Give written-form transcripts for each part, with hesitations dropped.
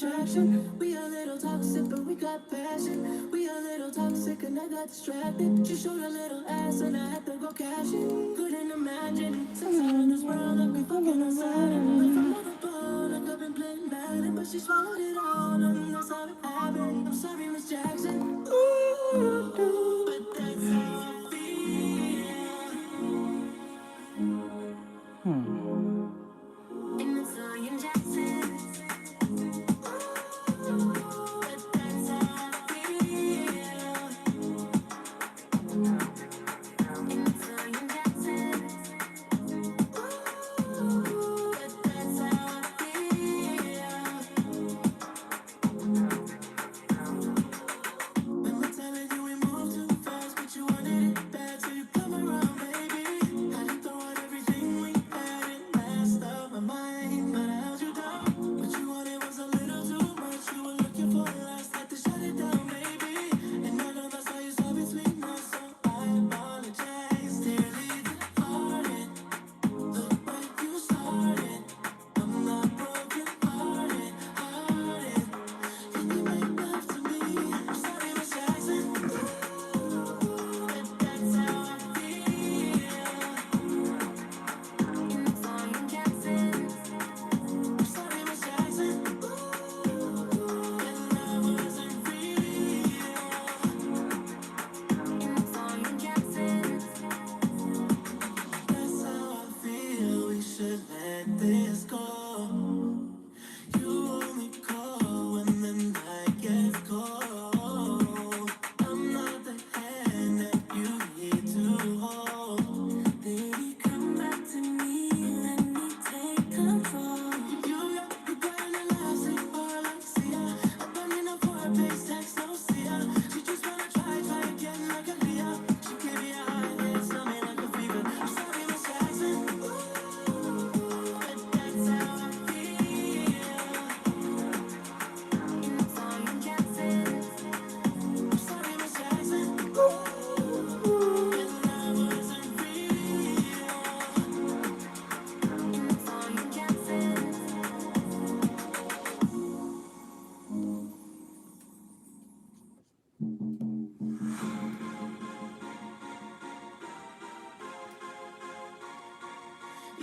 attraction. We a little toxic, but we got passion. We a little toxic, and I got distracted. She showed a little ass, and I had to go cash it. Couldn't imagine since out in this world I've been fucking on Saturn. Went from Motherboard, like I've been playing Madden, but she swallowed it all, and that's how it happened. I'm sorry, Miss Jackson. Ooh, but that's how I feel. And it's all in Jackson.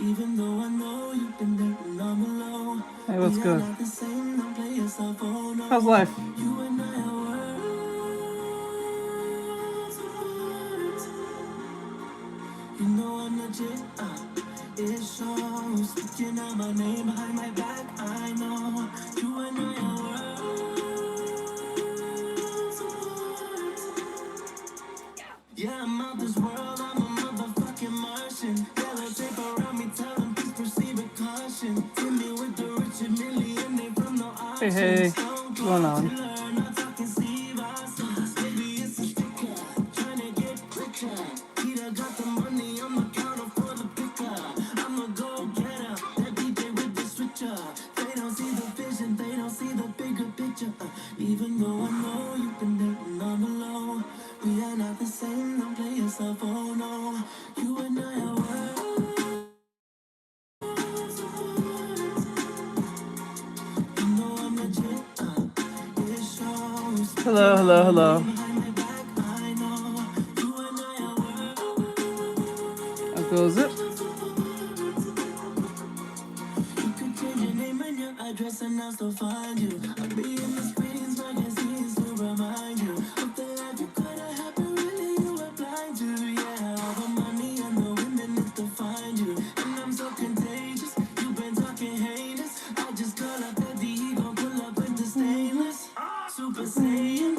Even though I know you've been there and I'm alone. Hey, what's good? How's life? You and I are worlds apart. You know I'm legit, it shows. You know my name behind my back, I know. You and I are worlds apart. Yeah, I'm out this world, I'm a motherfucking Martian. Yellow tape around me, telling please proceed with caution. Hit me with the Richard Million, they from no option. Hey, what's going on? Even though I know you've been there and I'm alone, we are not the same, don't play yourself, oh no. You and I are worlds apart. You know I'm legit, it shows. Hello, hello, hello. How goes it? You could change your name and your address and I'll still find you. I'll be in the screens, magazines to remind you of the life you could have had, but really you were blind to. Yeah, all the money and the women that define you. And I'm so contagious, you've been talking heinous. I just call up Eddie, he gon' pull up with the stainless. Super Saiyan,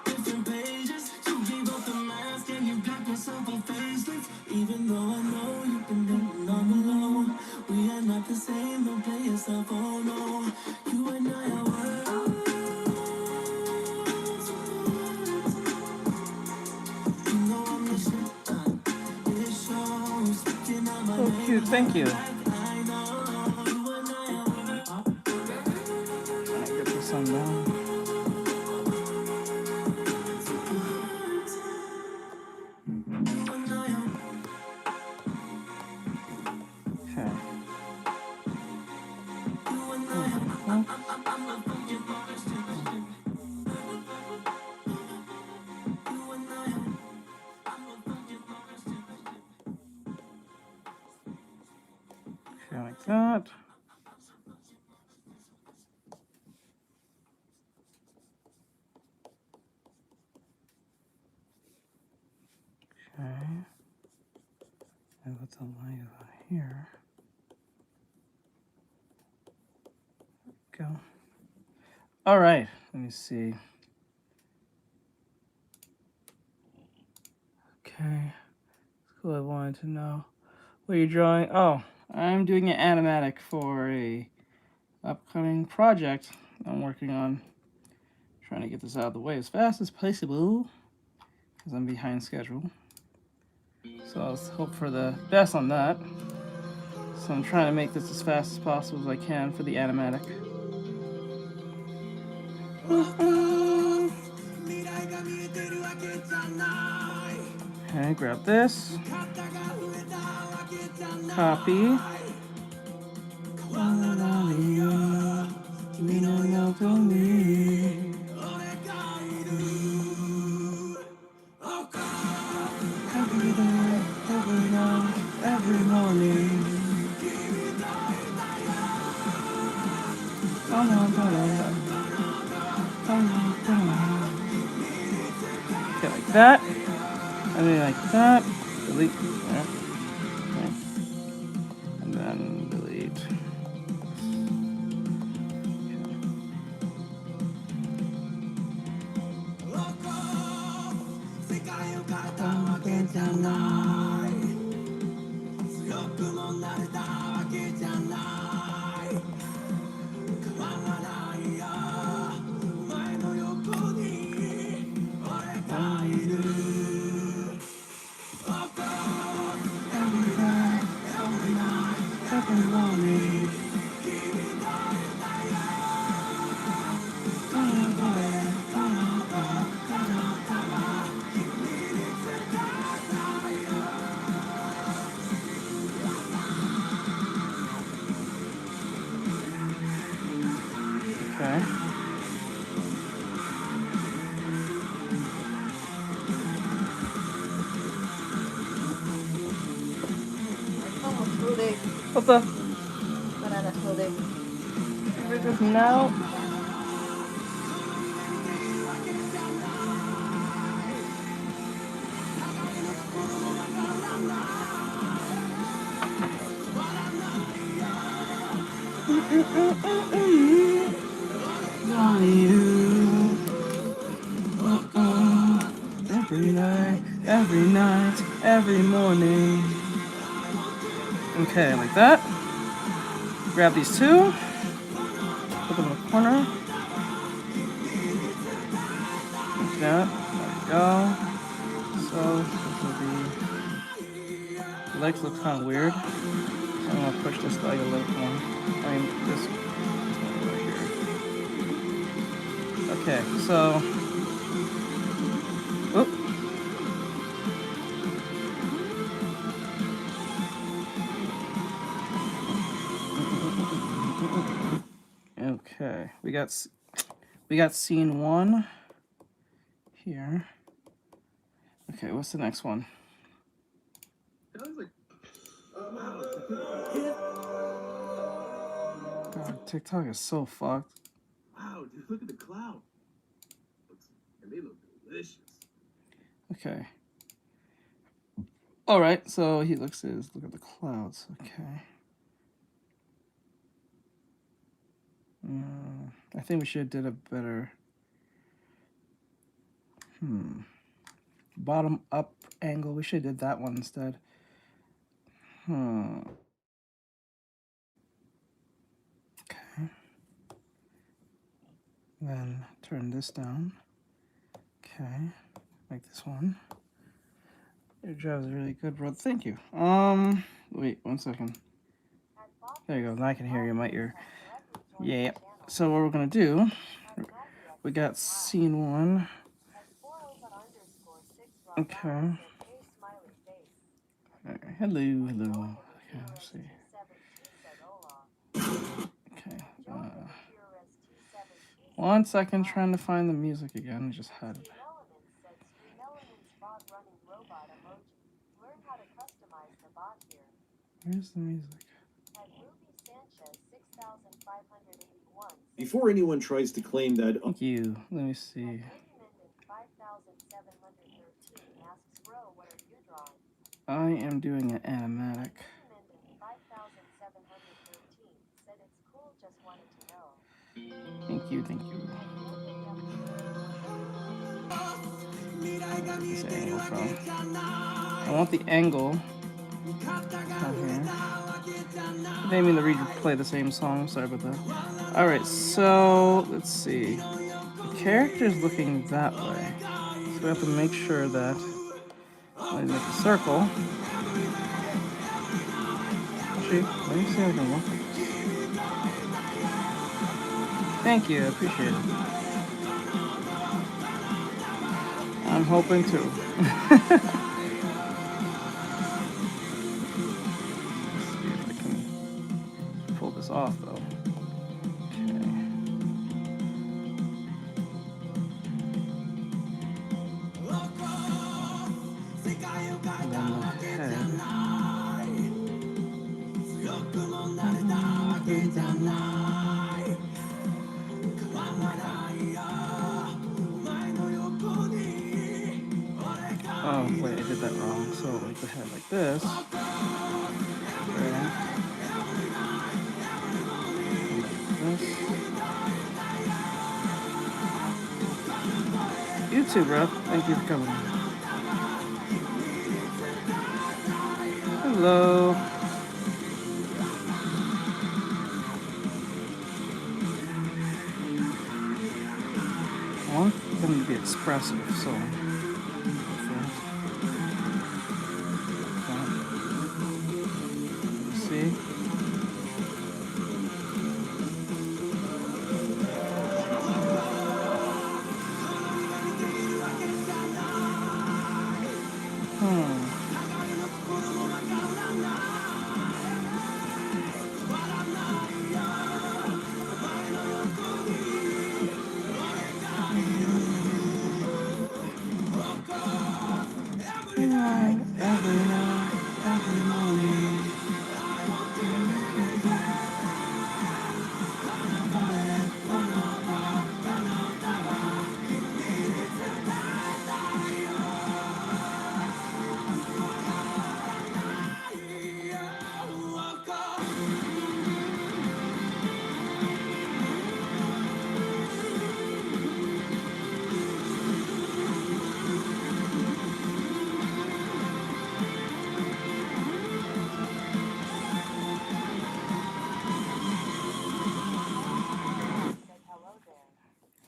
different pages. You gave up the mask and you got yourself a facelift. Even though I know you've been there and I'm alone, we are not the same, don't play yourself, oh no. You and I are worlds apart. You know I'm the shit, it shows. Sticking out my So cute, thank you. I know you and I are Alright, get this on down. Okay. that. Okay. And put the light on here. Go. All right. Let me see. Okay. That's cool. I wanted to know. What are you drawing? Oh, I'm doing an animatic for a upcoming project I'm working on. Trying to get this out of the way as fast as possible because I'm behind schedule. So let's hope for the best on that. So I'm trying to make this as fast as possible as I can for the animatic. Okay, grab this. Copy. Every day, every night, every morning. Okay, like that. And then like that. Delete. Yeah. Okay. And then delete. Okay. What the? Just now? Every night, every morning. Okay, like that. Grab these two. Put them in the corner. Like that. There we go. So, this will be. The legs look kind of weird. So I'm going to push this guy a little more. I mean, this one right here. Okay, so. Oop. Okay, we got scene 1 here. Okay, what's the next one? God, TikTok is so fucked. Wow, dude, look at the cloud. And they look delicious. Okay. All right, so he look at the clouds. Okay. I think we should have did a better bottom up angle. We should have did that one instead. Okay. Then turn this down. Okay. Like this one. Your job is really good, bro. Thank you. Wait 1 second. There you go. Now I can hear you in my ear. Yeah. So what we're gonna do? We got scene 1. Okay. Hello. Okay, let's see. Okay. 1 second, trying to find the music again. I just had it. Where's the music? Before anyone tries to claim that... Thank you. Let me see. I am doing an animatic. Thank you, thank you. This angle from. I want the angle down here. I didn't mean to replay the same song. Sorry about that. All right, so let's see. The character is looking that way, so we have to make sure that when I make a circle. Actually, let me see if I can work with this. Thank you, I appreciate it. I'm hoping to. Let's see if I can pull this off though. Okay. And then the head. Oh, wait, I did that wrong. So, like the head like this. Right. Like this. You too, bro. Thank you for coming. Hello. I want them to be expressive, so. See?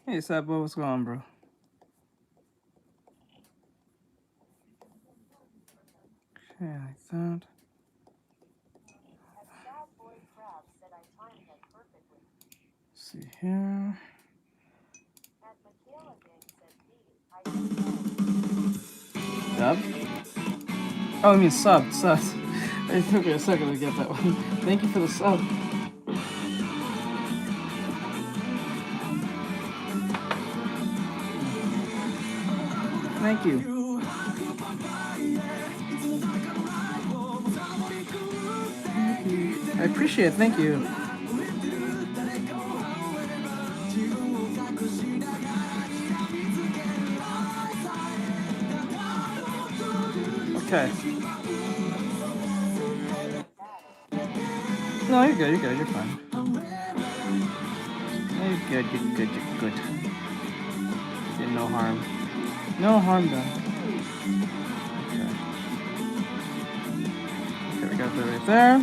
Hey, Sabo, what's going on, bro? Okay, like that. See here. Sub? Oh, I mean sub. It took me a second to get that one. Thank you for the sub. Thank you. I appreciate it. Thank you. Okay. No, you're good. You're good. You're fine. You're good. You're good. You're good. Did no harm. No harm done. Okay. Okay, we got that right there.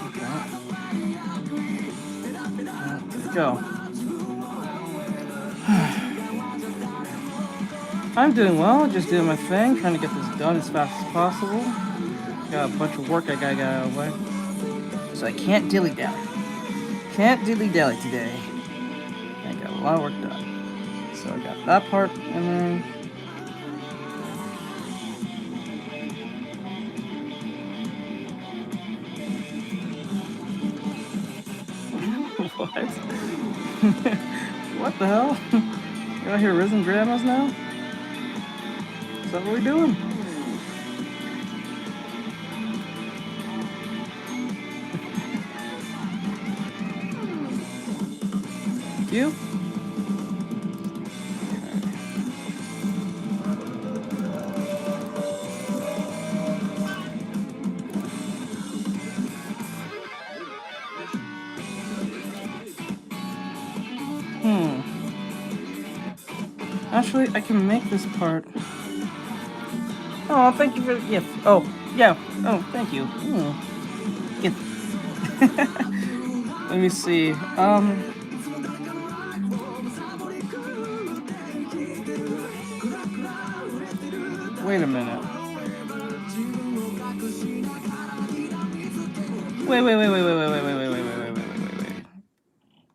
Okay. Go. I'm doing well, just doing my thing, trying to get this done as fast as possible. Got a bunch of work I gotta get out of the way. So I can't dilly-dally. Can't dilly-dally today. I got a lot of work done. So I got that part, and then... What? What the hell? You out here risen grandmas now? Is that what we're doing? you. Actually, I can make this part. Oh, thank you for the gift. Oh, yeah. Oh, thank you. Gift. Let me see. Wait a minute. Wait.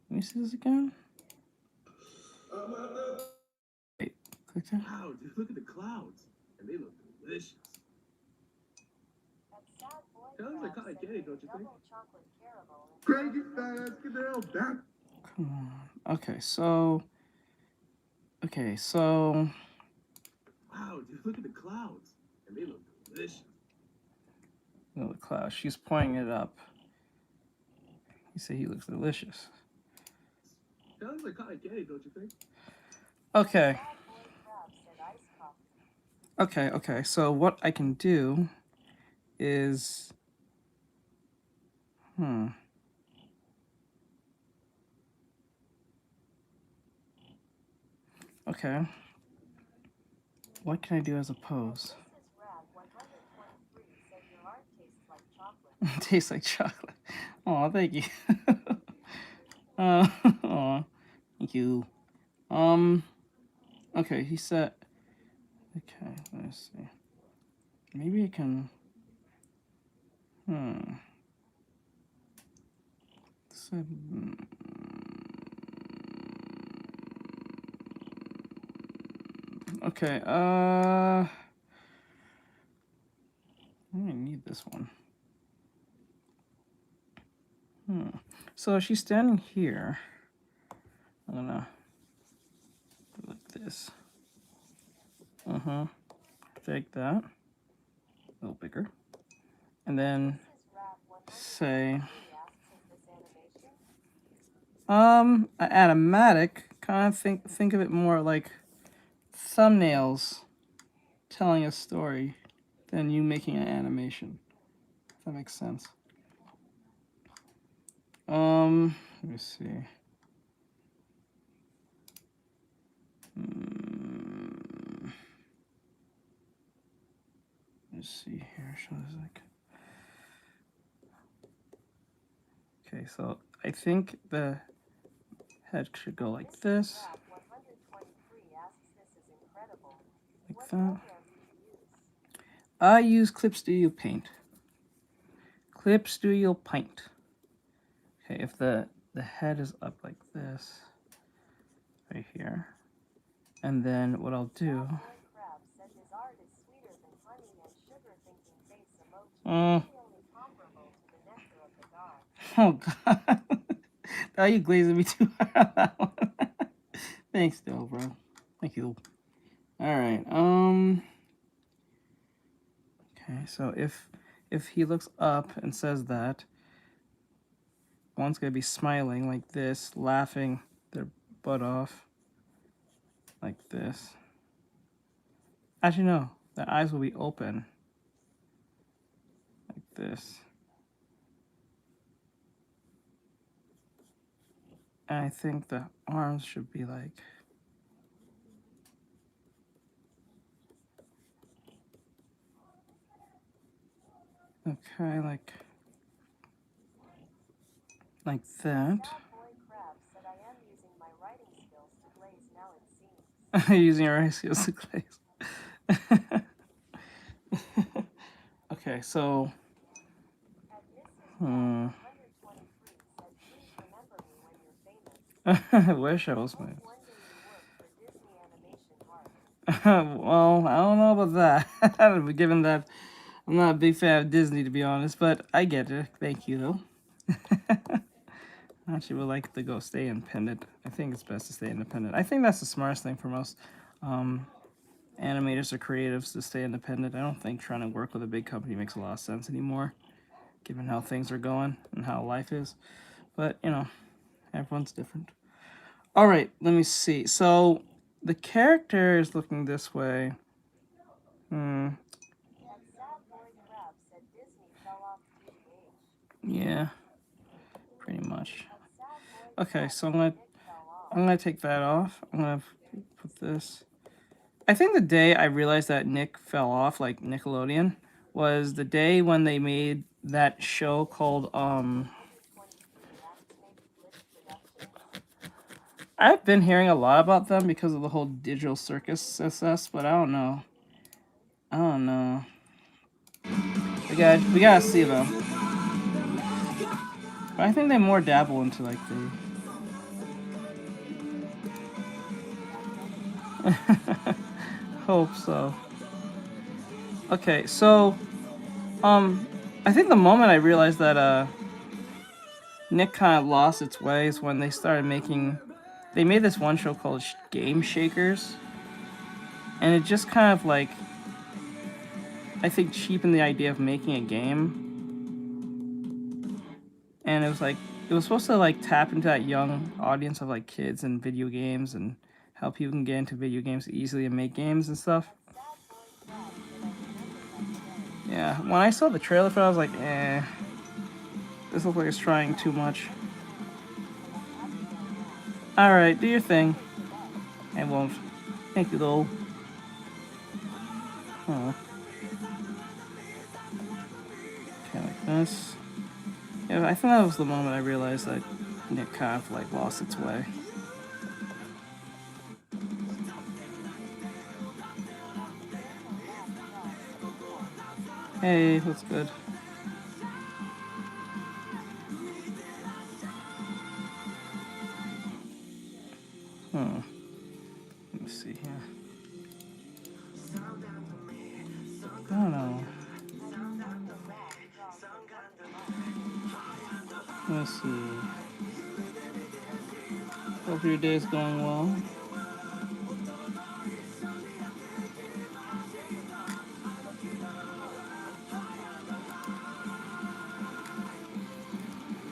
Let me see this again. Wait, click that. Wow, dude, look at the clouds. And they look delicious. Sounds like cotton candy, don't you think? Craig, get that ass, get the hell back. Come on. Okay, so. Wow, dude, look at the clouds. And they look delicious. No, the cloud. She's pointing it up. You say he looks delicious. Sounds like cotton candy, don't you think? Okay. Okay. So what I can do is. Okay. What can I do as a pose? Tastes like chocolate. Oh, thank you. Aw, thank you. Okay, he said. Okay, let's see. Maybe I can. So, okay, I need this one. So she's standing here. I'm gonna do like this. Take that. A little bigger. And then say an animatic, kind of think of it more like thumbnails telling a story than you making an animation. If that makes sense. Let me see. Let's see here. Shows like. Okay, so I think the head should go like this. Like that. I use Clip Studio Paint. Clip Studio Paint. Okay, if the head is up like this, right here, and then what I'll do. Oh God! Now you glazing me too hard on that one. Thanks, though, bro. Thank you. All right. Okay, so if he looks up and says that, one's gonna be smiling like this, laughing their butt off, like this. Actually, no. Their eyes will be open, like this. And I think the arms should be like. Okay, like that. Using your writing skills to glaze. Okay, so. I wish I was famous. Well, I don't know about that. Given that I'm not a big fan of Disney, to be honest, but I get it. Thank you, though. I actually would like to go stay independent. I think it's best to stay independent. I think that's the smartest thing for most animators or creatives, to stay independent. I don't think trying to work with a big company makes a lot of sense anymore, given how things are going and how life is. But, you know, everyone's different. All right, let me see. So the character is looking this way. Yeah, pretty much. Okay, so I'm gonna take that off. I'm gonna put this. I think the day I realized that Nick fell off, like Nickelodeon, was the day when they made that show called I've been hearing a lot about them because of the whole Digital Circus SS, but I don't know. I don't know. We gotta see them. But I think they more dabble into like the hope so. Okay, so I think the moment I realized that Nick kind of lost its way is when they started making. They made this one show called Game Shakers, and it just kind of like I think cheapened the idea of making a game. And it was like it was supposed to like tap into that young audience of like kids and video games and how people can get into video games easily and make games and stuff. Yeah, when I saw the trailer for it, I was like, eh, this looks like it's trying too much. Alright, do your thing. I won't. Thank you, though. Oh. Okay, like this. Yeah, I think that was the moment I realized that Nick kind of like lost its way. Hey, that's good. Let me see here. I don't know. Let's see. Hope your day's going well.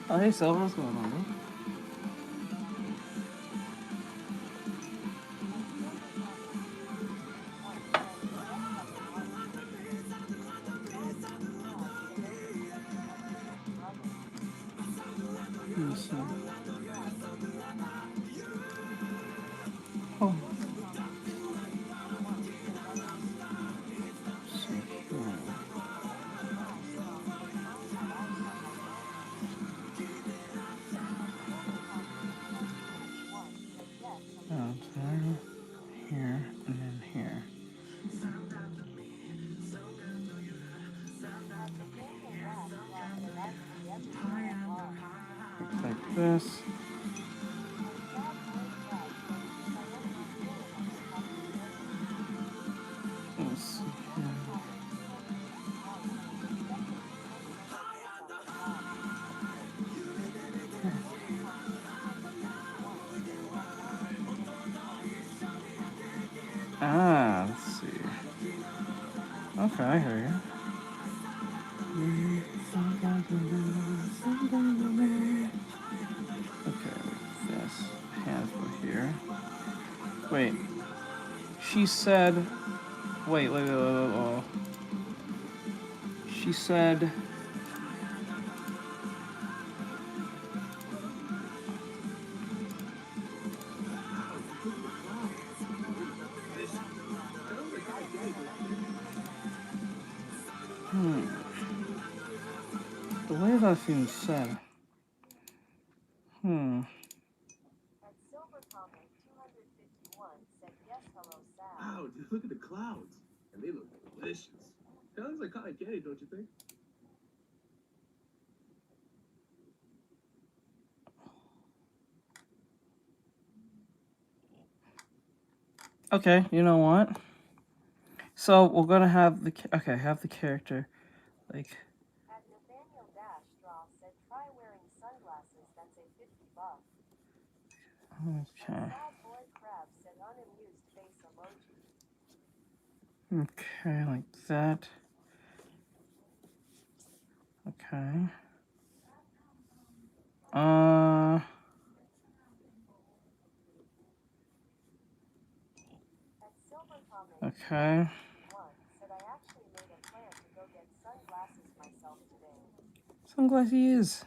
Oh, hey, Silver, what's going on, bro? Let me see. Oh. There, here, and then here. Like this. Let's see here. Ah, let's see. Okay, I hear you. Okay, like this. Hands go here. Wait. She said. Wait. She said. The way that seems said. Wow, dude, look at the clouds. And they look delicious. That looks like cotton candy, don't you think? Okay, you know what? So we're gonna have the have the character like. Okay. Okay, like that. Okay. Okay. Sunglasses.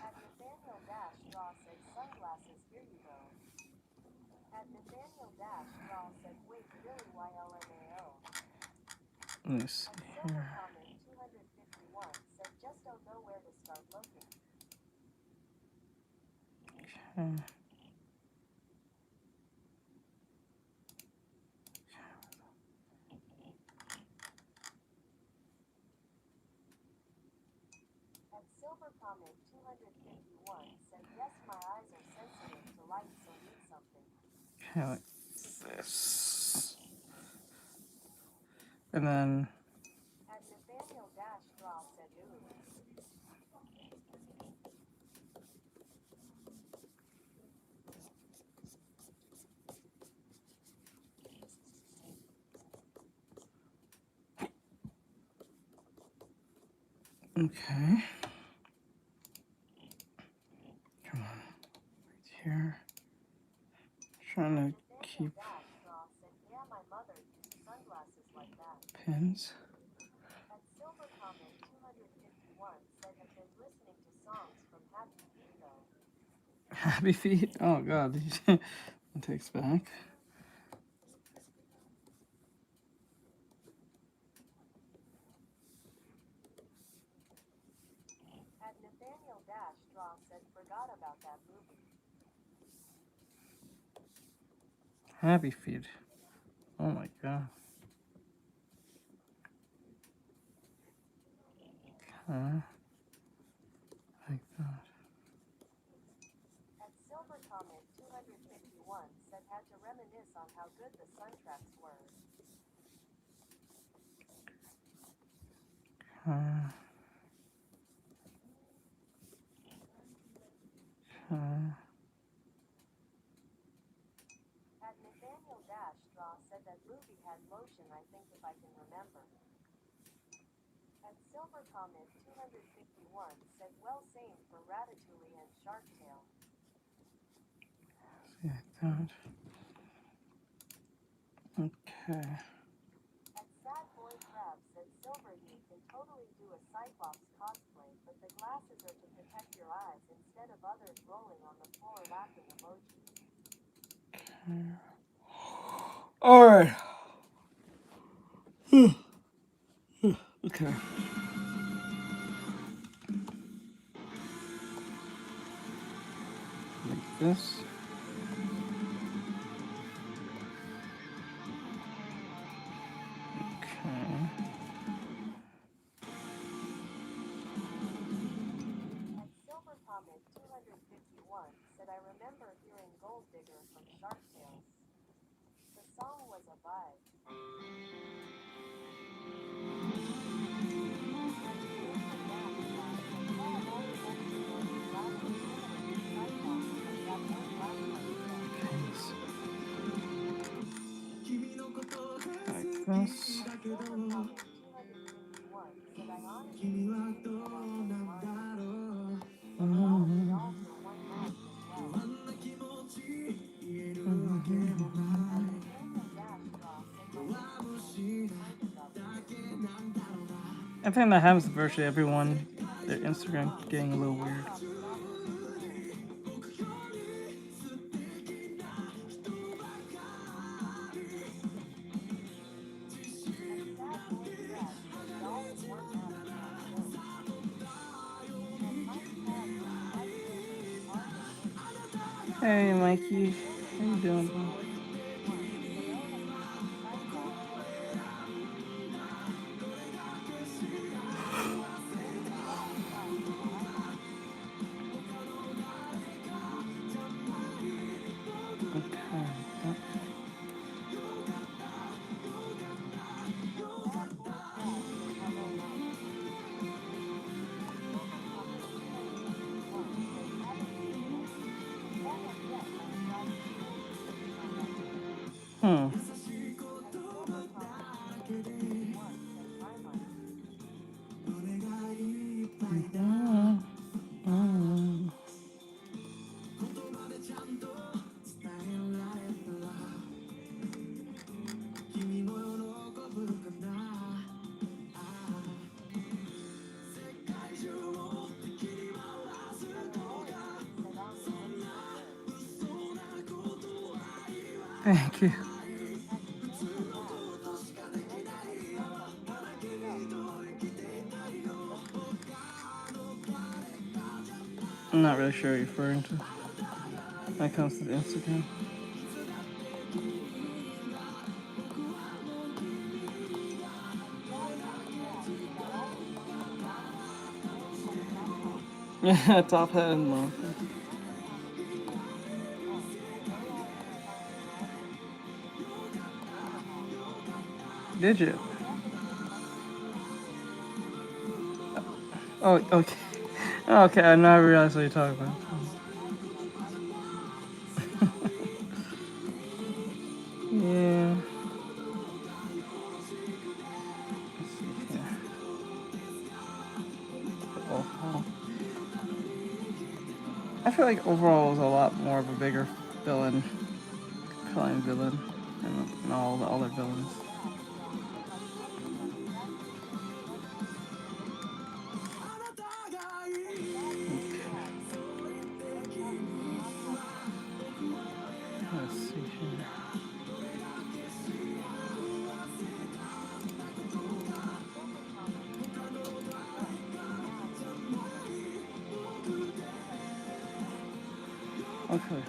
Let me see here. Okay. Okay, like this. And then okay. Come on. Right here. Trying to keep pins. Happy feet. Oh god. It takes back. Happy feet. Oh my god. Okay. Like that. Okay. Okay. See like that. Okay. All right. Okay. Like this. Okay. Pins. Like this. I think that happens to virtually everyone. Their Instagram getting a little weird. Hey, Mikey. How you doing, bro? Okay. Hmm. Thank you. I'm not really sure what you're referring to when it comes to the Instagram. Yeah, top hat and mouth. Did you? Oh, okay. Okay, I now realize what you're talking about. Yeah. Let's see here. Overall. I feel like overall is a lot more of a bigger villain, compelling villain, than all the other villains. Let's see here. Okay.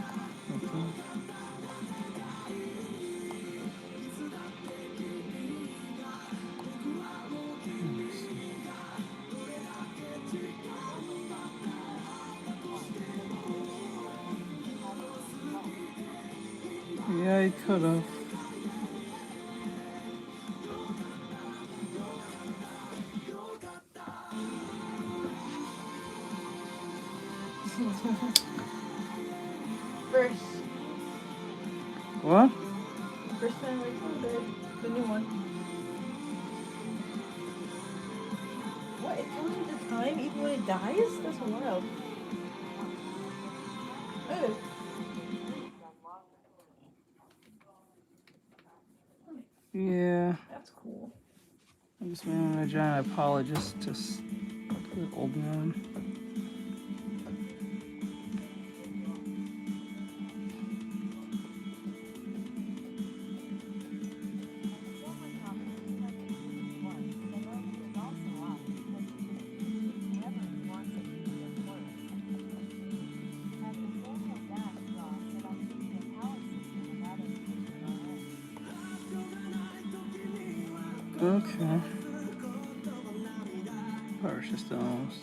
Yeah, he could have. First. What? First time recorded. The new one. What? It tells you the time even when it dies? That's wild. Oh. Yeah. That's cool. I'm just making a giant apologist to the old man. Okay. Power systems.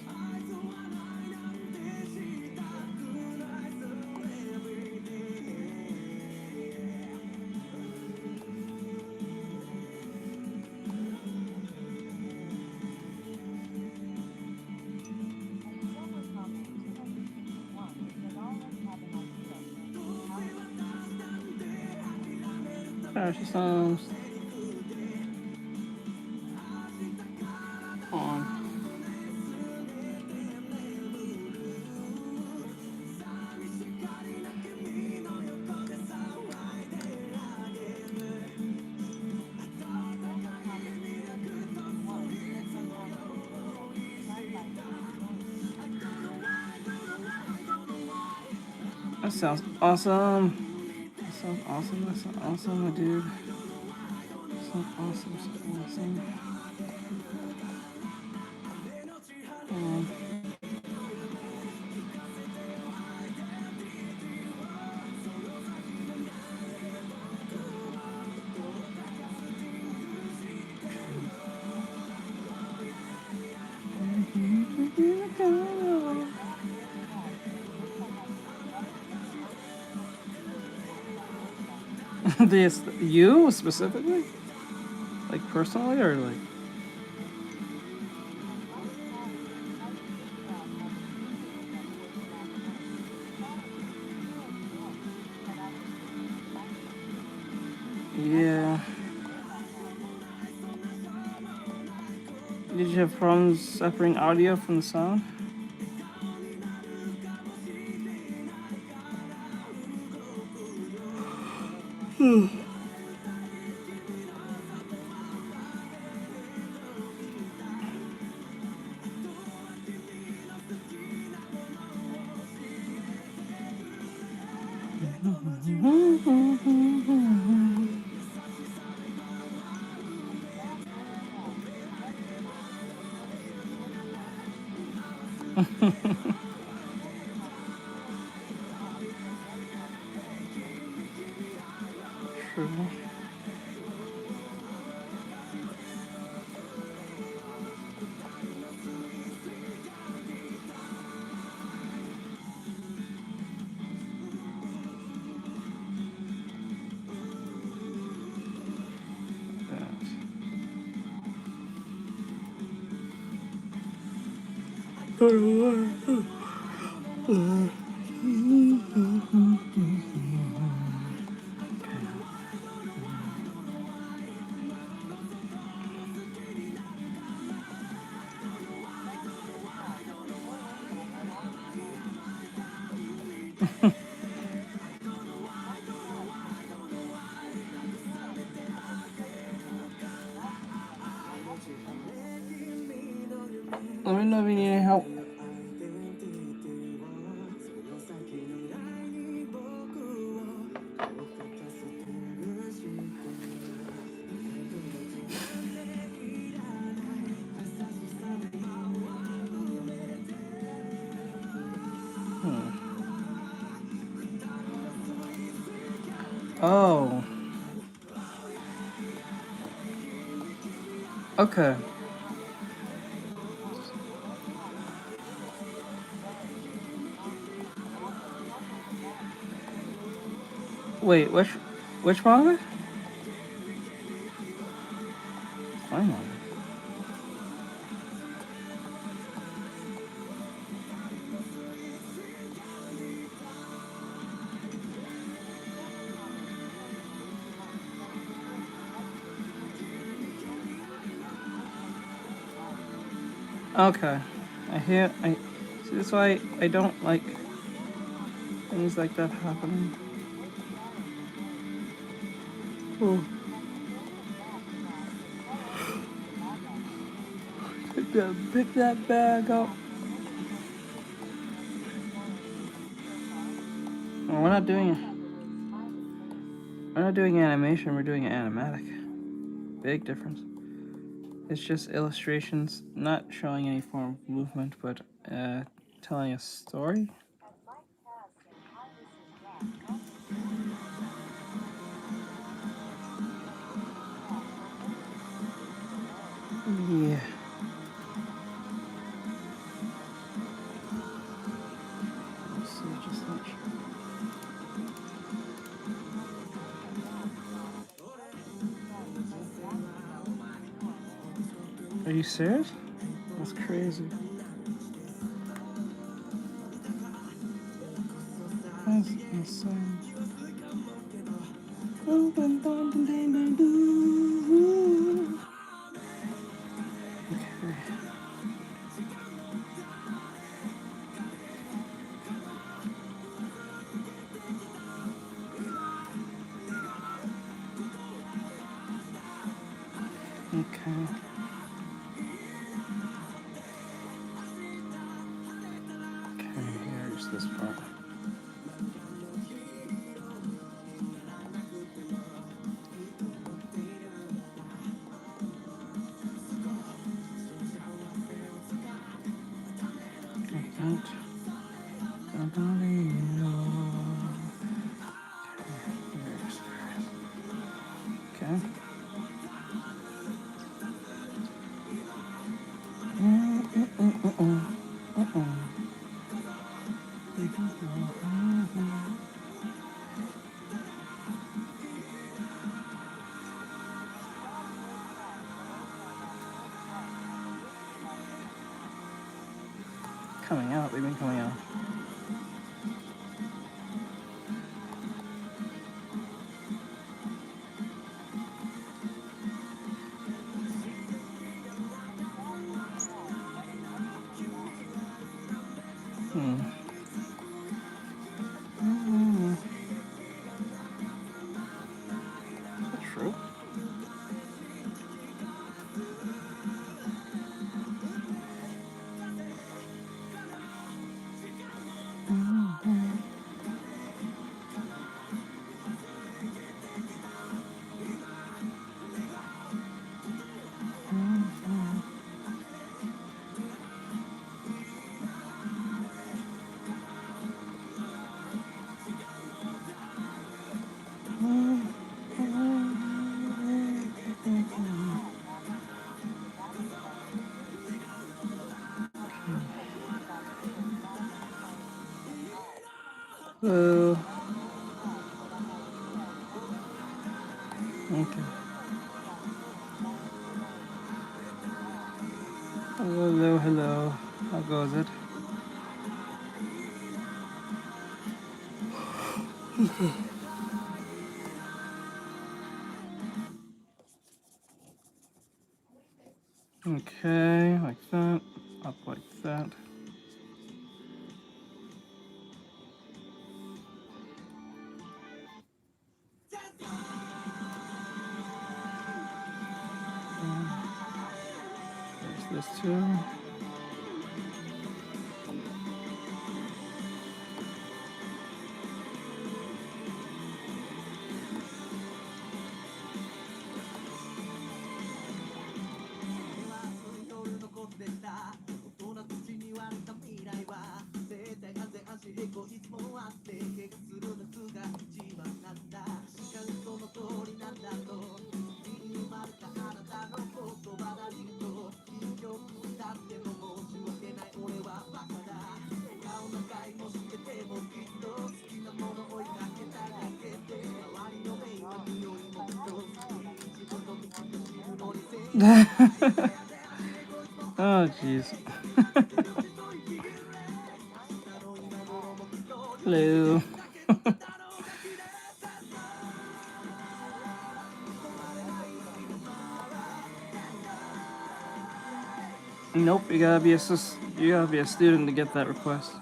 Power systems. On. That sounds awesome. That sounds awesome. That sounds awesome, my dude. That sounds awesome. So awesome. This you specifically, like personally, or like? Yeah. Did you have problems separating audio from the sound? Let me know if you need any help. Oh. Okay. Wait, which monitor? My monitor. Okay. I see, that's why I don't like things like that happening. Oh. Pick that bag up. Well, we're not doing animation, we're doing animatic. Big difference. It's just illustrations, not showing any form of movement, but telling a story. Yeah. Let's see, just not sure. Are you serious? That's crazy. That's insane. Okay. Okay. Okay, here's this part. Okay. Coming out, they've been coming out. Is that true? Okay. Hello, hello. How goes was it? Okay, like that, up like that. There's this too. Oh, jeez. Hello. Nope, you gotta be a student to get that request.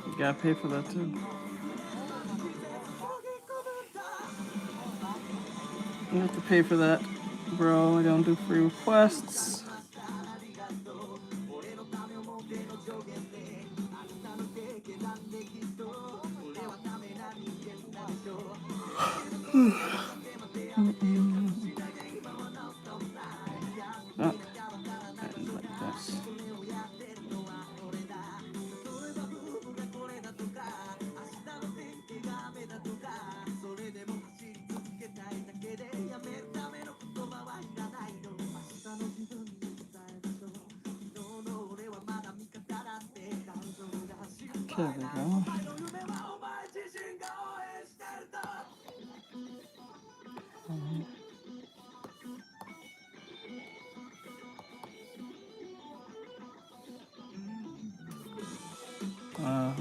You gotta pay for that too. You have to pay for that, bro. I don't do free requests. Oh, and like this. Okay, there we go.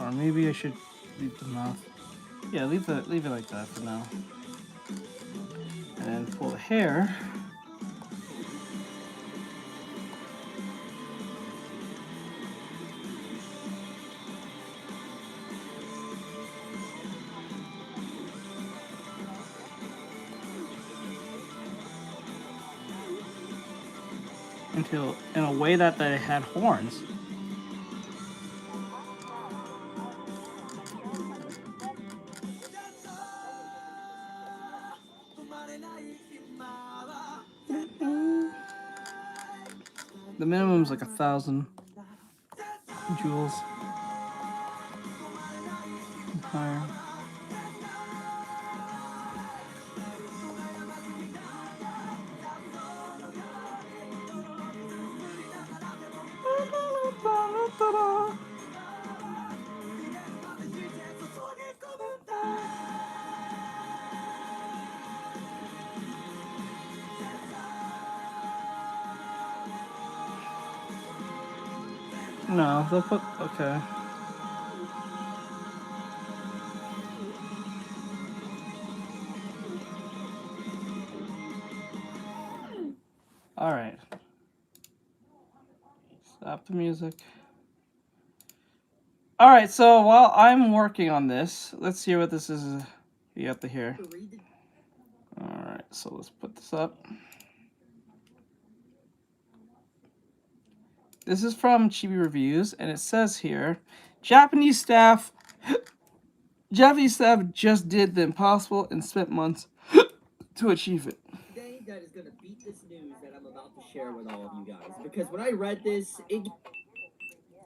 Or maybe I should leave the mouth. Yeah, leave it like that for now. And then pull the hair. Until in a way that it had horns. The minimum's like 1,000 joules. Higher. No, they'll put, okay. All right. Stop the music. All right, so while I'm working on this, let's hear what this is you have to hear. All right, so let's put this up. This is from Chibi Reviews, and it says here, Japanese staff just did the impossible and spent months to achieve it. Today, that is going to beat this news that I'm about to share with all of you guys. Because when I read this, it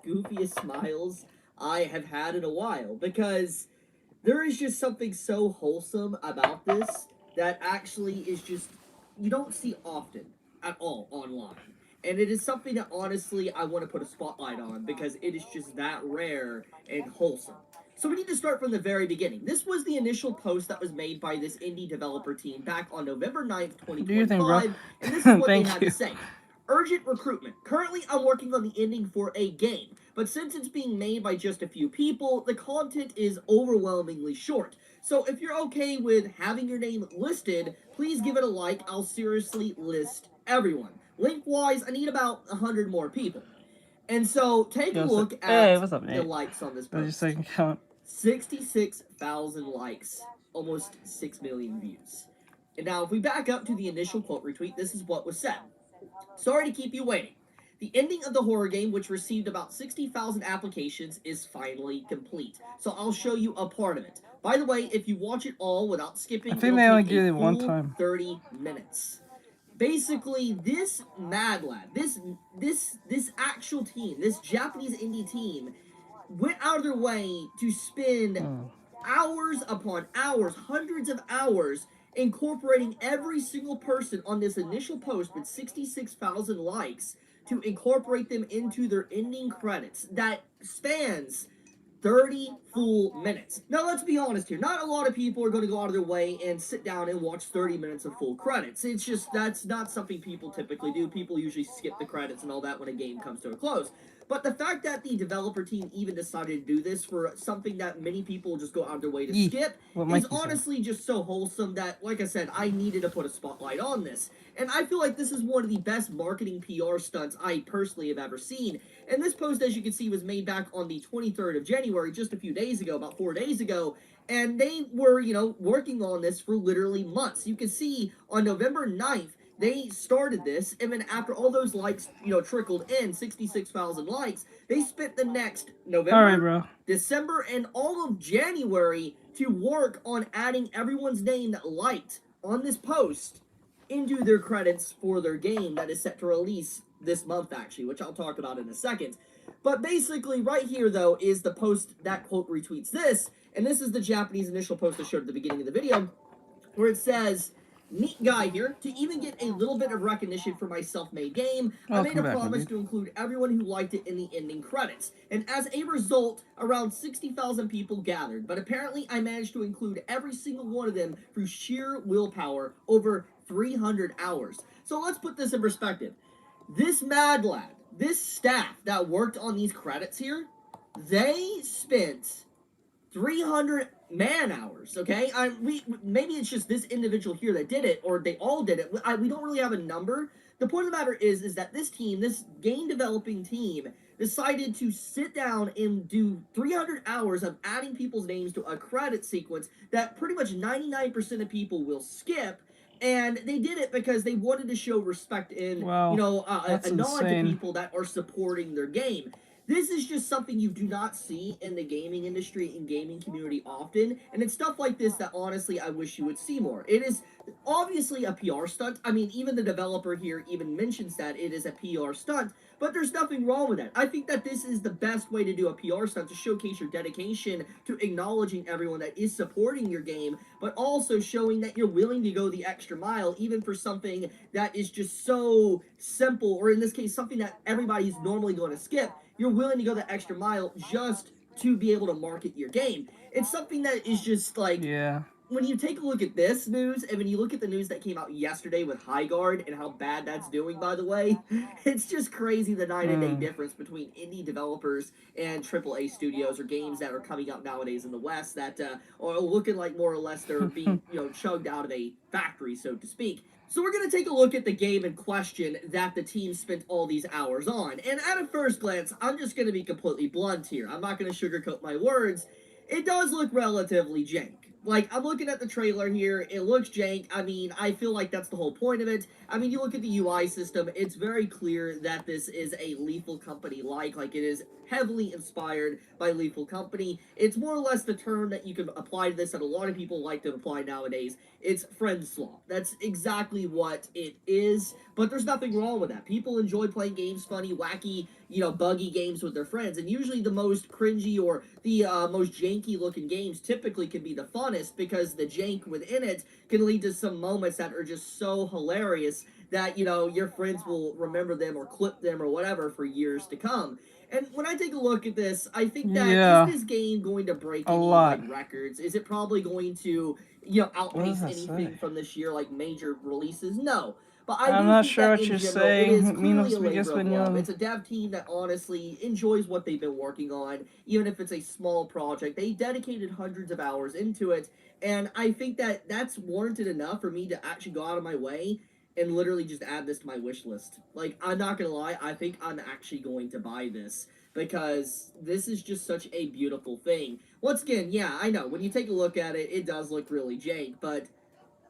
goofiest smiles I have had in a while. Because there is just something so wholesome about this that actually is just, you don't see often at all online. And it is something that honestly I want to put a spotlight on because it is just that rare and wholesome. So we need to start from the very beginning. This was the initial post that was made by this indie developer team back on November 9th, Do your thing, bro. 2025, and this is what they Thank had you. to say. Urgent recruitment. Currently, I'm working on the ending for a game, but since it's being made by just a few people, the content is overwhelmingly short. So if you're okay with having your name listed, please give it a like. I'll seriously list everyone. Link-wise, I need about 100 more people. And so take a look Hey, at what's up, the Nate? likes on this That's your post. second count. 66,000 likes, almost 6 million views. And now, if we back up to the initial quote retweet, this is what was said. Sorry to keep you waiting. The ending of the horror game, which received about 60,000 applications, is finally complete. So I'll show you a part of it. By the way, if you watch it all without skipping, I think it'll they only take give a it one full time. 30 minutes. Basically, this mad lad, this actual team, this Japanese indie team, went out of their way to spend hours upon hours, hundreds of hours, incorporating every single person on this initial post with 66,000 likes to incorporate them into their ending credits that spans 30 full minutes. Now, let's be honest here. Not a lot of people are going to go out of their way and sit down and watch 30 minutes of full credits. It's just, that's not something people typically do. People usually skip the credits and all that when a game comes to a close. But the fact that the developer team even decided to do this for something that many people just go out of their way to skip is honestly just so wholesome that, like I said, I needed to put a spotlight on this. And I feel like this is one of the best marketing PR stunts I personally have ever seen. And this post, as you can see, was made back on the 23rd of January, just a few days ago, about 4 days ago. And they were, working on this for literally months. You can see on November 9th, they started this, and then after all those likes, trickled in, 66,000 likes, they spent the next November, December, and all of January to work on adding everyone's name that liked on this post into their credits for their game that is set to release this month, actually, which I'll talk about in a second. But basically, right here, though, is the post that quote retweets this, and this is the Japanese initial post I showed at the beginning of the video, where it says, neat guy here, to even get a little bit of recognition for my self-made game, I made a promise to include everyone who liked it in the ending credits. And as a result, around 60,000 people gathered, but apparently I managed to include every single one of them through sheer willpower over 300 hours. So let's put this in perspective. This mad lad, this staff that worked on these credits here, they spent 300 man hours, okay? Maybe it's just this individual here that did it, or they all did it. We don't really have a number. The point of the matter is that this team, this game developing team, decided to sit down and do 300 hours of adding people's names to a credit sequence that pretty much 99% of people will skip. And they did it because they wanted to show respect and, a nod to people that are supporting their game. This is just something you do not see in the gaming industry and gaming community often, and it's stuff like this that honestly I wish you would see more. It is obviously a PR stunt. I mean, even the developer here even mentions that it is a PR stunt, but there's nothing wrong with that. I think that this is the best way to do a PR stunt, to showcase your dedication to acknowledging everyone that is supporting your game, but also showing that you're willing to go the extra mile, even for something that is just so simple, or in this case, something that everybody's normally going to skip. You're willing to go the extra mile just to be able to market your game. It's something that is just like, when you take a look at this news, and when you look at the news that came out yesterday with Highguard and how bad that's doing, by the way, it's just crazy the night and day difference between indie developers and AAA studios, or games that are coming out nowadays in the West that are looking like more or less they're being, chugged out of a factory, so to speak. So we're going to take a look at the game in question that the team spent all these hours on. And at a first glance, I'm just going to be completely blunt here. I'm not going to sugarcoat my words. It does look relatively jank. Like, I'm looking at the trailer here, it looks jank. I mean, I feel like that's the whole point of it. I mean, you look at the UI system, it's very clear that this is a Lethal Company-like it is heavily inspired by Lethal Company. It's more or less the term that you can apply to this that a lot of people like to apply nowadays. It's friend swap. That's exactly what it is, but there's nothing wrong with that. People enjoy playing games, funny, wacky, buggy games with their friends, and usually the most cringy or the most janky looking games typically can be the funnest, because the jank within it can lead to some moments that are just so hilarious that, you know, your friends will remember them or clip them or whatever for years to come. And when I take a look at this, I think that is Yeah, this game going to break a any like lot. records? Is it probably going to, you know, What does outpace that anything say? from this year, like major releases? No. But I I'm do not think sure that what in you're general, it is saying. Mi no clearly a explique labor of love. español. It's a dev team that honestly enjoys what they've been working on, even if it's a small project. They dedicated hundreds of hours into it, and I think that that's warranted enough for me to actually go out of my way and literally just add this to my wish list. Like, I'm not gonna lie, I think I'm actually going to buy this because this is just such a beautiful thing. Once again, yeah, I know, when you take a look at it, it does look really jank, but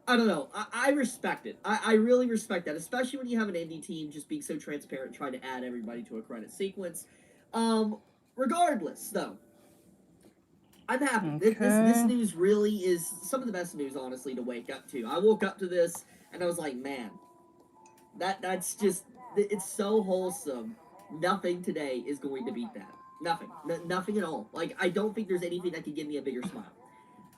I don't know. I respect it. I really respect that, especially when you have an indie team just being so transparent, trying to add everybody to a credit sequence. Um, Regardless, though, I'm happy. This Okay. news really is some of the best news, honestly, to wake up to. I woke up to this and I was like, man, that's just it's so wholesome. Nothing today is going to beat that. Nothing, nothing at all. Like I don't think there's anything that could give me a bigger smile.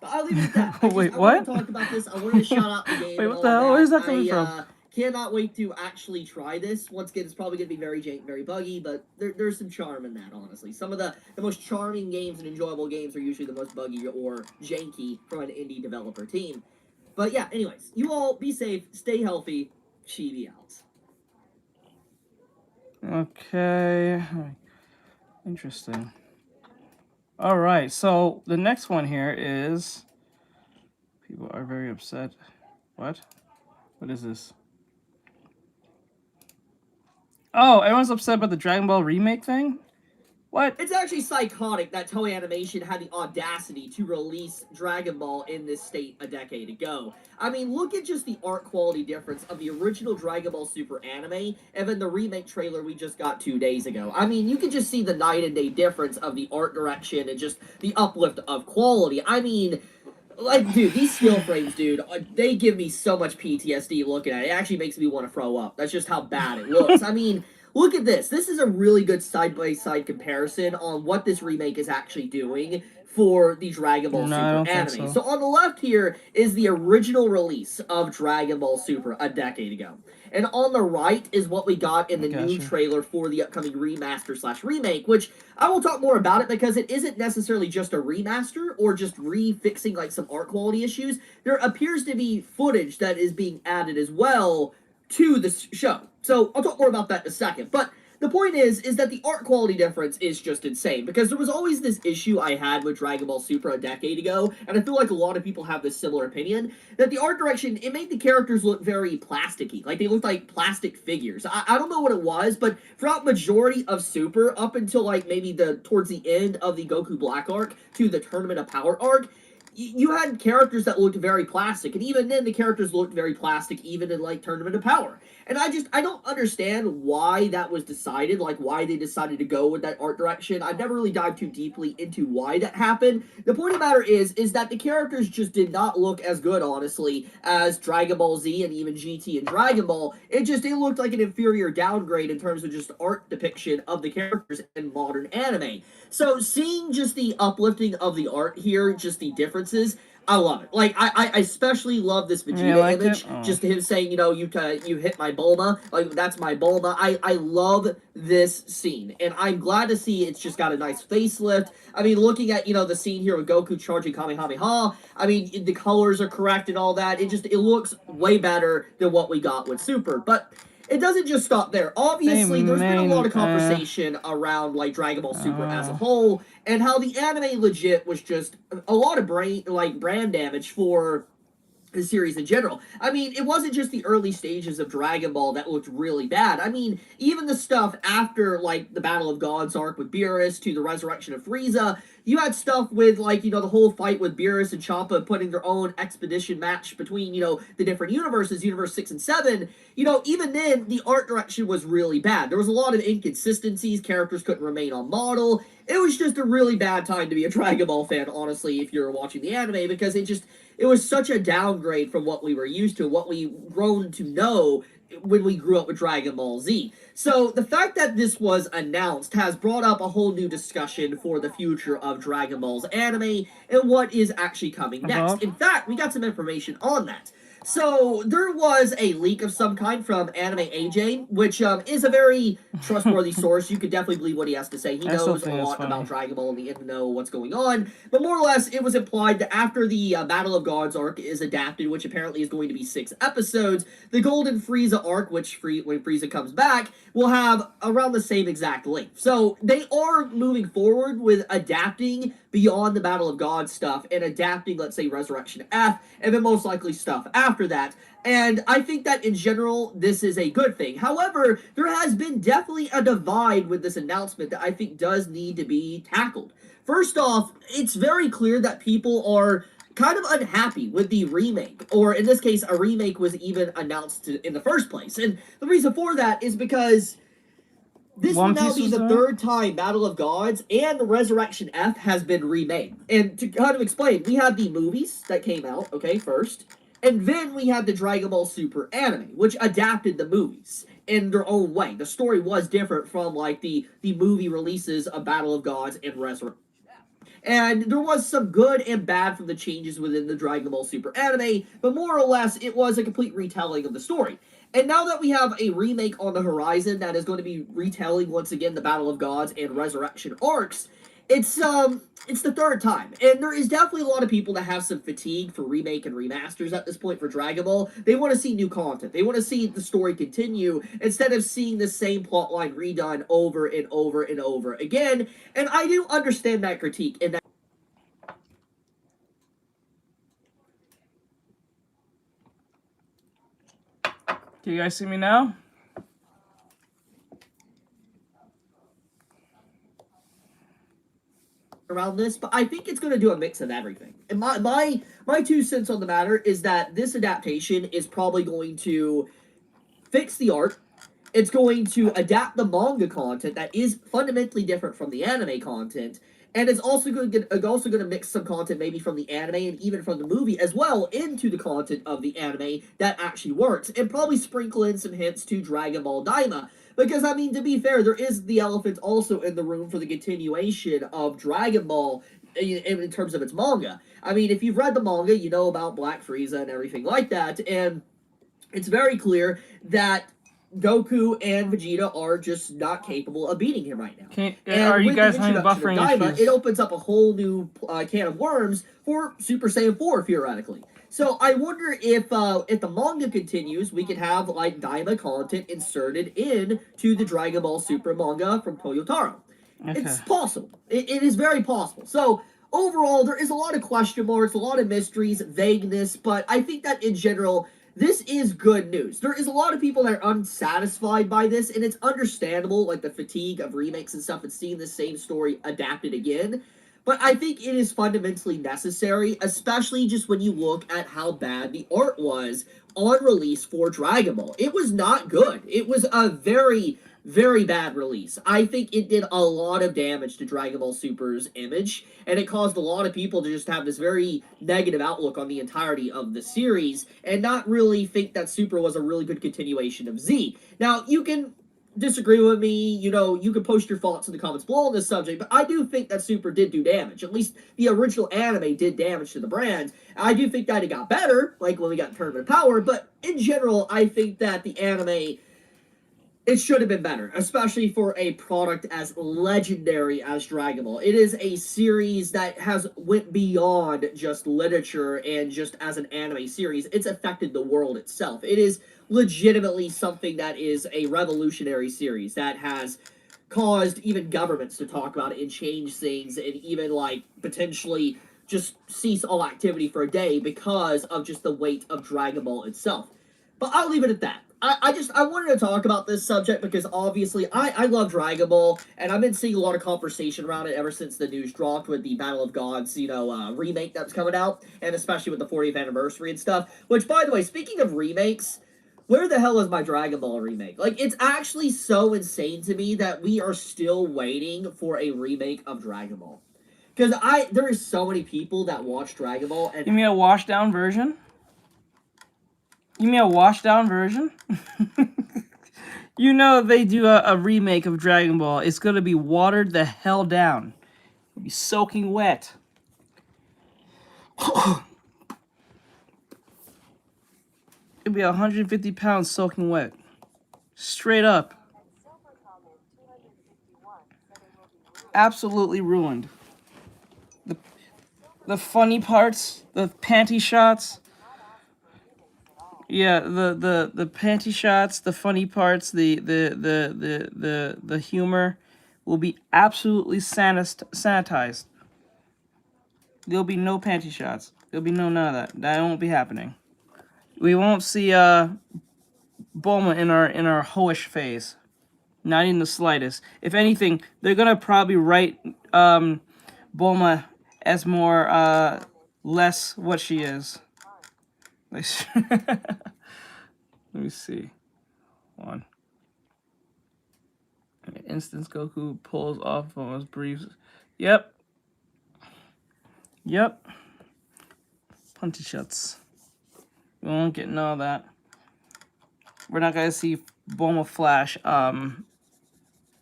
But I'll leave it at that. Wait, I wanted what? to talk about this. I wanted to shout out the game Wait, and what the all hell? that. Where's that coming I from? cannot wait to actually try this. Once again, it's probably going to be very jank, very buggy, but there's some charm in that, honestly. Some of the most charming games and enjoyable games are usually the most buggy or janky from an indie developer team. But yeah, anyways, you all be safe, stay healthy, Chibi out. Okay. Interesting. All right. So the next one here is people are very upset. What? What is this? Oh, everyone's upset about the Dragon Ball remake thing? What? It's actually psychotic that Toei Animation had the audacity to release Dragon Ball in this state a decade ago. I mean, look at just the art quality difference of the original Dragon Ball Super anime and then the remake trailer we just got 2 days ago. I mean, you can just see the night and day difference of the art direction and just the uplift of quality. I mean, like, dude, these still frames, dude, they give me so much PTSD looking at it. It actually makes me want to throw up. That's just how bad it looks. I mean, look at this. This is a really good side-by-side comparison on what this remake is actually doing for the Dragon Ball No, I Super don't think anime. so. So on the left here is the original release of Dragon Ball Super a decade ago. And on the right is what we got in the new Gotcha. trailer for the upcoming remaster slash remake, which I will talk more about it because it isn't necessarily just a remaster or just refixing like some art quality issues. There appears to be footage that is being added as well to the show. So I'll talk more about that in a second. But the point is that the art quality difference is just insane because there was always this issue I had with Dragon Ball Super a decade ago, and I feel like a lot of people have this similar opinion that the art direction it made the characters look very plasticky, like they looked like plastic figures. I don't know what it was, but throughout majority of Super up until like maybe the towards the end of the Goku Black arc to the Tournament of Power arc, you had characters that looked very plastic, and even then the characters looked very plastic even in like Tournament of Power. And I don't understand why that was decided, like why they decided to go with that art direction. I've never really dived too deeply into why that happened. The point of the matter is that the characters just did not look as good, honestly, as Dragon Ball Z and even GT and Dragon Ball. It looked like an inferior downgrade in terms of just art depiction of the characters in modern anime. So seeing just the uplifting of the art here, just the differences, I love it. Like I especially love this Yeah, you Vegeta liked it? image. Oh. Just him saying, you know, you hit my Bulma. Like that's my Bulma. I love this scene, and I'm glad to see it's just got a nice facelift. I mean, looking at the scene here with Goku charging Kamehameha. I mean, the colors are correct and all that. It looks way better than what we got with Super, but. It doesn't just stop there. Obviously, there's been a lot of conversation around like Dragon Ball Super as a whole, and how the anime legit was just a lot of brand damage for the series in general. I mean, it wasn't just the early stages of Dragon Ball that looked really bad. I mean, even the stuff after, like, the Battle of Gods arc with Beerus to the resurrection of Frieza, you had stuff with, like, the whole fight with Beerus and Champa putting their own expedition match between, the different universes, Universe 6 and 7. Even then, the art direction was really bad. There was a lot of inconsistencies. Characters couldn't remain on model. It was just a really bad time to be a Dragon Ball fan, honestly, if you're watching the anime, because it was such a downgrade from what we were used to, what we grown to know when we grew up with Dragon Ball Z. So the fact that this was announced has brought up a whole new discussion for the future of Dragon Ball's anime and what is actually coming next. In fact, we got some information on that. So there was a leak of some kind from Anime AJ, which is a very trustworthy source. You could definitely believe what he has to say. He I still knows a think that's lot funny. about Dragon Ball and the in the know what's going on. But more or less, it was implied that after the Battle of Gods arc is adapted, which apparently is going to be 6 episodes, the Golden Frieza arc, which when Frieza comes back, will have around the same exact length. So they are moving forward with adapting beyond the Battle of Gods stuff and adapting, let's say, Resurrection F, and then most likely stuff after that. And I think that in general, this is a good thing. However, there has been definitely a divide with this announcement that I think does need to be tackled. First off, it's very clear that people are kind of unhappy with the remake, or in this case, a remake was even announced in the first place. And the reason for that is because this will now be the third time Battle of Gods and Resurrection F has been remade. And to kind of explain, we had the movies that came out, okay, first. And then we had the Dragon Ball Super anime, which adapted the movies in their own way. The story was different from, like, the movie releases of Battle of Gods and Resurrection. And there was some good and bad from the changes within the Dragon Ball Super anime, but more or less, it was a complete retelling of the story. And now that we have a remake on the horizon that is going to be retelling once again the Battle of Gods and Resurrection arcs, it's the third time, and there is definitely a lot of people that have some fatigue for remake and remasters at this point for Dragon Ball. They want to see new content. They want to see the story continue instead of seeing the same plotline redone over and over and over again. And I do understand that critique and that. Do you guys see me now? Around this, but I think it's going to do a mix of everything. And my 2 cents on the matter is that this adaptation is probably going to fix the art. It's going to adapt the manga content that is fundamentally different from the anime content, and it's also going to mix some content maybe from the anime and even from the movie as well into the content of the anime that actually works, and probably sprinkle in some hints to Dragon Ball Daima. Because, I mean, to be fair, there is the elephant also in the room for the continuation of Dragon Ball in terms of its manga. I mean, if you've read the manga, you know about Black Frieza and everything like that, and it's very clear that Goku and Vegeta are just not capable of beating him right now. Are you guys having buffering Daima, issues? it opens up a whole new can of worms for Super Saiyan 4, theoretically. So I wonder if the manga continues, we could have, like, Daima content inserted in to the Dragon Ball Super manga from Toyotaro. Okay. It's possible. It is very possible. So overall, there is a lot of question marks, a lot of mysteries, vagueness, but I think that in general, this is good news. There is a lot of people that are unsatisfied by this, and it's understandable, like the fatigue of remakes and stuff and seeing the same story adapted again. But I think it is fundamentally necessary, especially just when you look at how bad the art was on release for Dragon Ball. It was not good. It was a very, very bad release. I think it did a lot of damage to Dragon Ball Super's image, and it caused a lot of people to just have this very negative outlook on the entirety of the series, and not really think that Super was a really good continuation of Z. Now, you can disagree with me, you know, you can post your thoughts in the comments below on this subject, but I do think that Super did do damage. At least the original anime did damage to the brand. I do think that it got better, like when we got Tournament of Power, but in general, I think that the anime, it should have been better, especially for a product as legendary as Dragon Ball. It is a series that has went beyond just literature and just as an anime series. It's affected the world itself. It is legitimately something that is a revolutionary series that has caused even governments to talk about it and change things and even, like, potentially just cease all activity for a day because of just the weight of Dragon Ball itself. But I'll leave it at that. I wanted to talk about this subject because obviously I love Dragon Ball, and I've been seeing a lot of conversation around it ever since the news dropped with the Battle of Gods, you know, remake that's coming out, and especially with the 40th anniversary and stuff. Which, by the way, speaking of remakes, where the hell is my Dragon Ball remake? Like, it's actually so insane to me that we are still waiting for a remake of Dragon Ball. Because there is so many people that watch Dragon Ball and... You mean a washed down version? You mean a washed down version? You know, they do a remake of Dragon Ball. It's going to be watered the hell down. It'll be soaking wet. It'd be 150 pounds soaking wet. Straight up. Absolutely ruined. The funny parts, the panty shots. Yeah, the panty shots, the funny parts, the humor will be absolutely sanitized. There'll be no panty shots. There'll be none of that. That won't be happening. We won't see Bulma in our hoish phase. Not in the slightest. If anything, they're gonna probably write Bulma as more less what she is. Let me see. One. Instance Goku pulls off Bulma's briefs. Yep. Yep. Punchy shots. We won't get none of that. We're not gonna see Bulma flash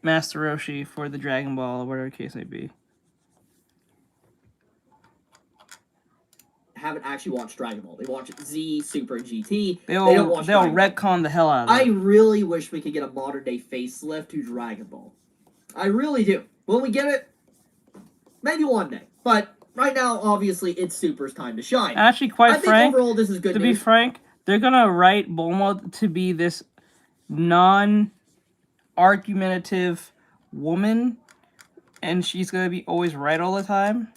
Master Roshi for the Dragon Ball or whatever the case may be. Haven't actually watched Dragon Ball. They watch Z, Super, and GT. They'll Dragon retcon Ball. the hell out of it. I really wish we could get a modern day facelift to Dragon Ball. I really do. Will we get it? Maybe one day. But right now, obviously, it's Super's time to shine. Actually, quite frank, I think overall this is good news. To be frank, they're gonna write Bulma to be this non-argumentative woman, and she's gonna be always right all the time.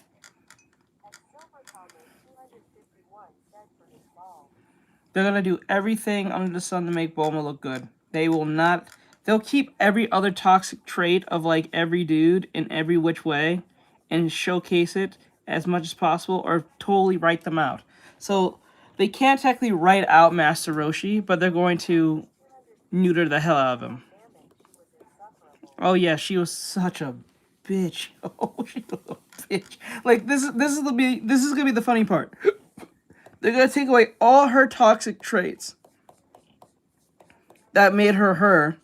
They're gonna do everything under the sun to make Bulma look good. They will not. They'll keep every other toxic trait of like every dude in every which way, and showcase it as much as possible, or totally write them out. So they can't technically write out Master Roshi, but they're going to neuter the hell out of him. Oh yeah, she was such a bitch. Oh, she was a bitch. Like this is gonna be the funny part. They're gonna take away all her toxic traits that made her her,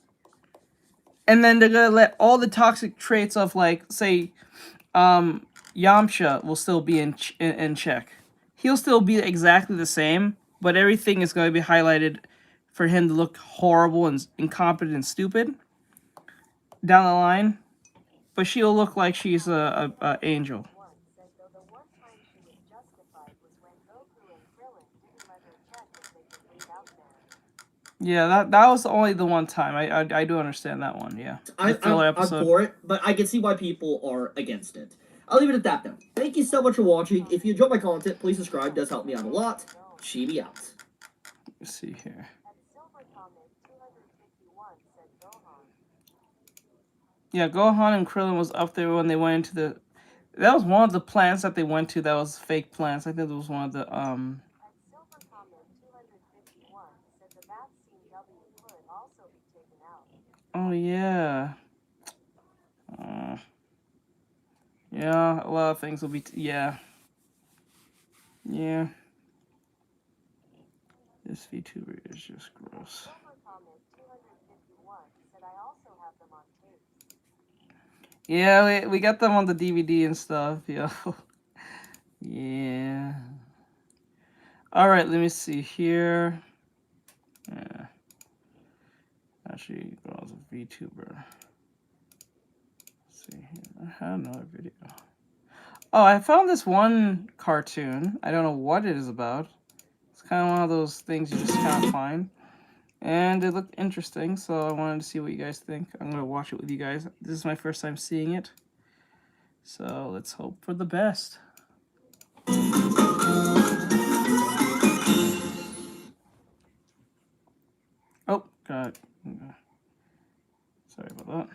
and then they're gonna let all the toxic traits of like say, Yamcha will still be in check. He'll still be exactly the same, but everything is going to be highlighted for him to look horrible and incompetent and stupid down the line. But she'll look like she's a angel. Yeah, that was only the one time. I do understand that one, yeah. I'm for it, but I can see why people are against it. I'll leave it at that, though. Thank you so much for watching. If you enjoyed my content, please subscribe. It does help me out a lot. Chibi out. Let's see here. Yeah, Gohan and Krillin was up there when they went into the... That was one of the plants that they went to that was fake plants. I think it was one of the, Oh, yeah. Yeah, a lot of things will be... Yeah. Yeah. This VTuber is just gross. Yeah, we got them on the DVD and stuff, yo. Yeah. Alright, let me see here. Yeah. Actually, I was a VTuber. Let's see here. I had another video. Oh, I found this one cartoon. I don't know what it is about. It's kind of one of those things you just can't find. And it looked interesting, so I wanted to see what you guys think. I'm going to watch it with you guys. This is my first time seeing it. So let's hope for the best. Oh, God. Sorry about that.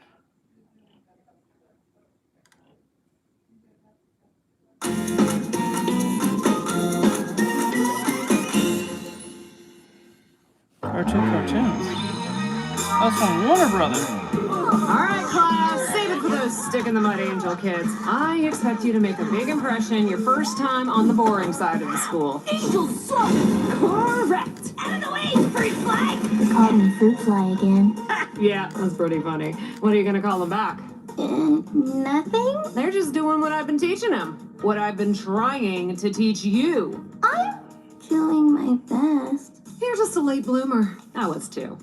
Cartoons. That's from Warner Brothers. Alright, class, save it for those stick in the mud angel kids. I expect you to make a big impression your first time on the boring side of the school. Angels suck! Correct! Out of the way, fruit fly! Called me fruit fly again. Yeah, that's pretty funny. What are you gonna call them back? Nothing? They're just doing what I've been teaching them. What I've been trying to teach you. I'm doing my best. You're just a late bloomer. I was too.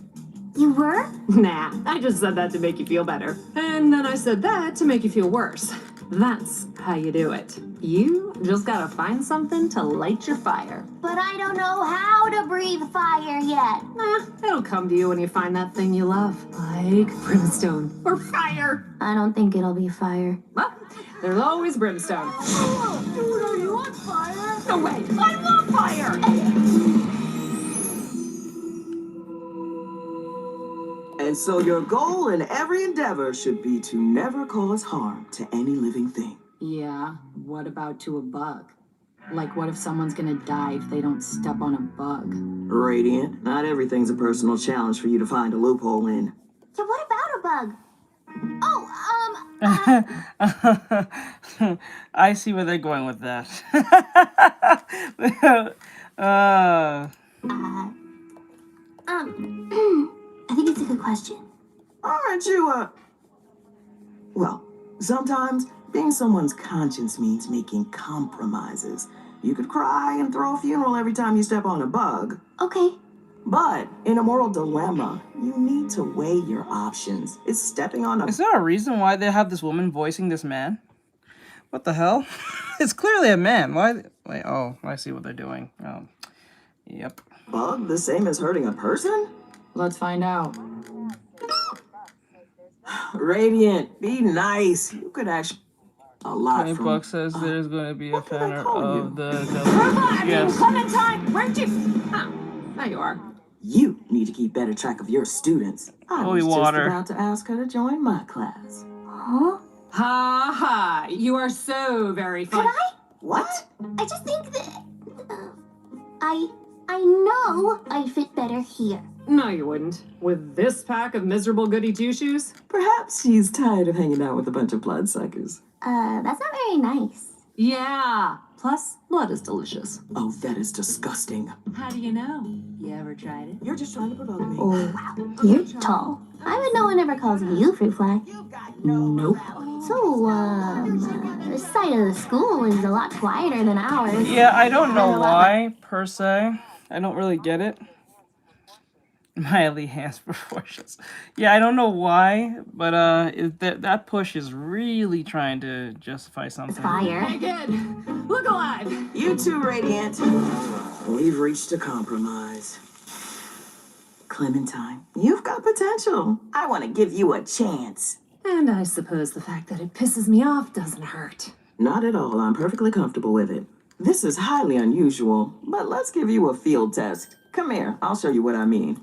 You were? Nah, I just said that to make you feel better. And then I said that to make you feel worse. That's how you do it. You just gotta find something to light your fire. But I don't know how to breathe fire yet. Nah, it'll come to you when you find that thing you love. Like brimstone or fire. I don't think it'll be fire. Well, there's always brimstone. Dude, are you on fire? No way, I love fire! And so your goal in every endeavor should be to never cause harm to any living thing. Yeah, what about to a bug? Like, what if someone's gonna die if they don't step on a bug? Radiant, not everything's a personal challenge for you to find a loophole in. So what about a bug? Oh, I see where they're going with that. I think it's a good question. Aren't you, Well, sometimes being someone's conscience means making compromises. You could cry and throw a funeral every time you step on a bug. Okay. But in a moral dilemma, you need to weigh your options. Is stepping on a... Is there a reason why they have this woman voicing this man? What the hell? It's clearly a man. Why? Wait, oh, I see what they're doing. Oh, yep. bug the same as hurting a person? Let's find out. Radiant, be nice. You could actually... A lot from... Buck says there's going to be a What did I fan call you? of the... Yes. Clementine, where'd you... Ah, there you are. You need to keep better track of your students. I Holy was water. just about to ask her to join my class. Huh? Ha ha, you are so very funny. Could I? What? I just think that... I know I'd fit better here. No, you wouldn't. With this pack of miserable goody two-shoes? Perhaps she's tired of hanging out with a bunch of bloodsuckers. That's not very nice. Yeah. Plus, blood is delicious. Oh, that is disgusting. How do you know? You ever tried it? You're just trying to provoke me. Oh, wow. You're tall. I bet no one ever calls you fruit fly. Nope. So, this side of the school is a lot quieter than ours. Yeah, I don't know why, per se. I don't really get it. Mildly enhanced proportions. Yeah, I don't know why, but that push is really trying to justify something. Fire. Hey, kid, look alive. You too, Radiant. We've reached a compromise. Clementine, you've got potential. I want to give you a chance. And I suppose the fact that it pisses me off doesn't hurt. Not at all. I'm perfectly comfortable with it. This is highly unusual, but let's give you a field test. Come here, I'll show you what I mean.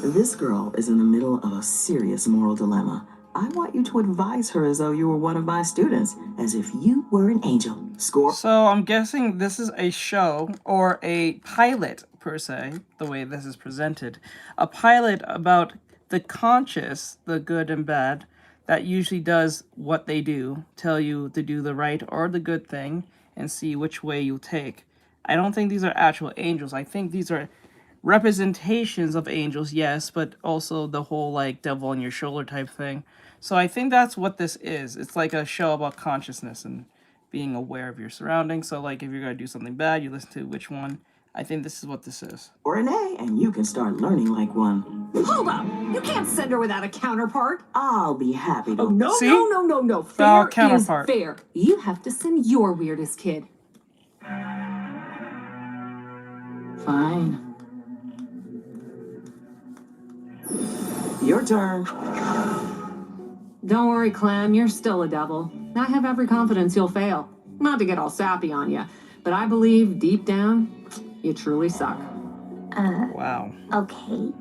This girl is in the middle of a serious moral dilemma. I want you to advise her as though you were one of my students, as if you were an angel. Score. So I'm guessing this is a show or a pilot, per se, the way this is presented. A pilot about the conscious, the good and bad, that usually does what they do, tell you to do the right or the good thing, and see which way you take. I don't think these are actual angels. I think these are representations of angels, yes, but also the whole, like, devil on your shoulder type thing. So I think that's what this is. It's like a show about consciousness and being aware of your surroundings. So, like, if you're going to do something bad, you listen to which one. I think this is what this is. Or an A, and you can start learning like one. Hold up! You can't send her without a counterpart. I'll be happy to. Oh, no, See? no. Fair Our is counterpart. fair. You have to send your weirdest kid. Fine. Your turn. Don't worry, Clem, you're still a devil. I have every confidence you'll fail. Not to get all sappy on you, but I believe deep down, you truly suck. Wow. Okay.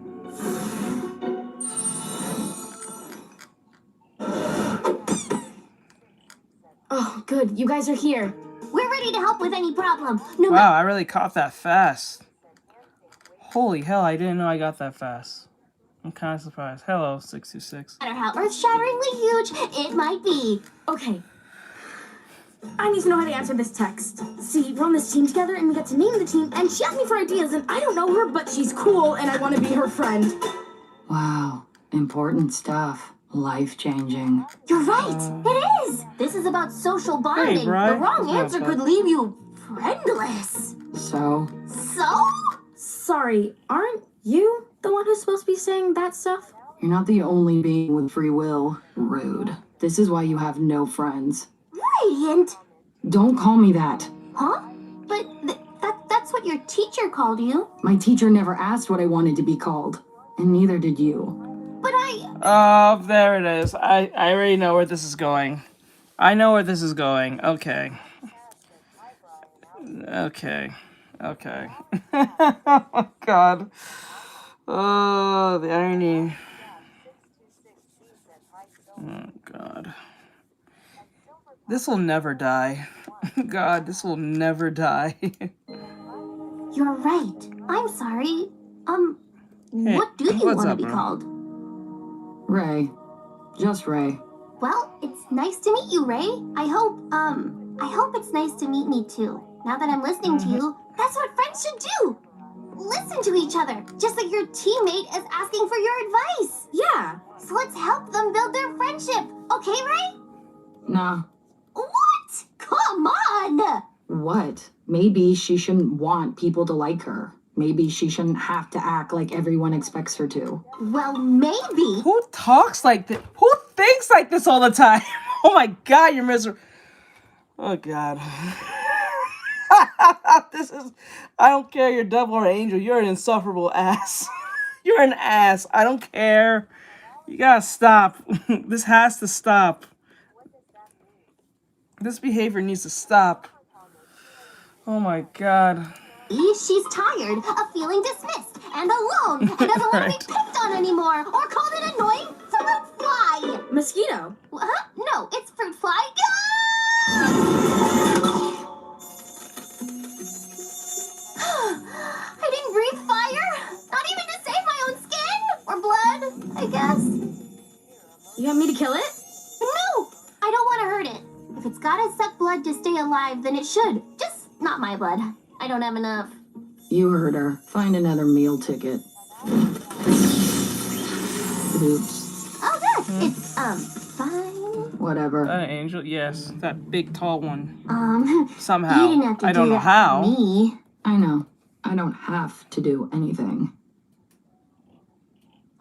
Oh, good. You guys are here. We're ready to help with any problem. No Wow, I really caught that fast. Holy hell, I didn't know I got that fast. I'm kind of surprised. Hello, 626. matter how earth-shatteringly huge it might be. Okay. I need to know how to answer this text. See, we're on this team together, and we get to name the team, and she asked me for ideas, and I don't know her, but she's cool, and I want to be her friend. Wow. Important stuff. Life-changing. You're right. It is. This is about social bonding. Brian. The wrong Yeah, answer but- could leave you friendless. So? Sorry, aren't you the one who's supposed to be saying that stuff? You're not the only being with free will. Rude. This is why you have no friends. Radiant. Don't call me that. Huh? But that's what your teacher called you. My teacher never asked what I wanted to be called. And neither did you. But Oh, there it is. I already know where this is going. I know where this is going. Okay. Okay. Okay. Oh, God. Oh, the irony. Oh, God. This will never die. God, this will never die. You're right. I'm sorry. Hey, what do you what's want to up, be bro? called? Ray. Just Ray. Well, it's nice to meet you, Ray. I hope it's nice to meet me too. Now that I'm listening to you, that's what friends should do. Listen to each other, just like your teammate is asking for your advice. Yeah. So let's help them build their friendship. Okay, Ray? Nah. What? Come on! What? Maybe she shouldn't want people to like her. Maybe she shouldn't have to act like everyone expects her to. Well, maybe. Who talks like this? Who thinks like this all the time? Oh my God, you're miserable. Oh God. This is, I don't care, you're devil or angel, you're an insufferable ass. You're an ass. I don't care. You gotta stop. This has to stop. This behavior needs to stop. Oh my God. She's tired of feeling dismissed and alone and doesn't want to be picked on anymore or called an annoying fruit fly. Mosquito. Huh? No, it's fruit fly. I didn't breathe fire. Not even to save my own skin or blood, I guess. You want me to kill it? No, I don't want to hurt it. If it's gotta suck blood to stay alive, then it should. Just not my blood. I don't have enough. You heard her. Find another meal ticket. Oops. Oh, good. It's, fine. Whatever. An angel? Yes. That big tall one. You Somehow. didn't have to I don't do know that how. for me. I know. I don't have to do anything.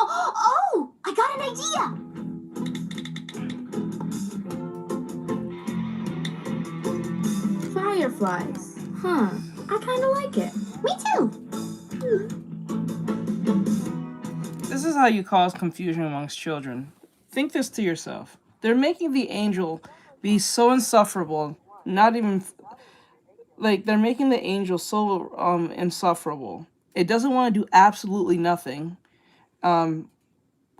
Oh, I got an idea. Fireflies. Huh. I kind of like it. Me too. This is how you cause confusion amongst children. Think this to yourself. They're making the angel be so insufferable, not even... Like, they're making the angel so insufferable. It doesn't want to do absolutely nothing,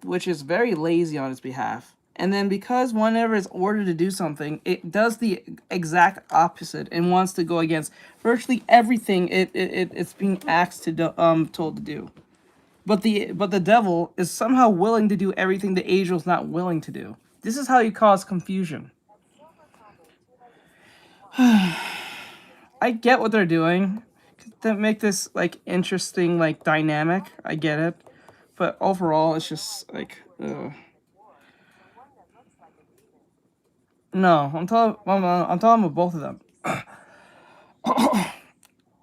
which is very lazy on its behalf. And then because whenever it's ordered to do something, it does the exact opposite and wants to go against virtually everything it's being asked to do, told to do. But the devil is somehow willing to do everything the angel's not willing to do. This is how you cause confusion. I get what they're doing to make this like interesting, like dynamic. I get it, but overall, it's just like. No, I'm talking about both of them.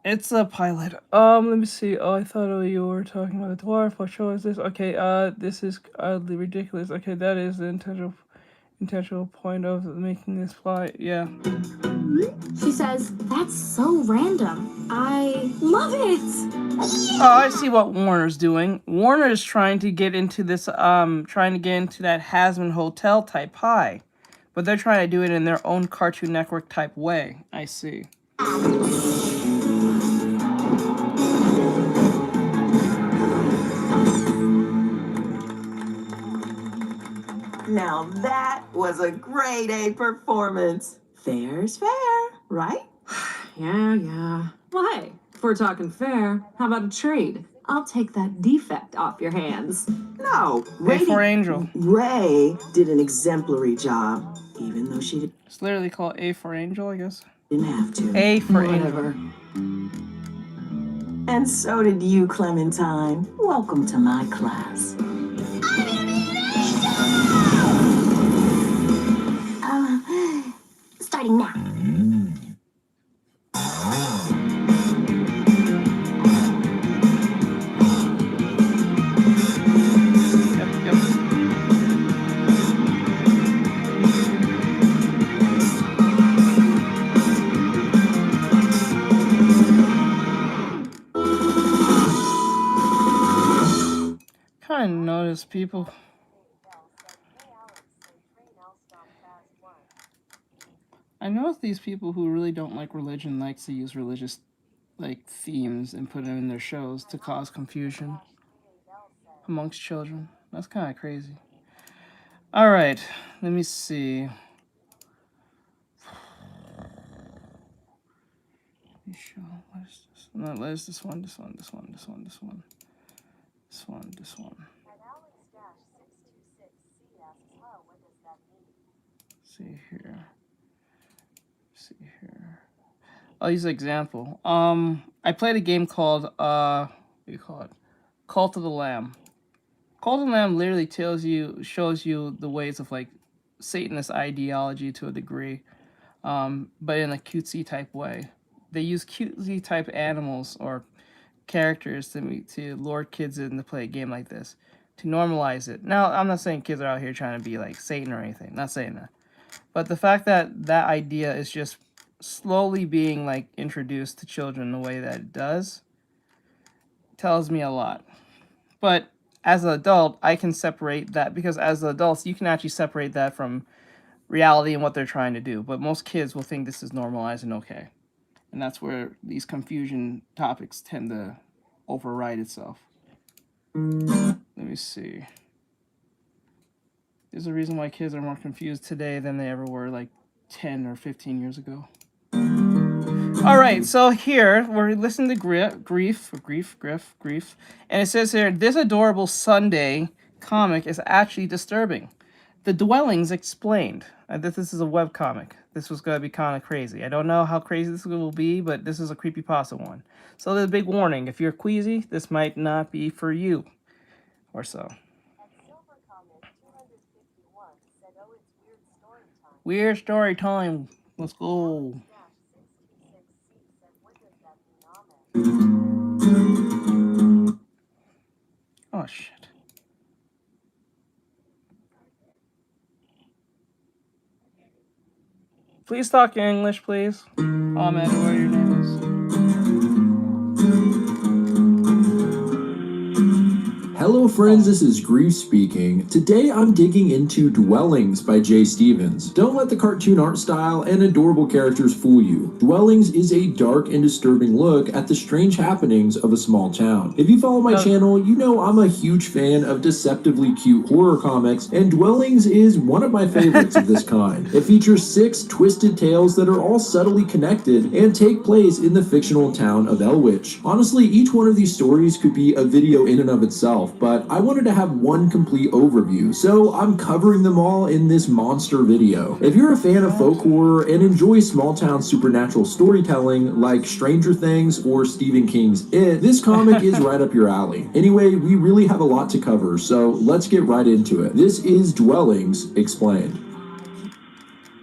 It's a pilot. Let me see. Oh, I thought you were talking about the dwarf. What show is this? Okay, this is ridiculous. Okay, that is the intentional point of making this fly. Yeah. She says, that's so random. I love it. Oh, I see what Warner's doing. Warner is trying to get into this, trying to get into that Hasman Hotel type pie. But they're trying to do it in their own Cartoon Network type way. I see. Now that was a grade A performance. Fair's fair, right? Yeah. Well, hey, if we're talking fair, how about a trade? I'll take that defect off your hands. No, A for Angel. Ray did an exemplary job, even though she It's literally called A for Angel, I guess. didn't have to. A for Whatever. Angel. And so did you, Clementine. Welcome to my class. Starting now. there's people. I know these people who really don't like religion likes to use religious like themes and put them in their shows to cause confusion amongst children. That's kind of crazy. All right, let me see. Show. What is this? No, what is this one? This one. This one. This one. This one. This one. This one. See here. See here. I'll use an example. I played a game called what do you call it? Cult of the Lamb. Cult of the Lamb literally shows you the ways of like Satanist ideology to a degree, but in a cutesy type way. They use cutesy type animals or characters to lure kids in to play a game like this, to normalize it. Now, I'm not saying kids are out here trying to be like Satan or anything. Not saying that. But the fact that that idea is just slowly being like introduced to children the way that it does tells me a lot. But as an adult, I can separate that, because as adults, you can actually separate that from reality and what they're trying to do. But most kids will think this is normalized and okay. And that's where these confusion topics tend to override itself. Let me see. There's a reason why kids are more confused today than they ever were like 10 or 15 years ago. All right, so here we're listening to Grief. And it says here, this adorable Sunday comic is actually disturbing. The Dwellings Explained. This is a webcomic. This was going to be kind of crazy. I don't know how crazy this will be, but this is a creepypasta one. So there's a big warning. If you're queasy, this might not be for you. Or so. Weird story time. Let's go. Oh, shit. Please talk English, please. Oh, man, what your name is. Hello friends, this is Grief speaking. Today I'm digging into Dwellings by Jay Stevens. Don't let the cartoon art style and adorable characters fool you. Dwellings is a dark and disturbing look at the strange happenings of a small town. If you follow my channel, you know I'm a huge fan of deceptively cute horror comics, and Dwellings is one of my favorites of this kind. It features 6 twisted tales that are all subtly connected and take place in the fictional town of Elwich. Honestly, each one of these stories could be a video in and of itself, but I wanted to have one complete overview, so I'm covering them all in this monster video. If you're a fan of folk horror and enjoy small-town supernatural storytelling like Stranger Things or Stephen King's It, this comic is right up your alley. Anyway, we really have a lot to cover, so let's get right into it. This is Dwellings Explained.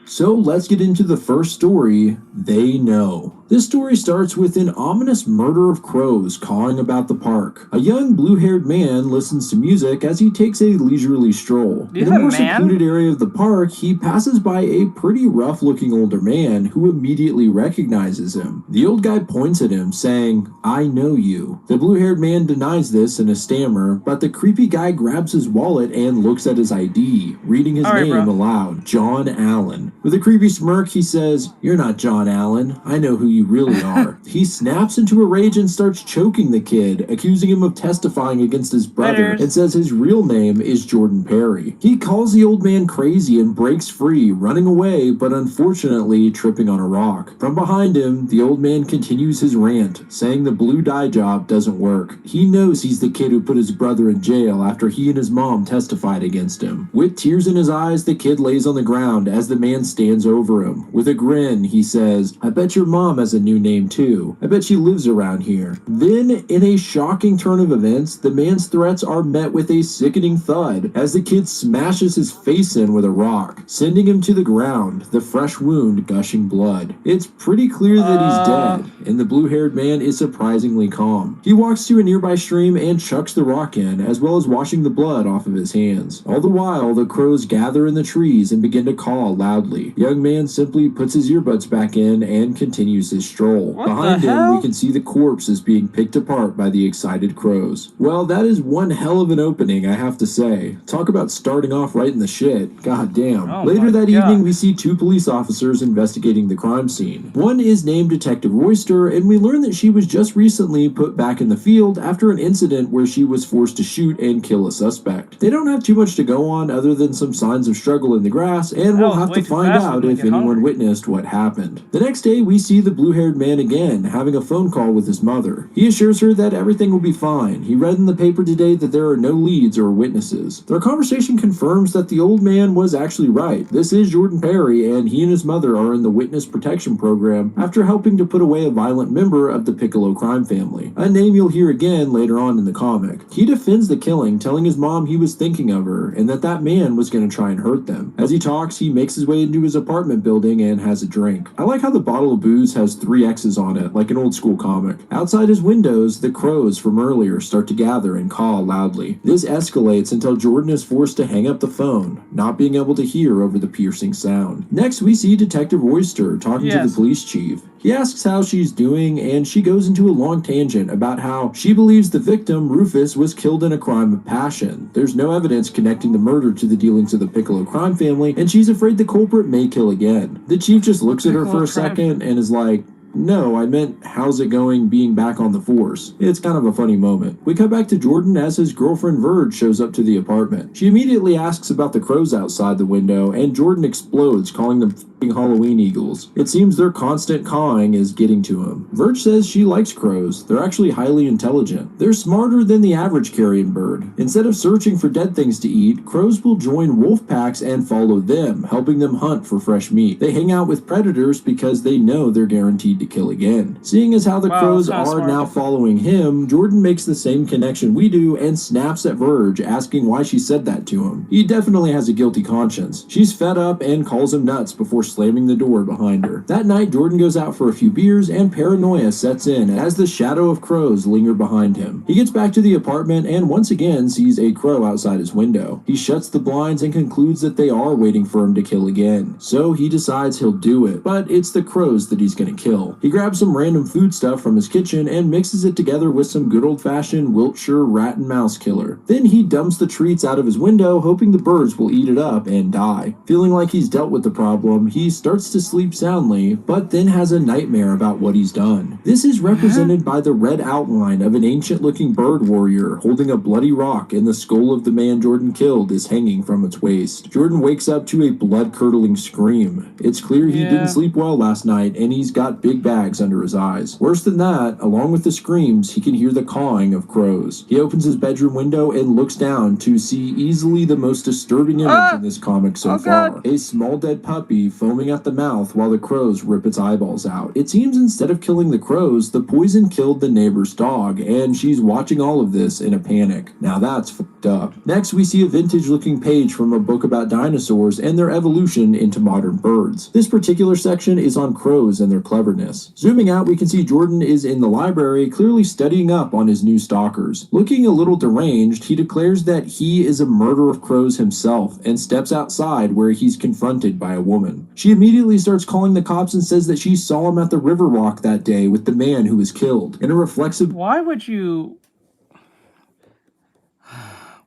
So let's get into the first story, They Know. This story starts with an ominous murder of crows cawing about the park. A young blue-haired man listens to music as he takes a leisurely stroll. In a more secluded area of the park, he passes by a pretty rough-looking older man who immediately recognizes him. The old guy points at him, saying, "I know you." The blue-haired man denies this in a stammer, but the creepy guy grabs his wallet and looks at his ID, reading his name aloud, John Allen. With a creepy smirk, he says, "You're not John Allen. I know who you really are." He snaps into a rage and starts choking the kid, accusing him of testifying against his brother, and says his real name is Jordan Perry. He calls the old man crazy and breaks free, running away, but unfortunately tripping on a rock. From behind him, the old man continues his rant, saying the blue dye job doesn't work. He knows he's the kid who put his brother in jail after he and his mom testified against him. With tears in his eyes, the kid lays on the ground as the man stands over him. With a grin, he says, "I bet your mom has a new name too. I bet she lives around here." Then, in a shocking turn of events, the man's threats are met with a sickening thud as the kid smashes his face in with a rock, sending him to the ground, the fresh wound gushing blood. It's pretty clear that he's dead, and the blue-haired man is surprisingly calm. He walks to a nearby stream and chucks the rock in, as well as washing the blood off of his hands. All the while, the crows gather in the trees and begin to caw loudly. The young man simply puts his earbuds back in and continues his stroll. What Behind the him, hell? we can see the corpse is being picked apart by the excited crows. Well, that is one hell of an opening, I have to say. Talk about starting off right in the shit. God damn. Oh Later my that God. evening, we see two police officers investigating the crime scene. One is named Detective Royster, and we learn that she was just recently put back in the field after an incident where she was forced to shoot and kill a suspect. They don't have too much to go on other than some signs of struggle in the grass, and we'll That was have way to too find fast, out I'm gonna if get anyone hungry. witnessed what happened. The next day, we see the blue-haired man again, having a phone call with his mother. He assures her that everything will be fine. He read in the paper today that there are no leads or witnesses. Their conversation confirms that the old man was actually right. This is Jordan Perry, and he and his mother are in the witness protection program after helping to put away a violent member of the Piccolo crime family, a name you'll hear again later on in the comic. He defends the killing, telling his mom he was thinking of her and that man was going to try and hurt them. As he talks, he makes his way into his apartment building and has a drink. I like how the bottle of booze has 3 X's on it, like an old school comic. Outside his windows, the crows from earlier start to gather and caw loudly. This escalates until Jordan is forced to hang up the phone, not being able to hear over the piercing sound. Next, we see Detective Royster talking to the police chief. He asks how she's doing, and she goes into a long tangent about how she believes the victim, Rufus, was killed in a crime of passion. There's no evidence connecting the murder to the dealings of the Piccolo crime family, and she's afraid the culprit may kill again. The chief just looks at her for a second and is like, "No, I meant how's it going being back on the force." It's kind of a funny moment. We cut back to Jordan as his girlfriend Verge shows up to the apartment. She immediately asks about the crows outside the window, and Jordan explodes, calling them f***ing Halloween eagles. It seems their constant cawing is getting to him. Verge says she likes crows. They're actually highly intelligent. They're smarter than the average carrion bird. Instead of searching for dead things to eat, crows will join wolf packs and follow them, helping them hunt for fresh meat. They hang out with predators because they know they're guaranteed to kill again. Seeing as how the crows are now following him, Jordan makes the same connection we do and snaps at Verge, asking why she said that to him. He definitely has a guilty conscience. She's fed up and calls him nuts before slamming the door behind her. That night, Jordan goes out for a few beers and paranoia sets in as the shadow of crows linger behind him. He gets back to the apartment and once again sees a crow outside his window. He shuts the blinds and concludes that they are waiting for him to kill again. So he decides he'll do it, but it's the crows that he's gonna kill. He grabs some random food stuff from his kitchen and mixes it together with some good old-fashioned Wiltshire rat and mouse killer. Then he dumps the treats out of his window, hoping the birds will eat it up and die. Feeling like he's dealt with the problem, he starts to sleep soundly, but then has a nightmare about what he's done. This is represented by the red outline of an ancient-looking bird warrior holding a bloody rock, and the skull of the man Jordan killed is hanging from its waist. Jordan wakes up to a blood-curdling scream. It's clear he didn't sleep well last night, and he's got big bags under his eyes. Worse than that, along with the screams, he can hear the cawing of crows. He opens his bedroom window and looks down to see easily the most disturbing image in this comic so far. A small dead puppy foaming at the mouth while the crows rip its eyeballs out. It seems instead of killing the crows, the poison killed the neighbor's dog, and she's watching all of this in a panic. Now that's fucked up. Next, we see a vintage-looking page from a book about dinosaurs and their evolution into modern birds. This particular section is on crows and their cleverness. Zooming out, we can see Jordan is in the library, clearly studying up on his new stalkers. Looking a little deranged, he declares that he is a murderer of crows himself and steps outside where he's confronted by a woman. She immediately starts calling the cops and says that she saw him at the Riverwalk that day with the man who was killed. In a reflexive... Why would you...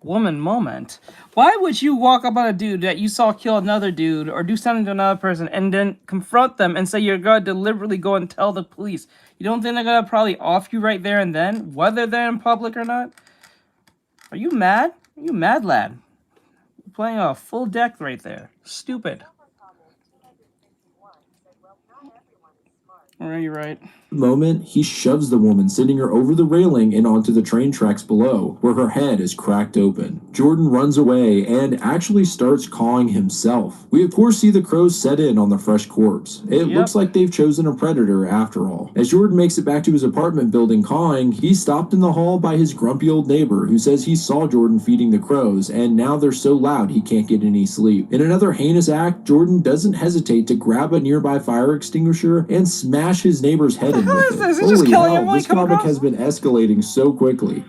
Woman moment. Why would you walk up on a dude that you saw kill another dude or do something to another person and then confront them and say you're going to deliberately go and tell the police? You don't think they're going to probably off you right there and then, whether they're in public or not? Are you mad? Are you mad, lad? You're playing a full deck right there. Stupid. Are you right? Moment, he shoves the woman, sending her over the railing and onto the train tracks below, where her head is cracked open. Jordan runs away and actually starts cawing himself. We of course see the crows set in on the fresh corpse. It looks like they've chosen a predator after all. As Jordan makes it back to his apartment building cawing, he's stopped in the hall by his grumpy old neighbor who says he saw Jordan feeding the crows and now they're so loud he can't get any sleep. In another heinous act, Jordan doesn't hesitate to grab a nearby fire extinguisher and smash his neighbor's head in. What is this? Is he Holy just killing hell, everyone this comic has been escalating so quickly.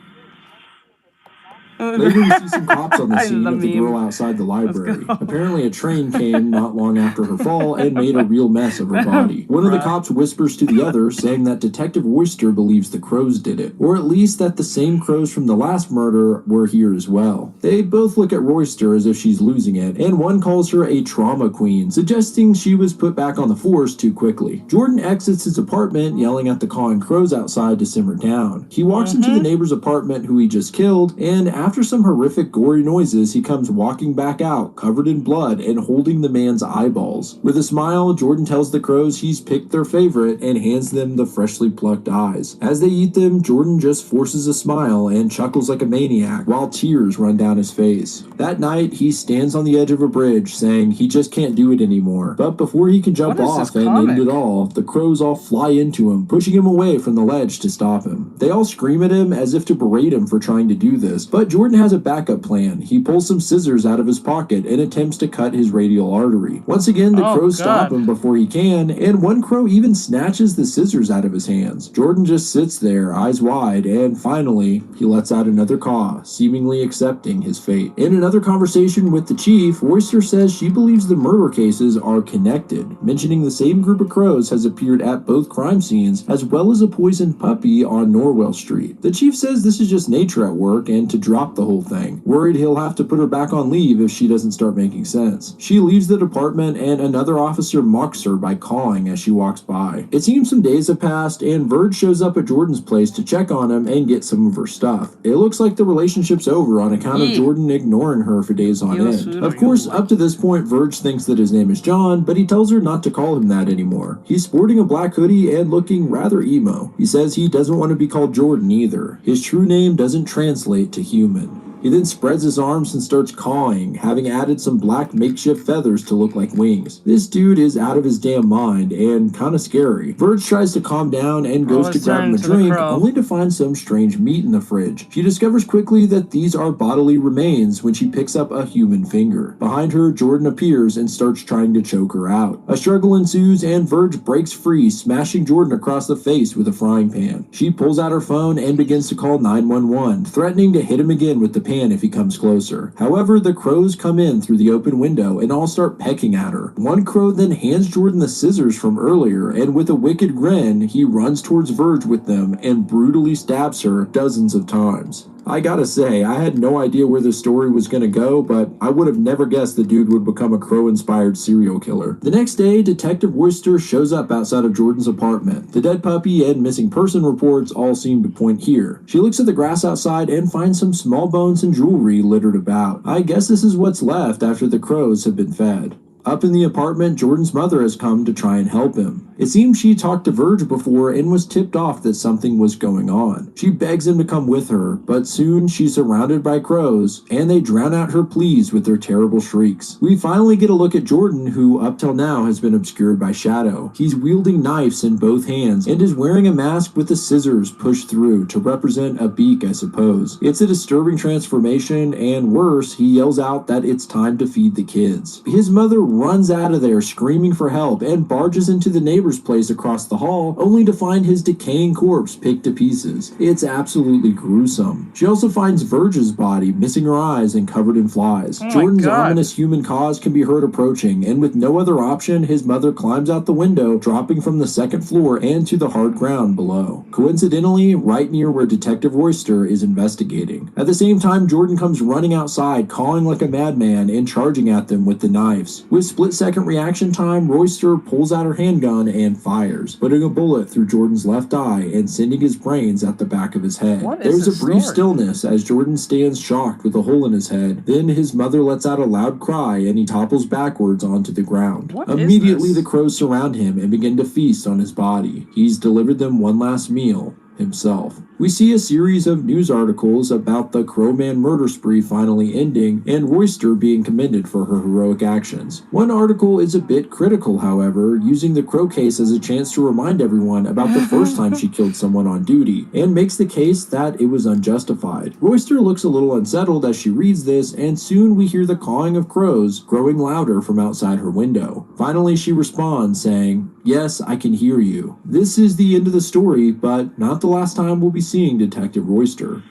Later, we see some cops on the scene The of the meme. girl outside the library. go. Apparently, a train came not long after her fall and made a real mess of her body. One of the cops whispers to the other, saying that Detective Royster believes the crows did it, or at least that the same crows from the last murder were here as well. They both look at Royster as if she's losing it, and one calls her a trauma queen, suggesting she was put back on the force too quickly. Jordan exits his apartment, yelling at the cawing crows outside to simmer down. He walks into the neighbor's apartment who he just killed, and after some horrific gory noises, he comes walking back out, covered in blood and holding the man's eyeballs. With a smile, Jordan tells the crows he's picked their favorite and hands them the freshly plucked eyes. As they eat them, Jordan just forces a smile and chuckles like a maniac while tears run down his face. That night, he stands on the edge of a bridge saying he just can't do it anymore. But before he can jump off and end it all, the crows all fly into him, pushing him away from the ledge to stop him. They all scream at him as if to berate him for trying to do this, but Jordan has a backup plan. He pulls some scissors out of his pocket and attempts to cut his radial artery. Once again, the crows stop him before he can, and one crow even snatches the scissors out of his hands. Jordan just sits there, eyes wide, and finally, he lets out another caw, seemingly accepting his fate. In another conversation with the chief, Royster says she believes the murder cases are connected, mentioning the same group of crows has appeared at both crime scenes, as well as a poisoned puppy on Norwell Street. The chief says this is just nature at work and to drop the whole thing, worried he'll have to put her back on leave if she doesn't start making sense. She leaves the department and another officer mocks her by cawing as she walks by. It seems some days have passed and Verge shows up at Jordan's place to check on him and get some of her stuff. It looks like the relationship's over on account of Jordan ignoring her for days on end. Of course, up to this point, Verge thinks that his name is John, but he tells her not to call him that anymore. He's sporting a black hoodie and looking rather emo. He says he doesn't want to be called Jordan either. His true name doesn't translate to human. He then spreads his arms and starts cawing, having added some black makeshift feathers to look like wings. This dude is out of his damn mind and kinda scary. Verge tries to calm down and goes to grab him a drink, only to find some strange meat in the fridge. She discovers quickly that these are bodily remains when she picks up a human finger. Behind her, Jordan appears and starts trying to choke her out. A struggle ensues and Verge breaks free, smashing Jordan across the face with a frying pan. She pulls out her phone and begins to call 911, threatening to hit him again with the pan if he comes closer. However, the crows come in through the open window and all start pecking at her. One crow then hands Jordan the scissors from earlier, and with a wicked grin, he runs towards Verge with them and brutally stabs her dozens of times. I gotta say, I had no idea where this story was gonna go, but I would have never guessed the dude would become a crow-inspired serial killer. The next day, Detective Royster shows up outside of Jordan's apartment. The dead puppy and missing person reports all seem to point here. She looks at the grass outside and finds some small bones and jewelry littered about. I guess this is what's left after the crows have been fed. Up in the apartment, Jordan's mother has come to try and help him. It seems she talked to Verge before and was tipped off that something was going on. She begs him to come with her, but soon she's surrounded by crows, and they drown out her pleas with their terrible shrieks. We finally get a look at Jordan, who up till now has been obscured by shadow. He's wielding knives in both hands and is wearing a mask with the scissors pushed through to represent a beak, I suppose. It's a disturbing transformation, and worse, he yells out that it's time to feed the kids. His mother runs out of there screaming for help and barges into the neighbor's place across the hall, only to find his decaying corpse picked to pieces. It's absolutely gruesome. She also finds Verge's body, missing her eyes and covered in flies. Jordan's ominous human cause can be heard approaching, and with no other option, his mother climbs out the window, dropping from the second floor and to the hard ground below. Coincidentally, right near where Detective Royster is investigating. At the same time, Jordan comes running outside, cawing like a madman and charging at them with the knives. With split-second reaction time, Royster pulls out her handgun and fires, putting a bullet through Jordan's left eye and sending his brains out the back of his head. There's a brief stillness as Jordan stands shocked with a hole in his head. Then his mother lets out a loud cry and he topples backwards onto the ground. Immediately, the crows surround him and begin to feast on his body. He's delivered them one last meal himself. We see a series of news articles about the Crowman murder spree finally ending and Royster being commended for her heroic actions. One article is a bit critical, however, using the Crow case as a chance to remind everyone about the first time she killed someone on duty, and makes the case that it was unjustified. Royster looks a little unsettled as she reads this, and soon we hear the cawing of crows growing louder from outside her window. Finally, she responds, saying, "Yes, I can hear you." This is the end of the story, but not the last time we'll be seeing Detective Royster.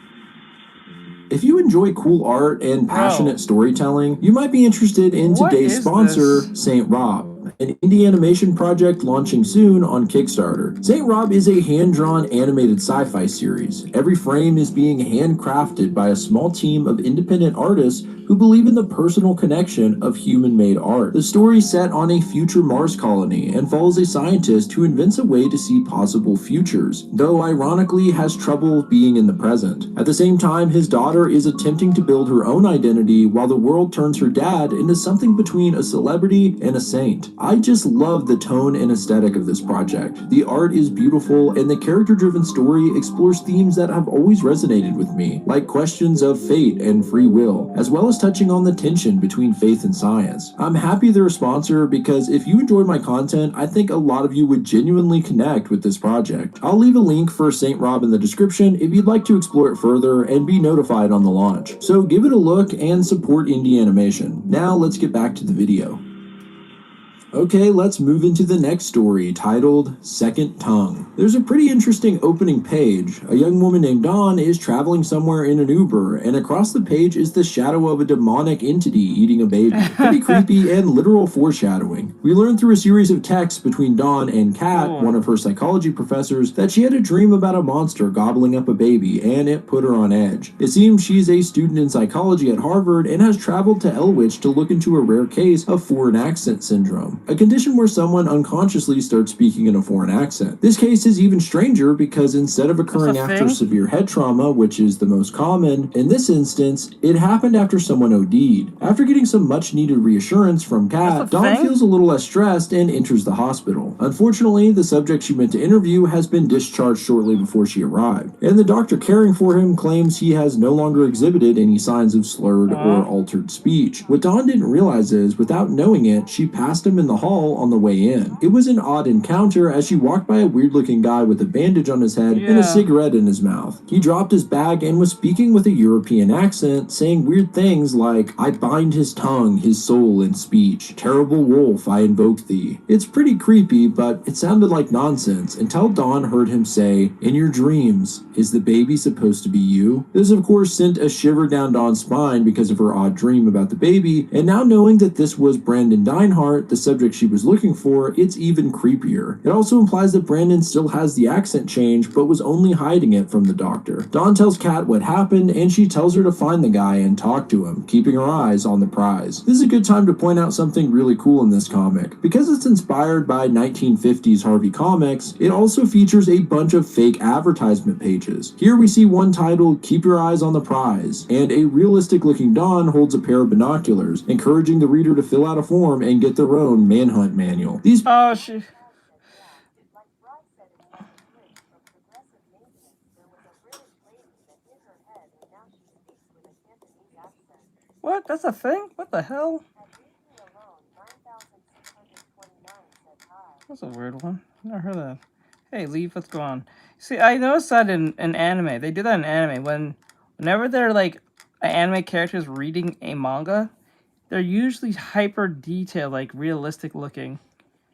If you enjoy cool art and passionate storytelling, you might be interested in What today's is sponsor, this? St. Rob, an indie animation project launching soon on Kickstarter. St. Rob is a hand-drawn animated sci-fi series. Every frame is being handcrafted by a small team of independent artists who believe in the personal connection of human-made art. The story is set on a future Mars colony and follows a scientist who invents a way to see possible futures, though ironically has trouble being in the present. At the same time, his daughter is attempting to build her own identity while the world turns her dad into something between a celebrity and a saint. I just love the tone and aesthetic of this project. The art is beautiful and the character-driven story explores themes that have always resonated with me, like questions of fate and free will, as well as touching on the tension between faith and science. I'm happy they're a sponsor because if you enjoy my content, I think a lot of you would genuinely connect with this project. I'll leave a link for St. Rob in the description if you'd like to explore it further and be notified on the launch. So give it a look and support indie animation. Now let's get back to the video. Okay, let's move into the next story, titled Second Tongue. There's a pretty interesting opening page. A young woman named Dawn is traveling somewhere in an Uber, and across the page is the shadow of a demonic entity eating a baby. Pretty creepy and literal foreshadowing. We learn through a series of texts between Dawn and Kat, one of her psychology professors, that she had a dream about a monster gobbling up a baby, and it put her on edge. It seems she's a student in psychology at Harvard and has traveled to Elwich to look into a rare case of foreign accent syndrome, a condition where someone unconsciously starts speaking in a foreign accent. This case is even stranger because instead of occurring after severe head trauma, which is the most common, in this instance, it happened after someone OD'd. After getting some much needed reassurance from Kat, Dawn feels a little less stressed and enters the hospital. Unfortunately, the subject she went to interview has been discharged shortly before she arrived, and the doctor caring for him claims he has no longer exhibited any signs of slurred or altered speech. What Dawn didn't realize is, without knowing it, she passed him in the hall on the way in. It was an odd encounter as she walked by a weird-looking guy with a bandage on his head and a cigarette in his mouth. He dropped his bag and was speaking with a European accent, saying weird things like, "I bind his tongue, his soul, in speech. Terrible wolf, I invoke thee." It's pretty creepy, but it sounded like nonsense until Dawn heard him say, "In your dreams, is the baby supposed to be you?" This, of course, sent a shiver down Dawn's spine because of her odd dream about the baby, and now knowing that this was Brandon Deinhardt, the subject she was looking for, it's even creepier. It also implies that Brandon still has the accent change, but was only hiding it from the doctor. Dawn tells Kat what happened, and she tells her to find the guy and talk to him, keeping her eyes on the prize. This is a good time to point out something really cool in this comic. Because it's inspired by 1950s Harvey comics, it also features a bunch of fake advertisement pages. Here we see one titled, "Keep Your Eyes on the Prize," and a realistic-looking Dawn holds a pair of binoculars, encouraging the reader to fill out a form and get their own manhunt manual. These What? That's a thing? What the hell? That's a weird one. Never heard of that. Hey, Leaf, what's going on? See, I noticed that in anime. They do that in anime. Whenever they're like an anime character is reading a manga, they're usually hyper detailed, like realistic looking.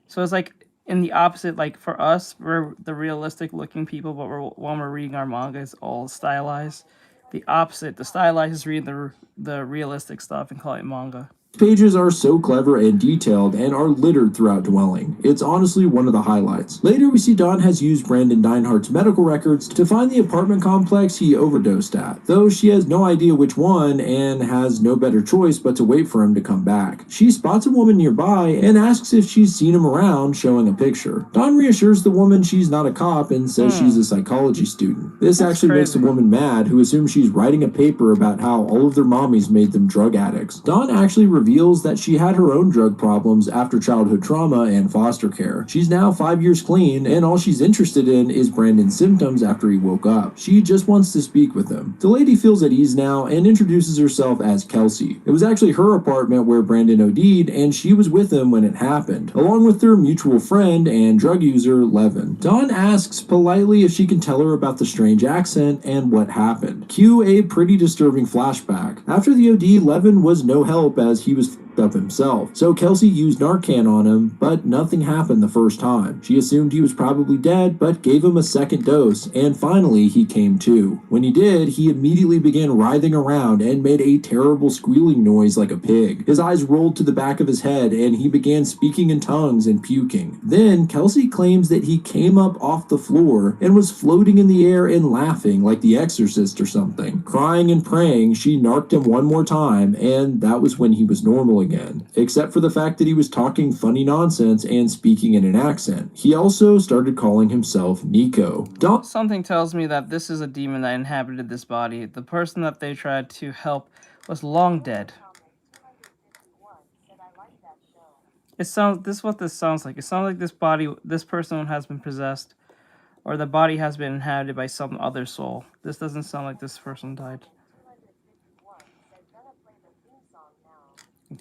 So it's like in the opposite, like for us, we're the realistic looking people, but when we're reading our manga, it's all stylized. The opposite, the stylized is reading the realistic stuff and call it manga. pages are so clever and detailed and are littered throughout Dwelling. It's honestly one of the highlights. Later, we see Dawn has used Brandon Deinhardt's medical records to find the apartment complex he overdosed at, though she has no idea which one and has no better choice but to wait for him to come back. She spots a woman nearby and asks if she's seen him around, showing a picture. Dawn reassures the woman she's not a cop and says she's a psychology student. This actually makes the woman mad, who assumes she's writing a paper about how all of their mommies made them drug addicts. Dawn actually reveals that she had her own drug problems after childhood trauma and foster care. She's now 5 years clean, and all she's interested in is Brandon's symptoms after he woke up. She just wants to speak with him. The lady feels at ease now and introduces herself as Kelsey. It was actually her apartment where Brandon OD'd, and she was with him when it happened, along with their mutual friend and drug user, Levin. Dawn asks politely if she can tell her about the strange accent and what happened. Cue a pretty disturbing flashback. After the OD, Levin was no help as he was up himself. So Kelsey used Narcan on him, but nothing happened the first time. She assumed he was probably dead, but gave him a second dose, and finally he came to. When he did, he immediately began writhing around and made a terrible squealing noise like a pig. His eyes rolled to the back of his head, and he began speaking in tongues and puking. Then Kelsey claims that he came up off the floor and was floating in the air and laughing like the Exorcist or something. Crying and praying, she narked him one more time, and that was when he was normal again, except for the fact that he was talking funny nonsense and speaking in an accent. He also started calling himself Nico. Something tells me that this is a demon that inhabited this body. The person that they tried to help was long dead. This is what this sounds like. It sounds like this person has been possessed, or the body has been inhabited by some other soul. This doesn't sound like this person died.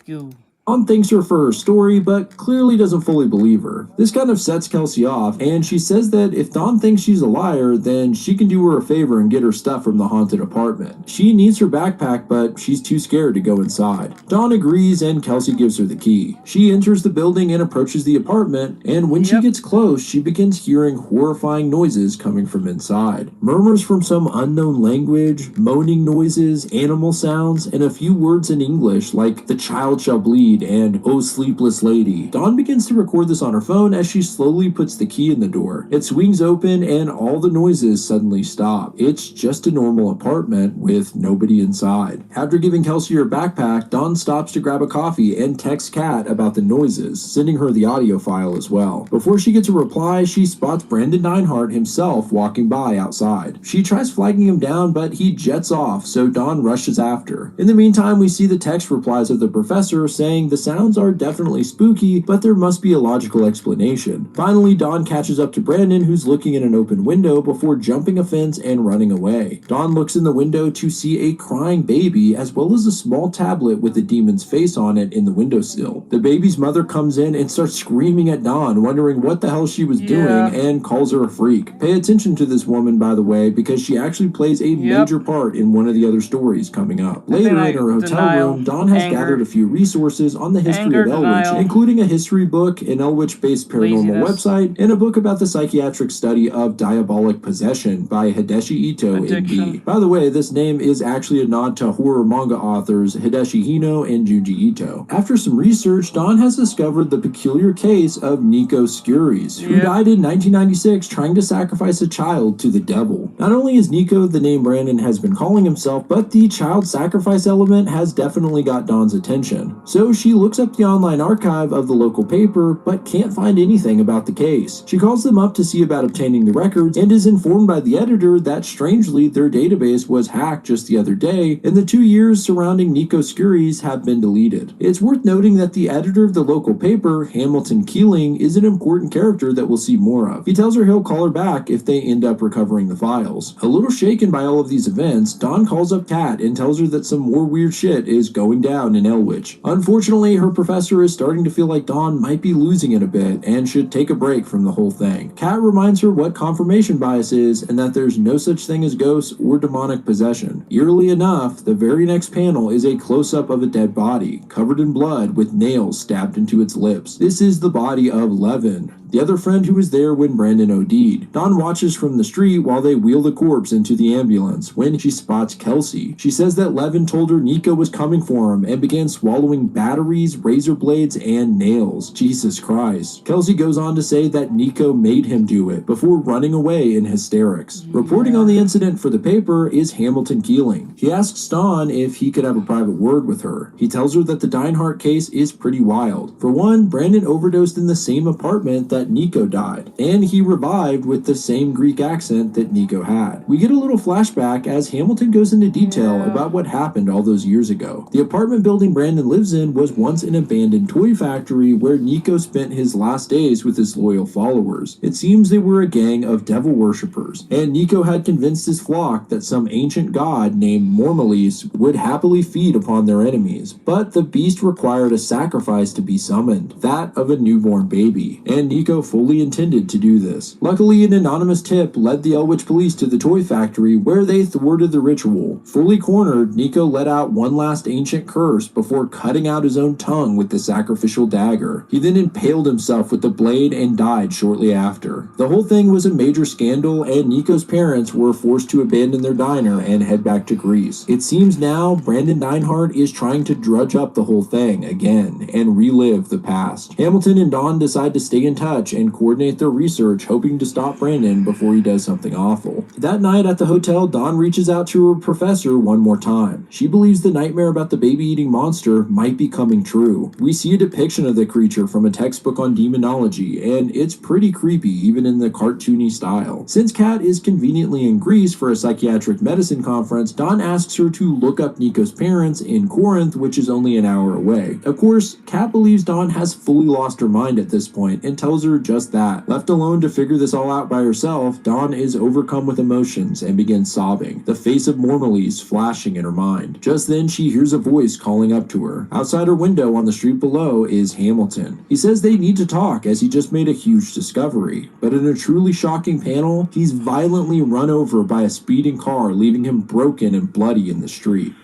Goo. Dawn thanks her for her story, but clearly doesn't fully believe her. This kind of sets Kelsey off, and she says that if Dawn thinks she's a liar, then she can do her a favor and get her stuff from the haunted apartment. She needs her backpack, but she's too scared to go inside. Dawn agrees, and Kelsey gives her the key. She enters the building and approaches the apartment, and when she gets close, she begins hearing horrifying noises coming from inside. Murmurs from some unknown language, moaning noises, animal sounds, and a few words in English like "the child shall bleed" and "oh sleepless lady." Dawn begins to record this on her phone as she slowly puts the key in the door. It swings open and all the noises suddenly stop. It's just a normal apartment with nobody inside. After giving Kelsey her backpack, Dawn stops to grab a coffee and texts Kat about the noises, sending her the audio file as well. Before she gets a reply, she spots Brandon Neinhardt himself walking by outside. She tries flagging him down, but he jets off, so Dawn rushes after. In the meantime, we see the text replies of the professor saying the sounds are definitely spooky, but there must be a logical explanation. Finally, Dawn catches up to Brandon, who's looking in an open window before jumping a fence and running away. Dawn looks in the window to see a crying baby, as well as a small tablet with a demon's face on it in the windowsill. The baby's mother comes in and starts screaming at Dawn, wondering what the hell she was doing, and calls her a freak. Pay attention to this woman, by the way, because she actually plays a major part in one of the other stories coming up. Later in her hotel room, Dawn has gathered a few resources on the history of Elwich, including a history book, an Elwich-based paranormal website, and a book about the psychiatric study of diabolic possession by Hideshi Ito, MD. By the way, this name is actually a nod to horror manga authors Hideshi Hino and Junji Ito. After some research, Dawn has discovered the peculiar case of Nico Scuries, who died in 1996 trying to sacrifice a child to the devil. Not only is Nico the name Brandon has been calling himself, but the child sacrifice element has definitely got Dawn's attention. So she looks up the online archive of the local paper, but can't find anything about the case. She calls them up to see about obtaining the records, and is informed by the editor that strangely their database was hacked just the other day, and the 2 years surrounding Nico Scuries have been deleted. It's worth noting that the editor of the local paper, Hamilton Keeling, is an important character that we'll see more of. He tells her he'll call her back if they end up recovering the files. A little shaken by all of these events, Dawn calls up Kat and tells her that some more weird shit is going down in Elwich. Unfortunately, her professor is starting to feel like Dawn might be losing it a bit and should take a break from the whole thing. Kat reminds her what confirmation bias is and that there's no such thing as ghosts or demonic possession. Eerily enough, the very next panel is a close-up of a dead body, covered in blood with nails stabbed into its lips. This is the body of Levin, the other friend who was there when Brandon OD'd. Dawn watches from the street while they wheel the corpse into the ambulance when she spots Kelsey. She says that Levin told her Nico was coming for him and began swallowing batteries, razor blades, and nails. Jesus Christ. Kelsey goes on to say that Nico made him do it before running away in hysterics. Reporting on the incident for the paper is Hamilton Keeling. He asks Dawn if he could have a private word with her. He tells her that the Deinhardt case is pretty wild. For one, Brandon overdosed in the same apartment that Nico died, and he revived with the same Greek accent that Nico had. We get a little flashback as Hamilton goes into detail about what happened all those years ago. The apartment building Brandon lives in was once an abandoned toy factory where Nico spent his last days with his loyal followers. It seems they were a gang of devil worshippers, and Nico had convinced his flock that some ancient god named Mormalis would happily feed upon their enemies. But the beast required a sacrifice to be summoned, that of a newborn baby, and Nico Nico fully intended to do this. Luckily, an anonymous tip led the Elwich police to the toy factory where they thwarted the ritual. Fully cornered, Nico let out one last ancient curse before cutting out his own tongue with the sacrificial dagger. He then impaled himself with the blade and died shortly after. The whole thing was a major scandal, and Nico's parents were forced to abandon their diner and head back to Greece. It seems now Brandon Neinhardt is trying to drudge up the whole thing again and relive the past. Hamilton and Dawn decide to stay in touch and coordinate their research, hoping to stop Brandon before he does something awful. That night at the hotel, Dawn reaches out to her professor one more time. She believes the nightmare about the baby-eating monster might be coming true. We see a depiction of the creature from a textbook on demonology, and it's pretty creepy even in the cartoony style. Since Kat is conveniently in Greece for a psychiatric medicine conference, Dawn asks her to look up Nico's parents in Corinth, which is only an hour away. Of course, Kat believes Dawn has fully lost her mind at this point and tells her just that. Left alone to figure this all out by herself, Dawn is overcome with emotions and begins sobbing, the face of Mormolese flashing in her mind. Just then, she hears a voice calling up to her. Outside her window on the street below is Hamilton. He says they need to talk as he just made a huge discovery, but in a truly shocking panel, he's violently run over by a speeding car, leaving him broken and bloody in the street.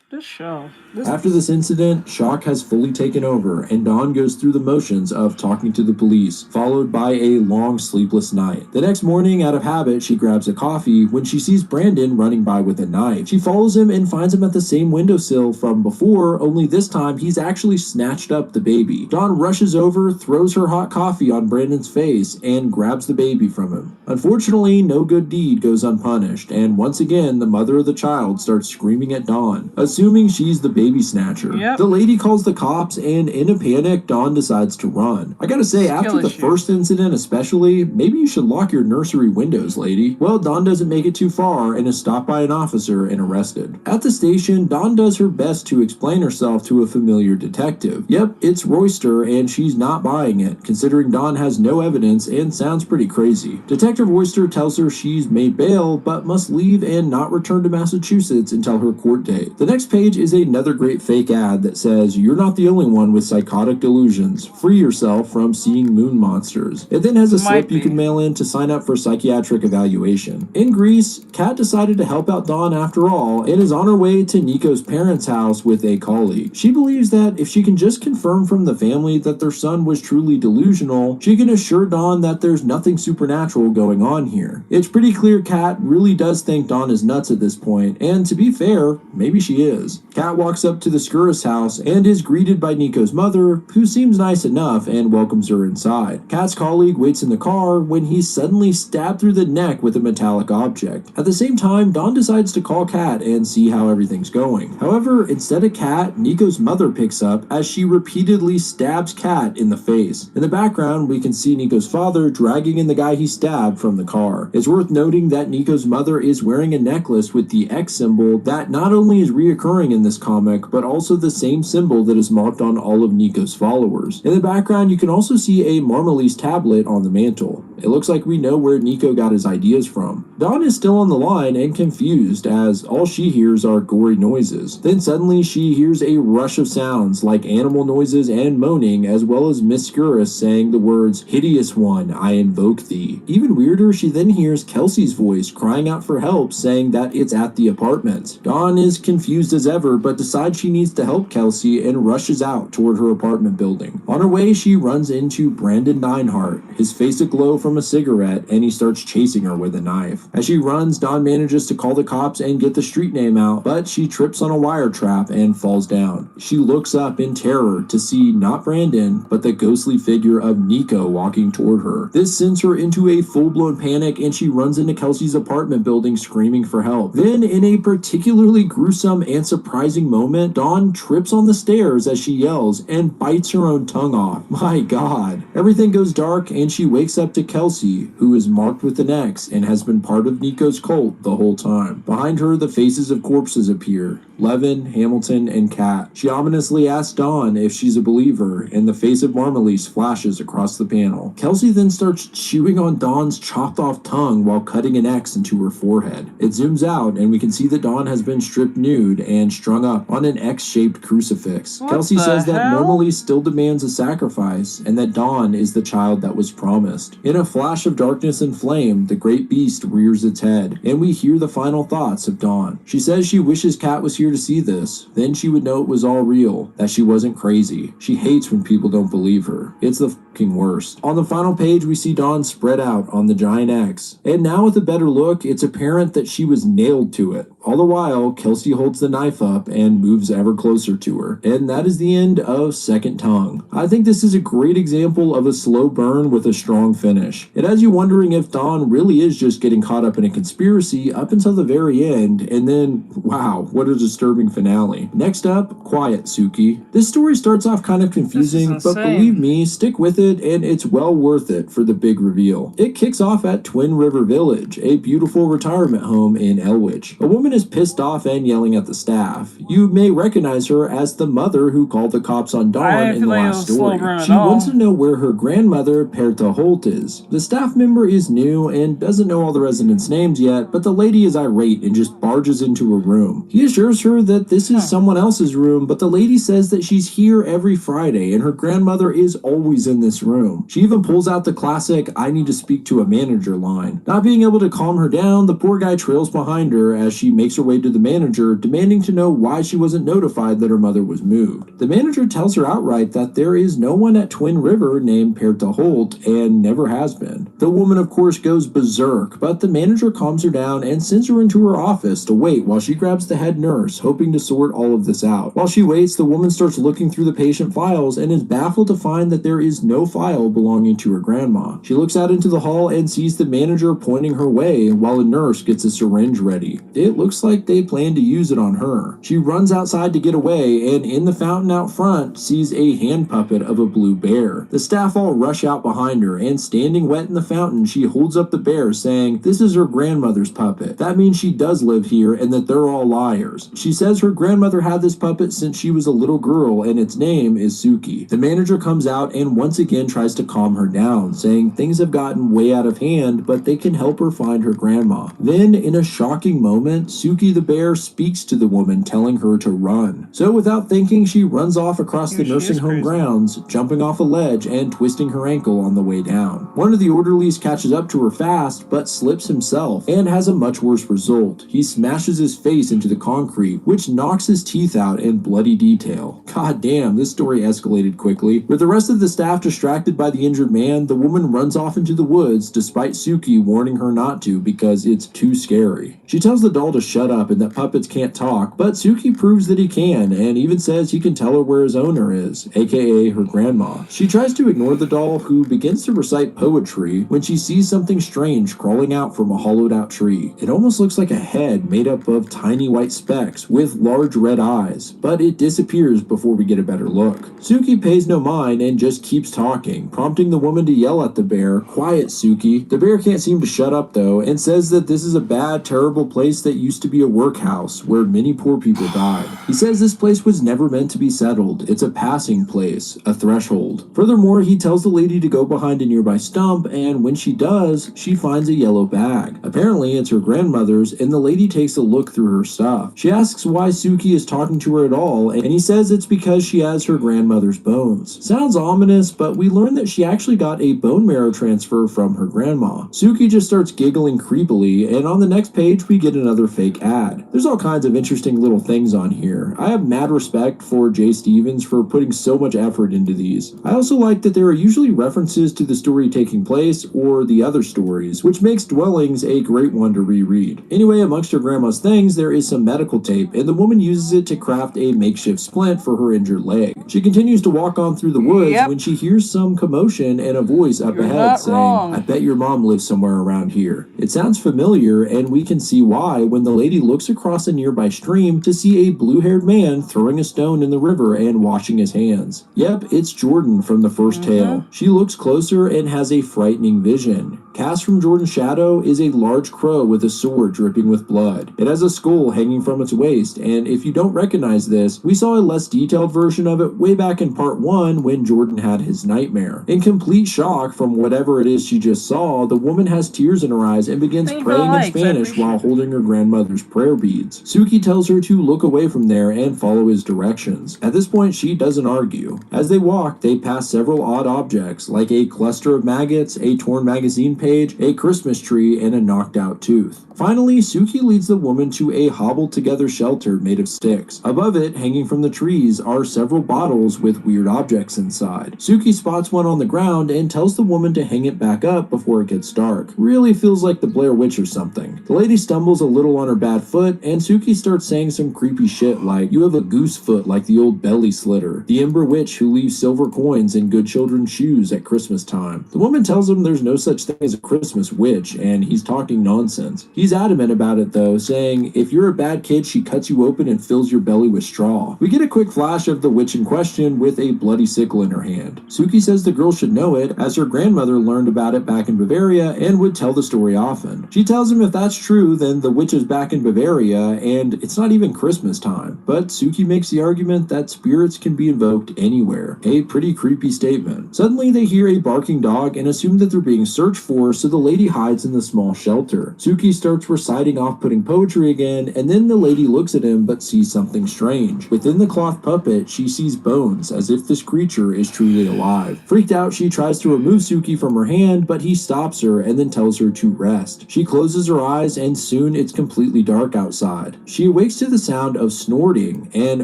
This show. After this incident, shock has fully taken over, and Dawn goes through the motions of talking to the police, followed by a long sleepless night. The next morning, out of habit, she grabs a coffee when she sees Brandon running by with a knife. She follows him and finds him at the same windowsill from before, only this time he's actually snatched up the baby. Dawn rushes over, throws her hot coffee on Brandon's face, and grabs the baby from him. Unfortunately, no good deed goes unpunished, and once again, the mother of the child starts screaming at Dawn, assuming she's the baby snatcher. Yep. The lady calls the cops, and in a panic, Dawn decides to run. I gotta say, after the first incident especially, maybe you should lock your nursery windows, lady. Well, Dawn doesn't make it too far and is stopped by an officer and arrested. At the station, Dawn does her best to explain herself to a familiar detective. Yep, it's Royster, and she's not buying it, considering Dawn has no evidence and sounds pretty crazy. Detective Royster tells her she's made bail, but must leave and not return to Massachusetts until her court date. The next page is another great fake ad that says, "You're not the only one with psychotic delusions. Free yourself from seeing moon monsters." It then has a slip you can mail in to sign up for psychiatric evaluation. In Greece, Kat decided to help out Dawn after all and is on her way to Nico's parents' house with a colleague. She believes that if she can just confirm from the family that their son was truly delusional, she can assure Dawn that there's nothing supernatural going on here. It's pretty clear Kat really does think Dawn is nuts at this point, and to be fair, maybe she is. Kat walks up to the Skouras house and is greeted by Nico's mother, who seems nice enough and welcomes her inside. Kat's colleague waits in the car when he's suddenly stabbed through the neck with a metallic object. At the same time, Dawn decides to call Kat and see how everything's going. However, instead of Kat, Nico's mother picks up as she repeatedly stabs Kat in the face. In the background, we can see Nico's father dragging in the guy he stabbed from the car. It's worth noting that Nico's mother is wearing a necklace with the X symbol that not only is reoccurring in this comic, but also the same symbol that is marked on all of Nico's followers. In the background, you can also see a Marmalise tablet on the mantle. It looks like we know where Nico got his ideas from. Dawn is still on the line and confused as all she hears are gory noises. Then suddenly she hears a rush of sounds like animal noises and moaning, as well as Miss Skouras saying the words, "Hideous one, I invoke thee." Even weirder, she then hears Kelsey's voice crying out for help, saying that it's at the apartment. Dawn is confused as ever, but decides she needs to help Kelsey and rushes out toward her apartment building. On her way, she runs into Brandon Neinhardt, his face aglow from a cigarette, and he starts chasing her with a knife. As she runs, Dawn manages to call the cops and get the street name out, but she trips on a wire trap and falls down. She looks up in terror to see not Brandon, but the ghostly figure of Nico walking toward her. This sends her into a full-blown panic, and she runs into Kelsey's apartment building screaming for help. Then, in a particularly gruesome and surprising moment, Dawn trips on the stairs as she yells and bites her own tongue off. My God. Everything goes dark, and she wakes up to Kelsey, who is marked with an X and has been part of Nico's cult the whole time. Behind her, the faces of corpses appear. Levin, Hamilton, and Kat. She ominously asks Dawn if she's a believer, and the face of Marmalise flashes across the panel. Kelsey then starts chewing on Dawn's chopped off tongue while cutting an X into her forehead. It zooms out, and we can see that Dawn has been stripped nude and strung up on an X-shaped crucifix. What Kelsey the says that hell? Marmalise still demands a sacrifice, and that Dawn is the child that was promised. In a flash of darkness and flame, the great beast rears its head, and we hear the final thoughts of Dawn. She says she wishes Kat was here to see this, then she would know it was all real, that she wasn't crazy. She hates when people don't believe her. It's the fucking worst. On the final page, we see Dawn spread out on the giant X, and now with a better look, it's apparent that she was nailed to it. All the while, Kelsey holds the knife up and moves ever closer to her. And that is the end of Second Tongue. I think this is a great example of a slow burn with a strong finish. It has you wondering if Dawn really is just getting caught up in a conspiracy up until the very end, and then, wow, what a disturbing finale. Next up, Quiet, Suki. This story starts off kind of confusing, but believe me, stick with it, and it's well worth it for the big reveal. It kicks off at Twin River Village, a beautiful retirement home in Elwich. A woman is pissed off and yelling at the staff. You may recognize her as the mother who called the cops on Dawn in the last story. She wants to know where her grandmother, Perta Holt, is. The staff member is new and doesn't know all the residents' names yet, but the lady is irate and just barges into her room. He assures her that this is someone else's room, but the lady says that she's here every Friday and her grandmother is always in this room. She even pulls out the classic "I need to speak to a manager" line. Not being able to calm her down, the poor guy trails behind her as she makes her way to the manager, demanding to know why she wasn't notified that her mother was moved. The manager tells her outright that there is no one at Twin River named Perta Holt and never has been. The woman, of course, goes berserk, but the manager calms her down and sends her into her office to wait while she grabs the head nurse, hoping to sort all of this out. While she waits, the woman starts looking through the patient files and is baffled to find that there is no file belonging to her grandma. She looks out into the hall and sees the manager pointing her way while a nurse gets a syringe ready. It looks like they plan to use it on her. She runs outside to get away, and in the fountain out front sees a hand puppet of a blue bear. The staff all rush out behind her, and standing wet in the fountain, she holds up the bear, saying this is her grandmother's puppet. That means she does live here and that they're all liars. She says her grandmother had this puppet since she was a little girl, and its name is Suki. The manager comes out and once again tries to calm her down, saying things have gotten way out of hand, but they can help her find her grandma. Then, in a shocking moment, Suki the bear speaks to the woman, telling her to run. So without thinking, she runs off across the nursing home grounds, jumping off a ledge and twisting her ankle on the way down. One of the orderlies catches up to her fast, but slips himself and has a much worse result. He smashes his face into the concrete, which knocks his teeth out in bloody detail. God damn, this story escalated quickly. With the rest of the staff distracted by the injured man, the woman runs off into the woods despite Suki warning her not to because it's too scary. She tells the doll to shut up and that puppets can't talk, but Suki proves that he can and even says he can tell her where his owner is, aka her grandma. She tries to ignore the doll, who begins to recite poetry when she sees something strange crawling out from a hollowed out tree. It almost looks like a head made up of tiny white specks with large red eyes, but it disappears before we get a better look. Suki pays no mind and just keeps talking, prompting the woman to yell at the bear, "Quiet, Suki." The bear can't seem to shut up though, and says that this is a bad, terrible place that used to be a workhouse where many poor people died. He says this place was never meant to be settled. It's a passing place, a threshold. Furthermore, he tells the lady to go behind a nearby stump, and when she does, she finds a yellow bag. Apparently, it's her grandmother's, and the lady takes a look through her stuff. She asks why Suki is talking to her at all, and he says it's because she has her grandmother's bones. Sounds ominous, but we learn that she actually got a bone marrow transfer from her grandma. Suki just starts giggling creepily, and on the next page, we get another fake ad. There's all kinds of interesting little things on here. I have mad respect for Jay Stevens for putting so much effort into these. I also like that there are usually references to the story taking place or the other stories, which makes Dwellings a great one to reread. Anyway, amongst her grandma's things, there is some medical tape, and the woman uses it to craft a makeshift splint for her injured leg. She continues to walk on through the woods when she hears some commotion and a voice up ahead saying, "I bet your mom lives somewhere around here." It sounds familiar, and we can see why when the lady looks across a nearby stream to see a blue-haired man throwing a stone in the river and washing his hands. Yep, it's Jordan from the first tale. She looks closer and has a frightening vision. Cast from Jordan's shadow is a large crow with a sword dripping with blood. It has a skull hanging from its waist, and if you don't recognize this, we saw a less detailed version of it way back in part 1 when Jordan had his nightmare. In complete shock from whatever it is she just saw, the woman has tears in her eyes and begins praying in Spanish while holding her grandmother's prayer beads. Suki tells her to look away from there and follow his directions. At this point, she doesn't argue. As they walk, they pass several odd objects, like a cluster of maggots, a torn magazine page, a Christmas tree, and a knocked out tooth. Finally, Suki leads the woman to a hobbled together shelter made of sticks. Above it, hanging from the trees, are several bottles with weird objects inside. Suki spots one on the ground and tells the woman to hang it back up before it gets dark. Really feels like the Blair Witch or something. The lady stumbles a little on her bad foot, and Suki starts saying some creepy shit like, "You have a goose foot like the old belly slitter, the Ember Witch who leaves silver coins in good children's shoes at Christmas time." The woman tells him there's no such thing as a Christmas witch, and he's talking nonsense. He's adamant about it though, saying, "If you're a bad kid, she cuts you open and fills your belly with straw." We get a quick flash of the witch in question with a bloody sickle in her hand. Suki says the girl should know it, as her grandmother learned about it back in Bavaria and would tell the story often. She tells him if that's true, then the witch is back in Bavaria, and it's not even Christmas time. But Suki makes the argument that spirits can be invoked anywhere. A pretty creepy statement. Suddenly they hear a barking dog and assume that they're being searched for, so the lady hides in the small shelter. Suki starts reciting off-putting poetry again, and then the lady looks at him but sees something strange. Within the cloth puppet, she sees bones, as if this creature is truly alive. Freaked out, she tries to remove Suki from her hand, but he stops her and then tells her to rest. She closes her eyes, and soon it's completely dark outside. She awakes to the sound of snorting and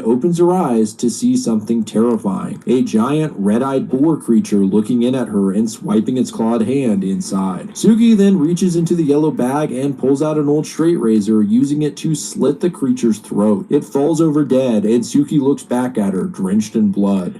opens her eyes to see something terrifying. A giant red-eyed boar creature looking in at her and swiping its clawed hand inside. Suki then reaches into the yellow bag and pulls out an old straight razor, using it to slit the creature's throat. It falls over dead, and Suki looks back at her, drenched in blood.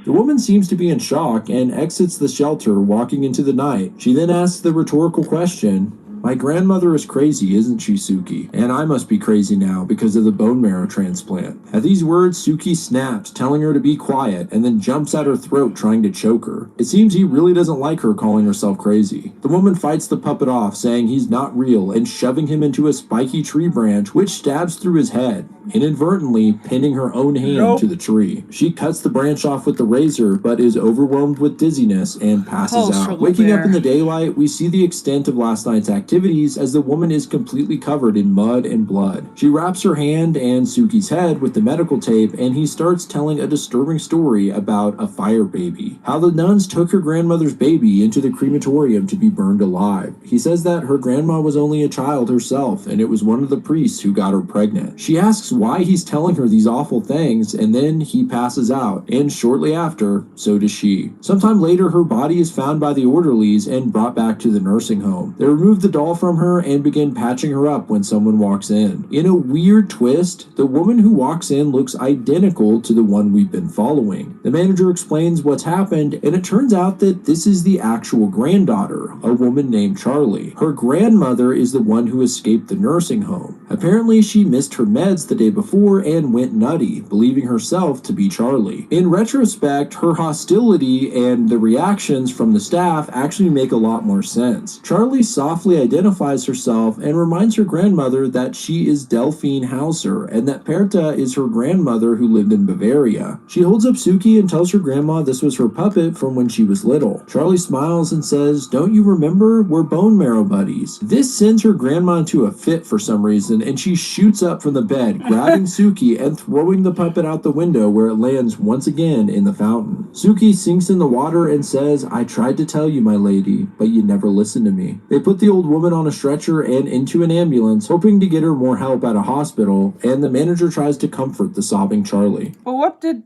The woman seems to be in shock and exits the shelter, walking into the night. She then asks the rhetorical question, "My grandmother is crazy, isn't she, Suki? And I must be crazy now because of the bone marrow transplant." At these words, Suki snaps, telling her to be quiet, and then jumps at her throat, trying to choke her. It seems he really doesn't like her calling herself crazy. The woman fights the puppet off, saying he's not real, and shoving him into a spiky tree branch, which stabs through his head, inadvertently pinning her own hand to the tree. She cuts the branch off with the razor, but is overwhelmed with dizziness and passes out. Waking up in the daylight, we see the extent of last night's activities as the woman is completely covered in mud and blood. She wraps her hand and Suki's head with the medical tape, and he starts telling a disturbing story about a fire baby. How the nuns took her grandmother's baby into the crematorium to be burned alive. He says that her grandma was only a child herself, and it was one of the priests who got her pregnant. She asks why he's telling her these awful things, and then he passes out, and shortly after, so does she. Sometime later, her body is found by the orderlies and brought back to the nursing home. They remove the doll from her and begin patching her up when someone walks in. In a weird twist, the woman who walks in looks identical to the one we've been following. The manager explains what's happened, and it turns out that this is the actual granddaughter, a woman named Charlie. Her grandmother is the one who escaped the nursing home. Apparently, she missed her meds the day before and went nutty, believing herself to be Charlie. In retrospect, her hostility and the reactions from the staff actually make a lot more sense. Charlie softly identifies herself and reminds her grandmother that she is Delphine Hauser and that Perta is her grandmother who lived in Bavaria. She holds up Suki and tells her grandma this was her puppet from when she was little. Charlie smiles and says, "Don't you remember? We're bone marrow buddies." This sends her grandma into a fit for some reason, and she shoots up from the bed, grabbing Suki and throwing the puppet out the window, where it lands once again in the fountain. Suki sinks in the water and says, "I tried to tell you, my lady, but you never listened to me." They put the old woman on a stretcher and into an ambulance, hoping to get her more help at a hospital, and the manager tries to comfort the sobbing Charlie. But what did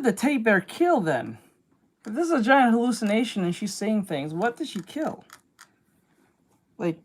the tape bear kill then? If this is a giant hallucination and she's saying things, what did she kill? Like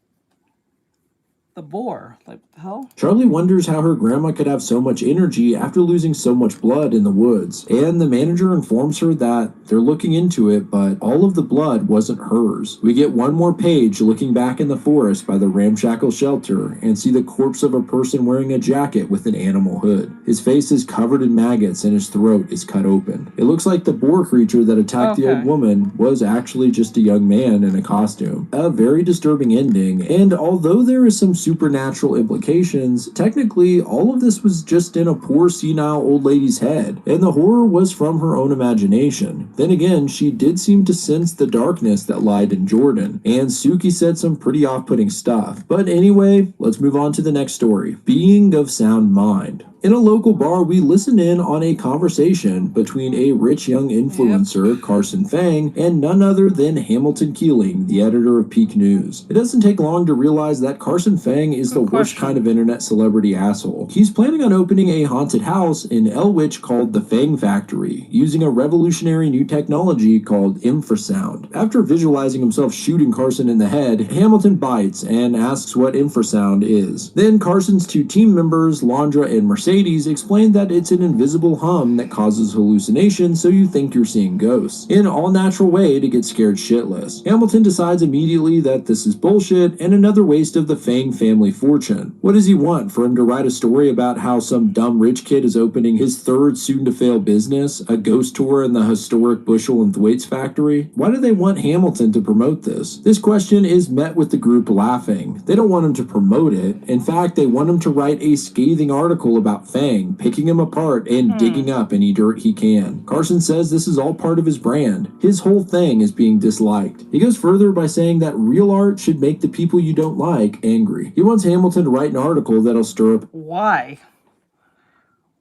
the boar, like what the hell? Charlie wonders how her grandma could have so much energy after losing so much blood in the woods, and the manager informs her that They're looking into it, but all of the blood wasn't hers. We get one more page looking back in the forest by the ramshackle shelter and see the corpse of a person wearing a jacket with an animal hood. His face is covered in maggots and his throat is cut open. It looks like the boar creature that attacked the old woman was actually just a young man in a costume. A very disturbing ending, and although there is some supernatural implications, technically all of this was just in a poor senile old lady's head, and the horror was from her own imagination. Then again, she did seem to sense the darkness that lied in Jordan, and Suki said some pretty off-putting stuff. But anyway, let's move on to the next story. Being of sound mind. In a local bar, we listen in on a conversation between a rich young influencer, Carson Fang, and none other than Hamilton Keeling, the editor of Peak News. It doesn't take long to realize that Carson Fang is the worst kind of internet celebrity asshole. He's planning on opening a haunted house in Elwich called the Fang Factory, using a revolutionary new technology called infrasound. After visualizing himself shooting Carson in the head, Hamilton bites and asks what infrasound is. Then Carson's two team members, Londra and Mercedes, explained that it's an invisible hum that causes hallucinations so you think you're seeing ghosts. In all natural way to get scared shitless. Hamilton decides immediately that this is bullshit and another waste of the Fang family fortune. What does he want? For him to write a story about how some dumb rich kid is opening his third soon-to-fail business, a ghost tour in the historic Bushel and Thwaites factory? Why do they want Hamilton to promote this? This question is met with the group laughing. They don't want him to promote it. In fact, they want him to write a scathing article about Fang, picking him apart and digging up any dirt he can. Carson says this is all part of his brand. His whole thing is being disliked. He goes further by saying that real art should make the people you don't like angry. He wants Hamilton to write an article that'll stir up. Why?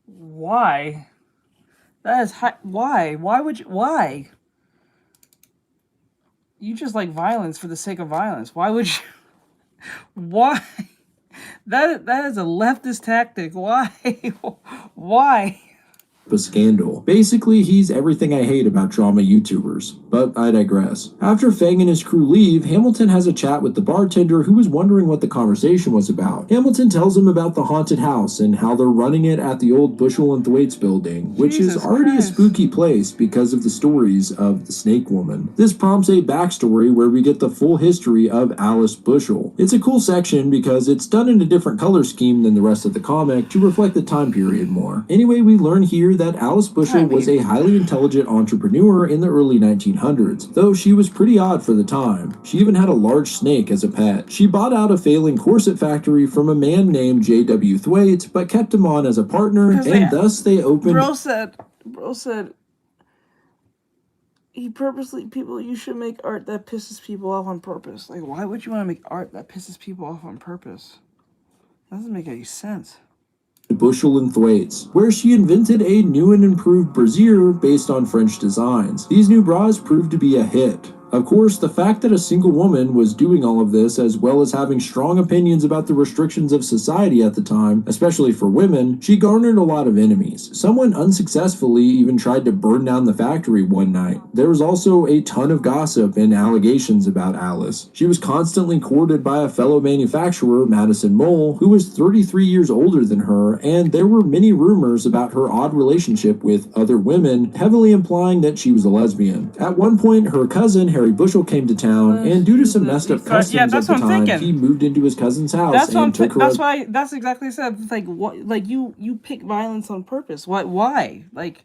Why? That is why? Why would you? Why? You just like violence for the sake of violence. Why would you? Why? That is a leftist tactic. Why? Why? A scandal. Basically, he's everything I hate about drama YouTubers. But I digress. After Fang and his crew leave, Hamilton has a chat with the bartender who was wondering what the conversation was about. Hamilton tells him about the haunted house and how they're running it at the old Bushel and Thwaites building, which is already a spooky place because of the stories of the Snake Woman. This prompts a backstory where we get the full history of Alice Bushel. It's a cool section because it's done in a different color scheme than the rest of the comic to reflect the time period more. Anyway, we learn here that Alice Bushel was a highly intelligent entrepreneur in the early 1900s, though she was pretty odd for the time. She even had a large snake as a pet. She bought out a failing corset factory from a man named J.W. Thwaites, but kept him on as a partner, and thus they opened... Bro said, you should make art that pisses people off on purpose. Like, why would you want to make art that pisses people off on purpose? That doesn't make any sense. Bushel and Thwaites, where she invented a new and improved brassiere based on French designs. These new bras proved to be a hit. Of course, the fact that a single woman was doing all of this, as well as having strong opinions about the restrictions of society at the time, especially for women, she garnered a lot of enemies. Someone unsuccessfully even tried to burn down the factory one night. There was also a ton of gossip and allegations about Alice. She was constantly courted by a fellow manufacturer, Madison Mole, who was 33 years older than her, and there were many rumors about her odd relationship with other women, heavily implying that she was a lesbian. At one point, her cousin, Harry Bushel, came to town, and due to some messed up customs at the time, he moved into his cousin's house and took her. That's exactly what I said. Like, what? Like, you pick violence on purpose. Why? Like,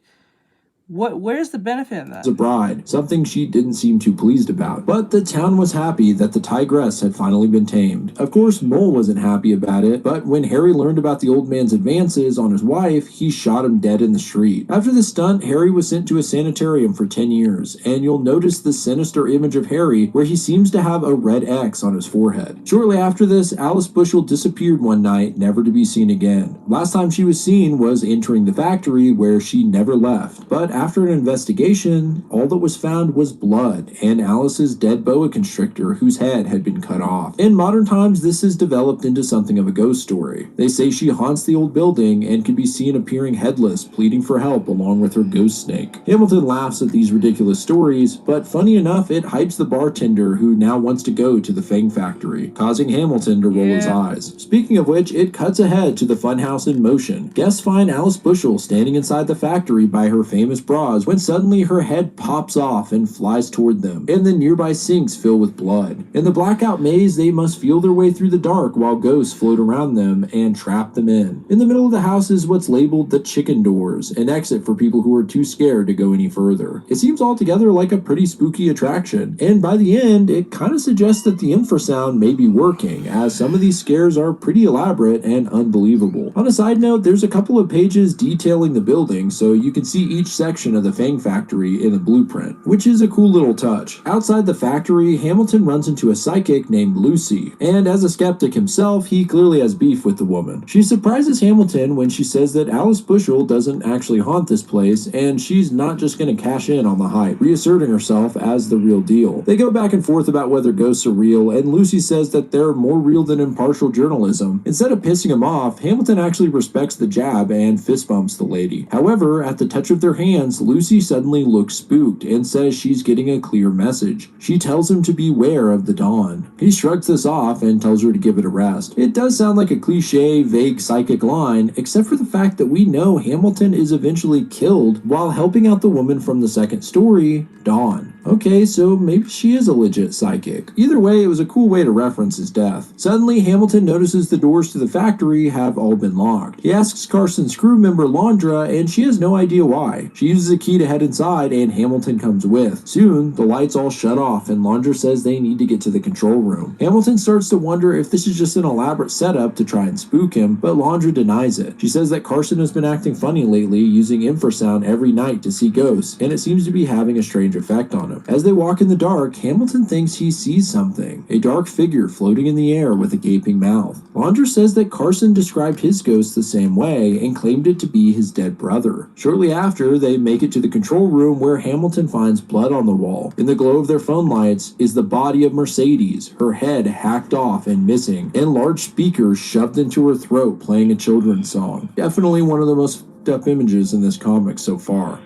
where's the benefit in that? As a bride, something she didn't seem too pleased about. But the town was happy that the tigress had finally been tamed. Of course, Mole wasn't happy about it, but when Harry learned about the old man's advances on his wife, he shot him dead in the street. After the stunt, Harry was sent to a sanitarium for 10 years, and you'll notice the sinister image of Harry where he seems to have a red X on his forehead. Shortly after this, Alice Bushel disappeared one night, never to be seen again. Last time she was seen was entering the factory, where she never left. But after an investigation, all that was found was blood and Alice's dead boa constrictor whose head had been cut off. In modern times, this has developed into something of a ghost story. They say she haunts the old building and can be seen appearing headless, pleading for help along with her ghost snake. Hamilton laughs at these ridiculous stories, but funny enough, it hypes the bartender who now wants to go to the Fang factory, causing Hamilton to roll his eyes. Speaking of which, it cuts ahead to the funhouse in motion. Guests find Alice Bushel standing inside the factory by her famous bras when suddenly her head pops off and flies toward them, and the nearby sinks fill with blood. In the blackout maze, they must feel their way through the dark while ghosts float around them and trap them in. In the middle of the house is what's labeled the chicken doors, an exit for people who are too scared to go any further. It seems altogether like a pretty spooky attraction, and by the end, it kind of suggests that the infrasound may be working, as some of these scares are pretty elaborate and unbelievable. On a side note, there's a couple of pages detailing the building, so you can see each section of the Fang factory in a blueprint, which is a cool little touch. Outside the factory, Hamilton runs into a psychic named Lucy, and as a skeptic himself, he clearly has beef with the woman. She surprises Hamilton when she says that Alice Bushel doesn't actually haunt this place, and she's not just going to cash in on the hype, reasserting herself as the real deal. They go back and forth about whether ghosts are real, and Lucy says that they're more real than impartial journalism. Instead of pissing him off, Hamilton actually respects the jab and fist bumps the lady. However, at the touch of their hands, Lucy suddenly looks spooked and says she's getting a clear message. She tells him to beware of the dawn. He shrugs this off and tells her to give it a rest. It does sound like a cliche, vague psychic line, except for the fact that we know Hamilton is eventually killed while helping out the woman from the second story, Dawn. Okay, so maybe she is a legit psychic. Either way, it was a cool way to reference his death. Suddenly, Hamilton notices the doors to the factory have all been locked. He asks Carson's crew member Londra, and she has no idea why. She uses a key to head inside, and Hamilton comes with. Soon, the lights all shut off, and Londra says they need to get to the control room. Hamilton starts to wonder if this is just an elaborate setup to try and spook him, but Londra denies it. She says that Carson has been acting funny lately, using infrasound every night to see ghosts, and it seems to be having a strange effect on him. As they walk in the dark, Hamilton thinks he sees something, a dark figure floating in the air with a gaping mouth. Londra says that Carson described his ghost the same way and claimed it to be his dead brother. Shortly after, they make it to the control room where Hamilton finds blood on the wall. In the glow of their phone lights is the body of Mercedes, her head hacked off and missing, and large speakers shoved into her throat playing a children's song. Definitely one of the most f***ed up images in this comic so far.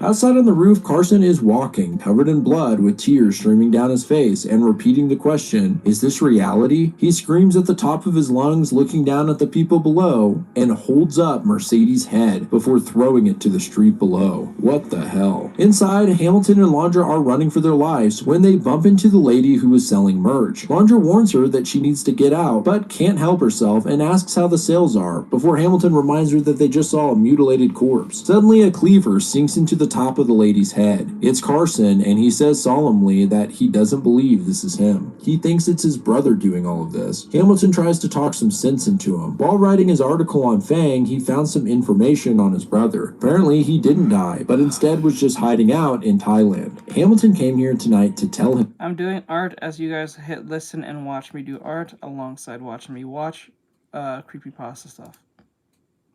Outside on the roof, Carson is walking, covered in blood with tears streaming down his face and repeating the question, "Is this reality?" He screams at the top of his lungs, looking down at the people below, and holds up Mercedes' head before throwing it to the street below. What the hell? Inside, Hamilton and Londra are running for their lives when they bump into the lady who is selling merch. Londra warns her that she needs to get out, but can't help herself and asks how the sales are, before Hamilton reminds her that they just saw a mutilated corpse. Suddenly, a cleaver sinks into the top of the lady's head. It's Carson, and he says solemnly that he doesn't believe this is him. He thinks it's his brother doing all of this. Hamilton tries to talk some sense into him. While writing his article on Fang, he found some information on his brother. Apparently, he didn't die, but instead was just hiding out in Thailand. Hamilton came here tonight to tell him. I'm doing art as you guys hit listen and watch me do art alongside watching me watch creepypasta stuff.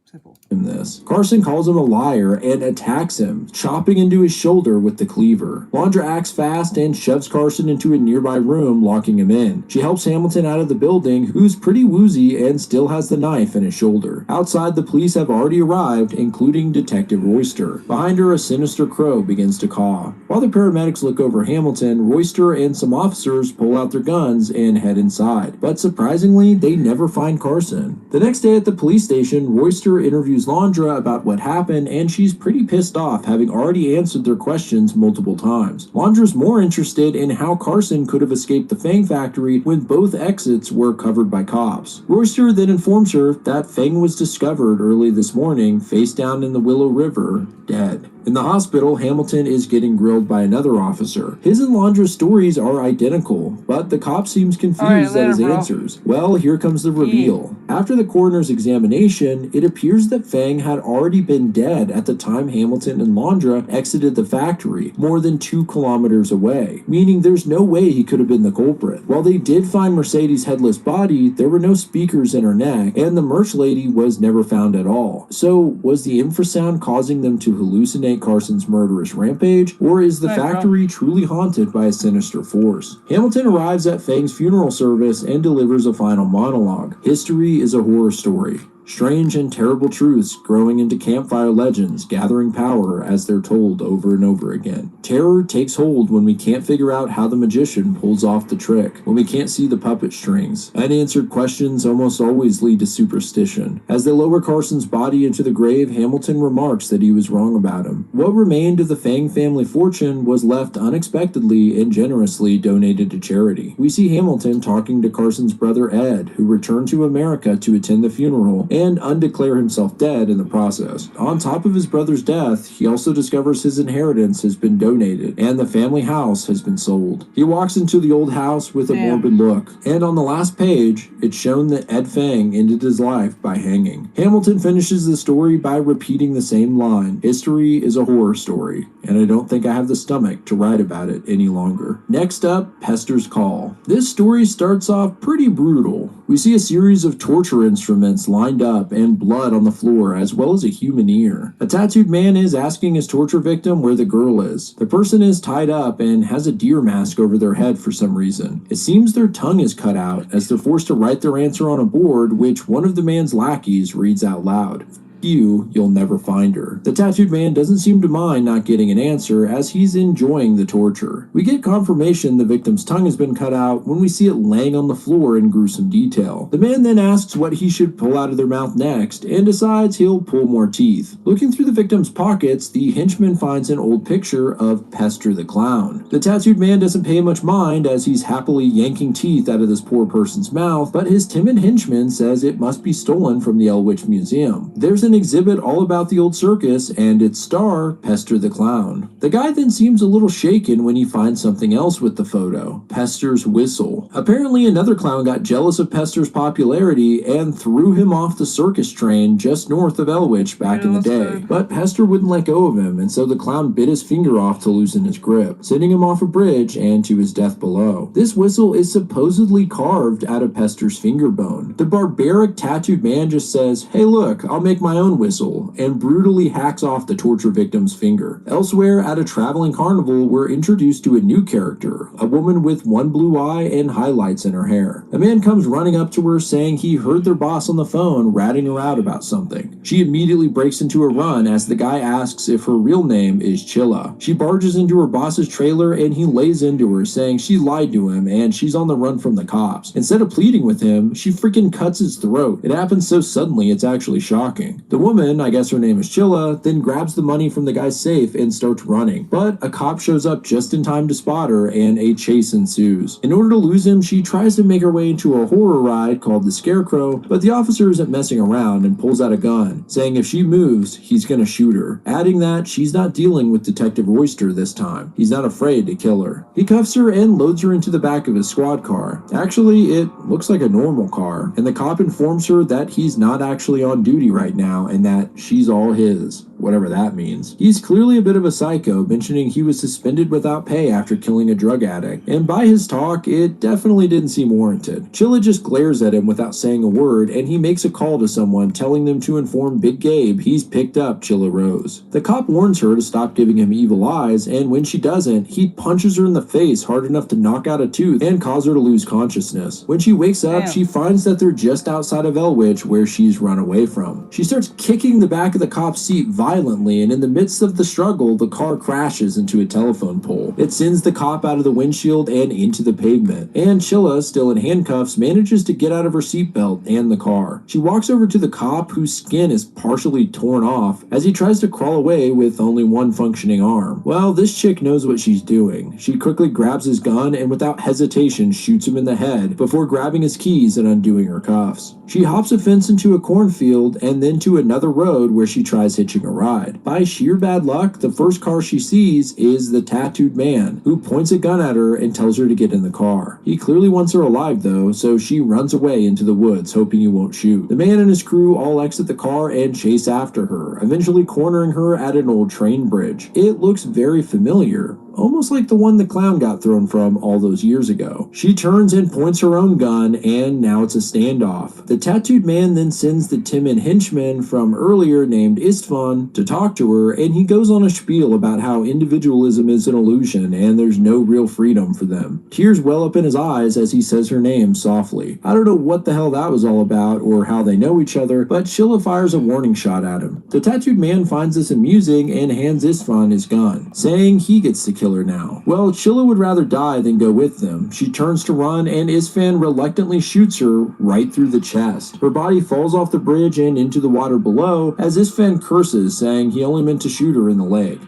Simple. This. Carson calls him a liar and attacks him, chopping into his shoulder with the cleaver. Londra acts fast and shoves Carson into a nearby room, locking him in. She helps Hamilton out of the building, who's pretty woozy and still has the knife in his shoulder. Outside, the police have already arrived, including Detective Royster. Behind her, a sinister crow begins to caw. While the paramedics look over Hamilton, Royster and some officers pull out their guns and head inside. But surprisingly, they never find Carson. The next day at the police station, Royster interviews Londra about what happened, and she's pretty pissed off, having already answered their questions multiple times. Londra's more interested in how Carson could have escaped the Fang factory when both exits were covered by cops. Royster then informs her that Fang was discovered early this morning, face down in the Willow River, dead. In the hospital, Hamilton is getting grilled by another officer. His and Londra's stories are identical, but the cop seems confused at his answers. Well, here comes the reveal. After the coroner's examination, it appears that Fang had already been dead at the time Hamilton and Londra exited the factory, more than 2 kilometers away, meaning there's no way he could have been the culprit. While they did find Mercedes' headless body, there were no speakers in her neck, and the merch lady was never found at all. So, was the infrasound causing them to hallucinate Carson's murderous rampage, or is the factory truly haunted by a sinister force? Hamilton arrives at Fang's funeral service and delivers a final monologue. History is a horror story. Strange and terrible truths growing into campfire legends, gathering power as they're told over and over again. Terror takes hold when we can't figure out how the magician pulls off the trick, when we can't see the puppet strings. Unanswered questions almost always lead to superstition. As they lower Carson's body into the grave, Hamilton remarks that he was wrong about him. What remained of the Fang family fortune was left unexpectedly and generously donated to charity. We see Hamilton talking to Carson's brother Ed, who returned to America to attend the funeral and undeclare himself dead in the process. On top of his brother's death, he also discovers his inheritance has been donated and the family house has been sold. He walks into the old house with a morbid look, and on the last page, it's shown that Ed Fang ended his life by hanging. Hamilton finishes the story by repeating the same line: history is a horror story, and I don't think I have the stomach to write about it any longer. Next up, Pester's Call. This story starts off pretty brutal. We see a series of torture instruments lined up and blood on the floor, as well as a human ear. A tattooed man is asking his torture victim where the girl is. The person is tied up and has a deer mask over their head for some reason. It seems their tongue is cut out as they're forced to write their answer on a board, which one of the man's lackeys reads out loud. You'll never find her. The tattooed man doesn't seem to mind not getting an answer as he's enjoying the torture. We get confirmation the victim's tongue has been cut out when we see it laying on the floor in gruesome detail. The man then asks what he should pull out of their mouth next and decides he'll pull more teeth. Looking through the victim's pockets, the henchman finds an old picture of Pester the Clown. The tattooed man doesn't pay much mind as he's happily yanking teeth out of this poor person's mouth, but his timid henchman says it must be stolen from the Elwich Museum. There's an exhibit all about the old circus and its star, Pester the Clown. The guy then seems a little shaken when he finds something else with the photo: Pester's whistle. Apparently another clown got jealous of Pester's popularity and threw him off the circus train just north of Elwich back in the day. But Pester wouldn't let go of him, and so the clown bit his finger off to loosen his grip, sending him off a bridge and to his death below. This whistle is supposedly carved out of Pester's finger bone. The barbaric tattooed man just says, "Hey look, I'll make my own whistle," and brutally hacks off the torture victim's finger. Elsewhere at a traveling carnival, we're introduced to a new character, a woman with one blue eye and highlights in her hair. A man comes running up to her saying he heard their boss on the phone ratting her out about something. She immediately breaks into a run as the guy asks if her real name is Chilla. She barges into her boss's trailer and he lays into her saying she lied to him and she's on the run from the cops. Instead of pleading with him, she freaking cuts his throat. It happens so suddenly it's actually shocking. The woman, I guess her name is Chilla, then grabs the money from the guy's safe and starts running. But a cop shows up just in time to spot her and a chase ensues. In order to lose him, she tries to make her way into a horror ride called the Scarecrow, but the officer isn't messing around and pulls out a gun, saying if she moves, he's gonna shoot her, adding that she's not dealing with Detective Royster this time. He's not afraid to kill her. He cuffs her and loads her into the back of his squad car. Actually, it looks like a normal car, and the cop informs her that he's not actually on duty right now and that she's all his, whatever that means. He's clearly a bit of a psycho, mentioning he was suspended without pay after killing a drug addict, and by his talk, it definitely didn't seem warranted. Chilla just glares at him without saying a word, and he makes a call to someone telling them to inform Big Gabe he's picked up Chilla Rose. The cop warns her to stop giving him evil eyes, and when she doesn't, he punches her in the face hard enough to knock out a tooth and cause her to lose consciousness. When she wakes up, she finds that they're just outside of Elwich, where she's run away from. She starts kicking the back of the cop's seat violently, and in the midst of the struggle, the car crashes into a telephone pole. It sends the cop out of the windshield and into the pavement, and Chilla, still in handcuffs, manages to get out of her seatbelt and the car. She walks over to the cop, whose skin is partially torn off, as he tries to crawl away with only one functioning arm. Well, this chick knows what she's doing. She quickly grabs his gun and without hesitation shoots him in the head before grabbing his keys and undoing her cuffs. She hops a fence into a cornfield and then to another road where she tries hitching a ride. By sheer bad luck, the first car she sees is the tattooed man, who points a gun at her and tells her to get in the car. He clearly wants her alive though, so she runs away into the woods, hoping he won't shoot. The man and his crew all exit the car and chase after her, eventually cornering her at an old train bridge. It looks very familiar, almost like the one the clown got thrown from all those years ago. She turns and points her own gun, and now it's a standoff. The tattooed man then sends the timid henchman from earlier named Istvan to talk to her, and he goes on a spiel about how individualism is an illusion and there's no real freedom for them. Tears well up in his eyes as he says her name softly. I don't know what the hell that was all about or how they know each other, but Chilla fires a warning shot at him. The tattooed man finds this amusing and hands Istvan his gun, saying he gets to kill her now. Well, Chilla would rather die than go with them. She turns to run and Istvan reluctantly shoots her right through the chest. Her body falls off the bridge and into the water below as Istvan curses, saying he only meant to shoot her in the leg.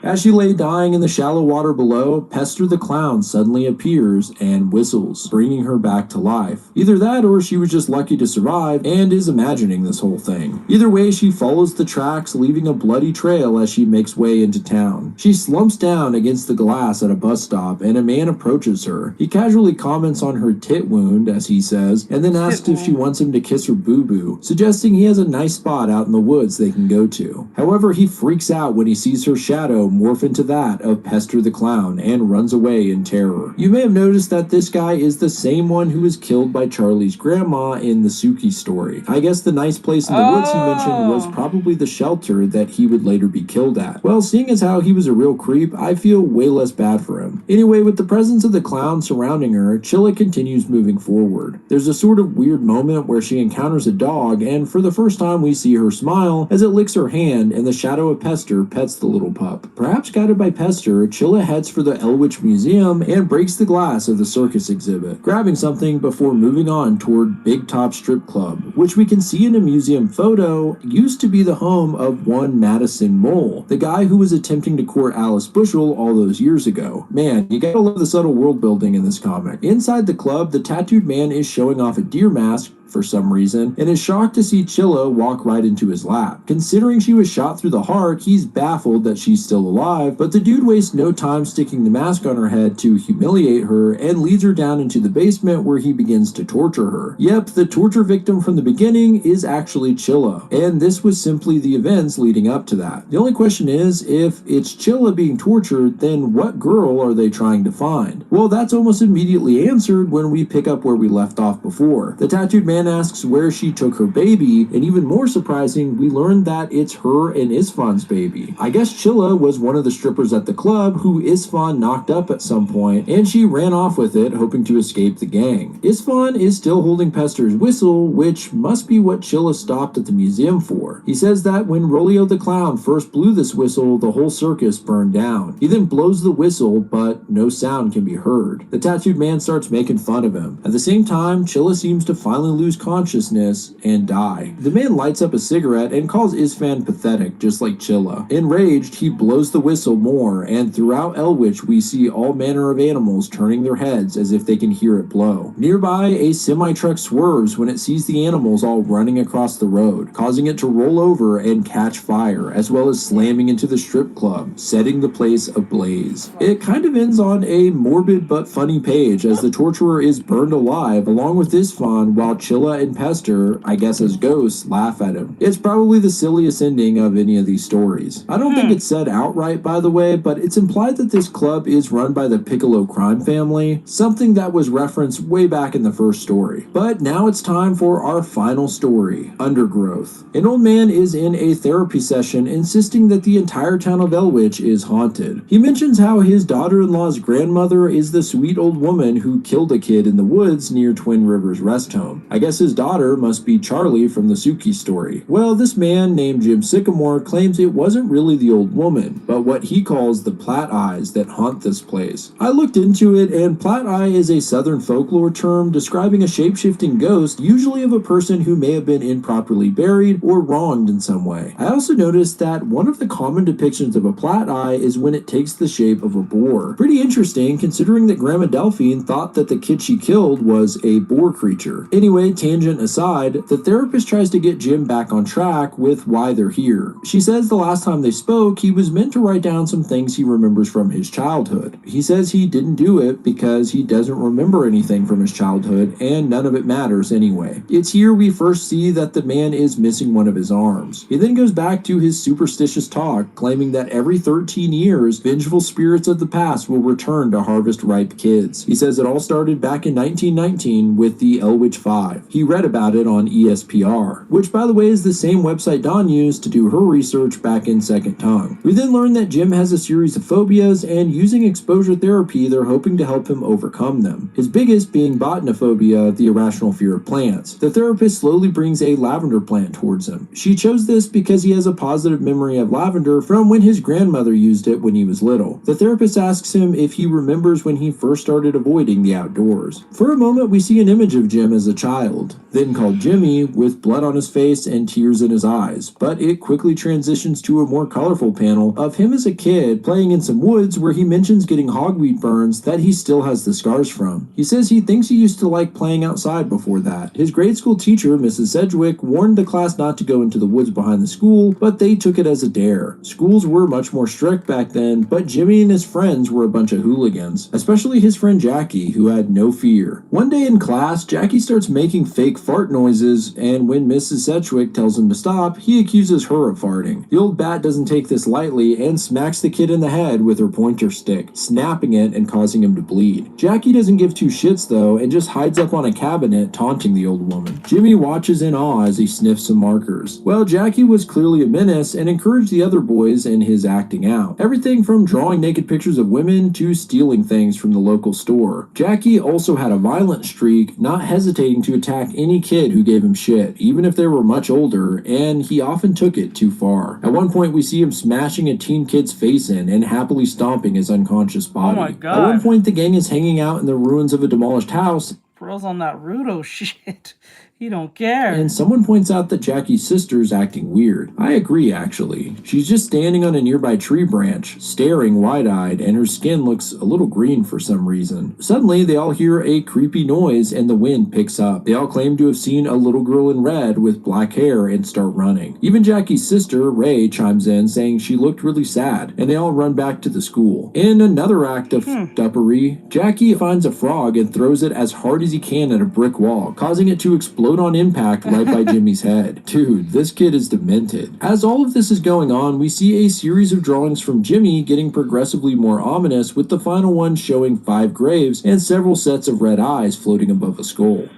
As she lay dying in the shallow water below, Pester the Clown suddenly appears and whistles, bringing her back to life. Either that or she was just lucky to survive and is imagining this whole thing. Either way, she follows the tracks, leaving a bloody trail as she makes way into town. She slumps down against the glass at a bus stop and a man approaches her. He casually comments on her tit wound, as he says, and then asks if she wants him to kiss her boo-boo, suggesting he has a nice spot out in the woods they can go to. However, he freaks out when he sees her shadow morph into that of Pester the Clown and runs away in terror. You may have noticed that this guy is the same one who was killed by Charlie's grandma in the Suki story. I guess the nice place in the woods he mentioned was probably the shelter that he would later be killed at. Well, seeing as how he was a real creep, I feel way less bad for him. Anyway, with the presence of the clown surrounding her, Chilla continues moving forward. There's a sort of weird moment where she encounters a dog, and for the first time we see her smile as it licks her hand and the shadow of Pester pets the little pup. Perhaps guided by Pester, Chilla heads for the Elwich Museum and breaks the glass of the circus exhibit, grabbing something before moving on toward Big Top Strip Club, which we can see in a museum photo used to be the home of one Madison Mole, the guy who was attempting to court Alice Bushell all those years ago. Man, you gotta love the subtle world building in this comic. Inside the club, the tattooed man is showing off a deer mask for some reason, and is shocked to see Chilla walk right into his lap. Considering she was shot through the heart, he's baffled that she's still alive, but the dude wastes no time sticking the mask on her head to humiliate her and leads her down into the basement where he begins to torture her. Yep, the torture victim from the beginning is actually Chilla, and this was simply the events leading up to that. The only question is, if it's Chilla being tortured, then what girl are they trying to find? Well, that's almost immediately answered when we pick up where we left off before. The tattooed man asks where she took her baby, and even more surprising, we learned that it's her and Istvan's baby. I guess Chilla was one of the strippers at the club who Istvan knocked up at some point, and she ran off with it, hoping to escape the gang. Istvan is still holding Pester's whistle, which must be what Chilla stopped at the museum for. He says that when Rolio the Clown first blew this whistle, the whole circus burned down. He then blows the whistle, but no sound can be heard. The tattooed man starts making fun of him. At the same time, Chilla seems to finally lose consciousness and die. The man lights up a cigarette and calls Istvan pathetic, just like Chilla. Enraged, he blows the whistle more, and throughout Elwich we see all manner of animals turning their heads as if they can hear it blow. Nearby, a semi-truck swerves when it sees the animals all running across the road, causing it to roll over and catch fire, as well as slamming into the strip club, setting the place ablaze. It kind of ends on a morbid but funny page as the torturer is burned alive along with Istvan, while Chilla and Pester, I guess as ghosts, laugh at him. It's probably the silliest ending of any of these stories. I don't think it's said outright, by the way, but it's implied that this club is run by the Piccolo crime family, something that was referenced way back in the first story. But now it's time for our final story, Undergrowth. An old man is in a therapy session insisting that the entire town of Elwich is haunted. He mentions how his daughter-in-law's grandmother is the sweet old woman who killed a kid in the woods near Twin Rivers Rest Home. I guess his daughter must be Charlie from the Suki story. Well, this man named Jim Sycamore claims it wasn't really the old woman, but what he calls the Plat Eyes that haunt this place. I looked into it, and Plat Eye is a southern folklore term describing a shape-shifting ghost, usually of a person who may have been improperly buried or wronged in some way. I also noticed that one of the common depictions of a Plat Eye is when it takes the shape of a boar. Pretty interesting, considering that Grandma Delphine thought that the kid she killed was a boar creature. Anyway, slight tangent aside, the therapist tries to get Jim back on track with why they're here. She says the last time they spoke, he was meant to write down some things he remembers from his childhood. He says he didn't do it because he doesn't remember anything from his childhood, and none of it matters anyway. It's here we first see that the man is missing one of his arms. He then goes back to his superstitious talk, claiming that every 13 years, vengeful spirits of the past will return to harvest ripe kids. He says it all started back in 1919 with the Elwich 5. He read about it on ESPR, which by the way is the same website Dawn used to do her research back in Second Tongue. We then learn that Jim has a series of phobias, and using exposure therapy, they're hoping to help him overcome them. His biggest being botanophobia, the irrational fear of plants. The therapist slowly brings a lavender plant towards him. She chose this because he has a positive memory of lavender from when his grandmother used it when he was little. The therapist asks him if he remembers when he first started avoiding the outdoors. For a moment, we see an image of Jim as a child, then called Jimmy, with blood on his face and tears in his eyes, but it quickly transitions to a more colorful panel of him as a kid playing in some woods where he mentions getting hogweed burns that he still has the scars from. He says he thinks he used to like playing outside before that. His grade school teacher, Mrs. Sedgwick, warned the class not to go into the woods behind the school, but they took it as a dare. Schools were much more strict back then, but Jimmy and his friends were a bunch of hooligans, especially his friend Jackie, who had no fear. One day in class, Jackie starts making fake fart noises, and when Mrs. Sedgwick tells him to stop, he accuses her of farting. The old bat doesn't take this lightly and smacks the kid in the head with her pointer stick, snapping it and causing him to bleed. Jackie doesn't give two shits though, and just hides up on a cabinet taunting the old woman. Jimmy watches in awe as he sniffs some markers. Well, Jackie was clearly a menace and encouraged the other boys in his acting out. Everything from drawing naked pictures of women to stealing things from the local store. Jackie also had a violent streak, not hesitating to attack any kid who gave him shit, even if they were much older, and he often took it too far. At one point, we see him smashing a teen kid's face in and happily stomping his unconscious body. Oh my God. At one point, the gang is hanging out in the ruins of a demolished house. Bro's on that Rudo shit. He don't care. And someone points out that Jackie's sister's acting weird. I agree, actually. She's just standing on a nearby tree branch, staring wide-eyed, and her skin looks a little green for some reason. Suddenly, they all hear a creepy noise and the wind picks up. They all claim to have seen a little girl in red with black hair and start running. Even Jackie's sister, Ray, chimes in saying she looked really sad, and they all run back to the school. In another act of duppery, Jackie finds a frog and throws it as hard as he can at a brick wall, causing it to explode on impact right by Jimmy's head. Dude, this kid is demented. As all of this is going on, we see a series of drawings from Jimmy getting progressively more ominous, with the final one showing 5 graves and several sets of red eyes floating above a skull.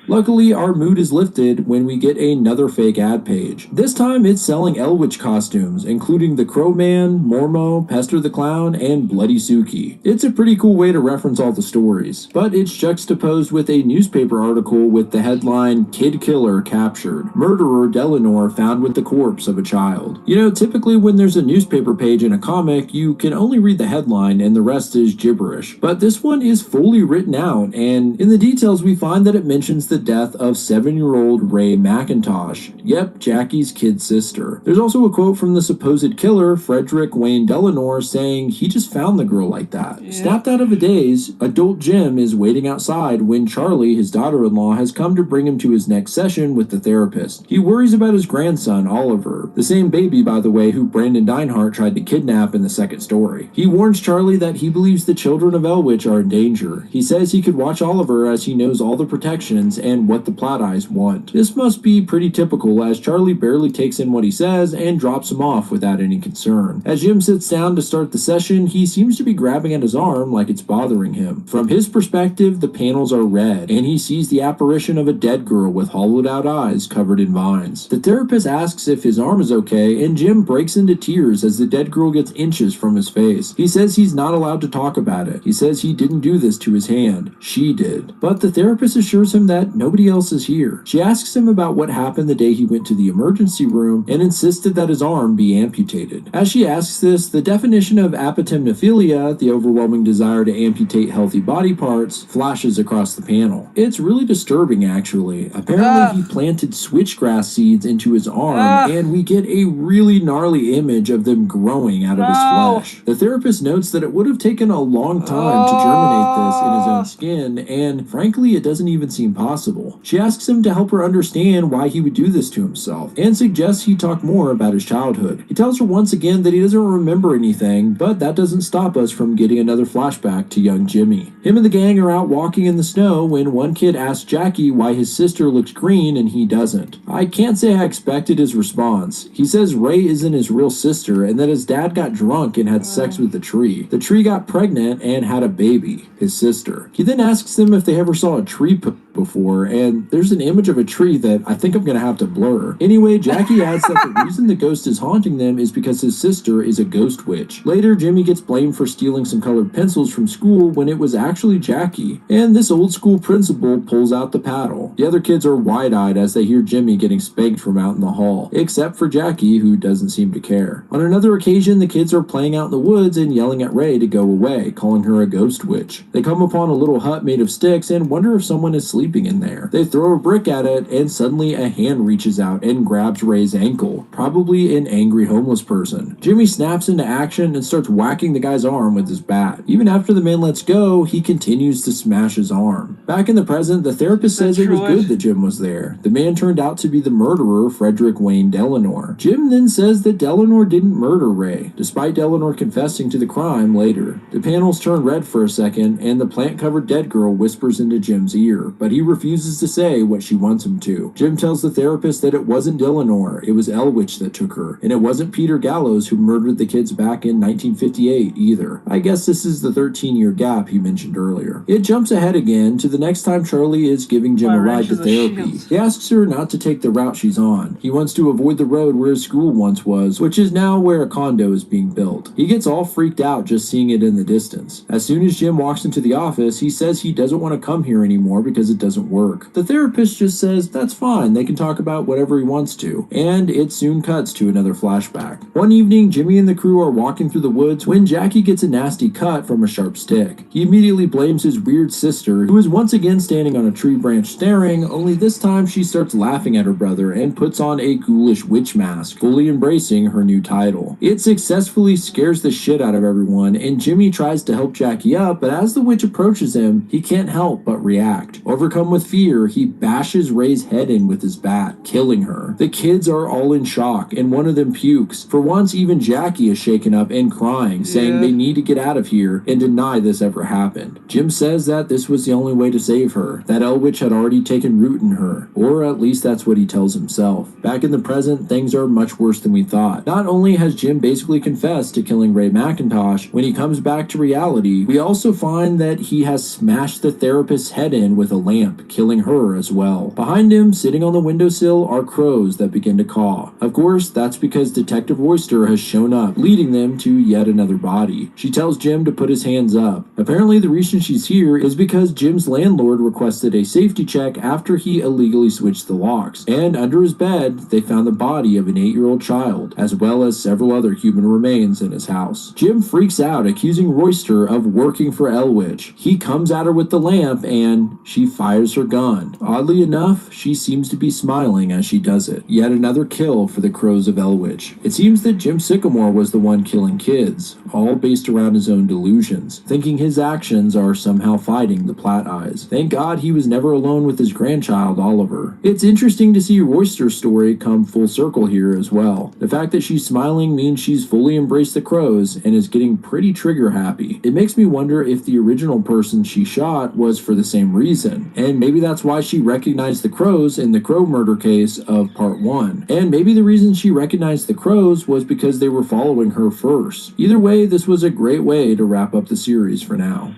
Luckily, our mood is lifted when we get another fake ad page. This time, it's selling Elwich costumes, including the Crow Man, Mormo, Pester the Clown, and Bloody Suki. It's a pretty cool way to reference all the stories, but it's juxtaposed with a newspaper article with the headline, "Kid Killer Captured. Murderer Delanor Found with the Corpse of a Child." You know, typically when there's a newspaper page in a comic, you can only read the headline and the rest is gibberish. But this one is fully written out, and in the details we find that it mentions the death of 7-year-old Ray McIntosh. Yep, Jackie's kid sister. There's also a quote from the supposed killer, Frederick Wayne Delanor, saying he just found the girl like that. Yeah. Snapped out of a daze, adult Jim is waiting outside when Charlie, his daughter-in-law, has come to bring him to his next session with the therapist. He worries about his grandson, Oliver, the same baby, by the way, who Brandon Deinhardt tried to kidnap in the second story. He warns Charlie that he believes the children of Elwich are in danger. He says he could watch Oliver as he knows all the protections and what the Plot Eyes want. This must be pretty typical, as Charlie barely takes in what he says and drops him off without any concern. As Jim sits down to start the session, he seems to be grabbing at his arm like it's bothering him. From his perspective, the panels are red, and he sees the apparition of a dead girl with hollowed out eyes covered in vines. The therapist asks if his arm is okay, and Jim breaks into tears as the dead girl gets inches from his face. He says he's not allowed to talk about it. He says he didn't do this to his hand. She did. But the therapist assures him that but nobody else is here. She asks him about what happened the day he went to the emergency room and insisted that his arm be amputated. As she asks this, the definition of apotemnophilia, the overwhelming desire to amputate healthy body parts, flashes across the panel. It's really disturbing, actually. Apparently, he planted switchgrass seeds into his arm, and we get a really gnarly image of them growing out of his flesh. The therapist notes that it would have taken a long time to germinate this in his own skin, and frankly, it doesn't even seem possible. She asks him to help her understand why he would do this to himself, and suggests he talk more about his childhood. He tells her once again that he doesn't remember anything, but that doesn't stop us from getting another flashback to young Jimmy. Him and the gang are out walking in the snow when one kid asks Jackie why his sister looks green and he doesn't. I can't say I expected his response. He says Ray isn't his real sister and that his dad got drunk and had sex with the tree. The tree got pregnant and had a baby, his sister. He then asks them if they ever saw a tree before, and there's an image of a tree that I think I'm gonna have to blur. Anyway, Jackie adds that the reason the ghost is haunting them is because his sister is a ghost witch. Later, Jimmy gets blamed for stealing some colored pencils from school when it was actually Jackie, and this old school principal pulls out the paddle. The other kids are wide-eyed as they hear Jimmy getting spanked from out in the hall, except for Jackie, who doesn't seem to care. On another occasion, the kids are playing out in the woods and yelling at Ray to go away, calling her a ghost witch. They come upon a little hut made of sticks and wonder if someone is sleeping in there. They throw a brick at it, and suddenly a hand reaches out and grabs Ray's ankle, probably an angry homeless person. Jimmy snaps into action and starts whacking the guy's arm with his bat. Even after the man lets go, he continues to smash his arm. Back in the present, the therapist says it was good that Jim was there. The man turned out to be the murderer, Frederick Wayne Delano. Jim then says that Delano didn't murder Ray, despite Delano confessing to the crime later. The panels turn red for a second, and the plant-covered dead girl whispers into Jim's ear, but he refuses to say what she wants him to. Jim tells the therapist that it wasn't Delano, it was Elwich that took her, and it wasn't Peter Gallows who murdered the kids back in 1958 either. I guess this is the 13-year gap he mentioned earlier. It jumps ahead again to the next time Charlie is giving Jim a ride to therapy. He asks her not to take the route she's on. He wants to avoid the road where his school once was, which is now where a condo is being built. He gets all freaked out just seeing it in the distance. As soon as Jim walks into the office, he says he doesn't want to come here anymore because it doesn't work. The therapist just says that's fine, they can talk about whatever he wants to, and it soon cuts to another flashback. One evening, Jimmy and the crew are walking through the woods when Jackie gets a nasty cut from a sharp stick. He immediately blames his weird sister, who is once again standing on a tree branch staring, only this time she starts laughing at her brother and puts on a ghoulish witch mask, fully embracing her new title. It successfully scares the shit out of everyone, and Jimmy tries to help Jackie up, but as the witch approaches him, he can't help but react. Overcome with fear, he bashes Ray's head in with his bat, killing her. The kids are all in shock, and one of them pukes. For once, even Jackie is shaken up and crying, saying they need to get out of here and deny this ever happened. Jim says that this was the only way to save her, that Elwich had already taken root in her, or at least that's what he tells himself. Back in the present, things are much worse than we thought. Not only has Jim basically confessed to killing Ray McIntosh, when he comes back to reality, we also find that he has smashed the therapist's head in with a lamp, killing her as well. Behind him, sitting on the windowsill, are crows that begin to caw. Of course, that's because Detective Royster has shown up, leading them to yet another body. She tells Jim to put his hands up. Apparently, the reason she's here is because Jim's landlord requested a safety check after he illegally switched the locks, and under his bed, they found the body of an 8-year-old child, as well as several other human remains in his house. Jim freaks out, accusing Royster of working for Elwich. He comes at her with the lamp, and she fires her gun. Oddly enough, she seems to be smiling as she does it. Yet another kill for the crows of Elwich. It seems that Jim Sycamore was the one killing kids, all based around his own delusions, thinking his actions are somehow fighting the Platt Eyes. Thank God he was never alone with his grandchild, Oliver. It's interesting to see Royster's story come full circle here as well. The fact that she's smiling means she's fully embraced the crows and is getting pretty trigger happy. It makes me wonder if the original person she shot was for the same reason, and maybe that's why she recognized the crows in the crow murder case of part 1. And maybe the reason she recognized the crows was because they were following her first. Either way, this was a great way to wrap up the series for now.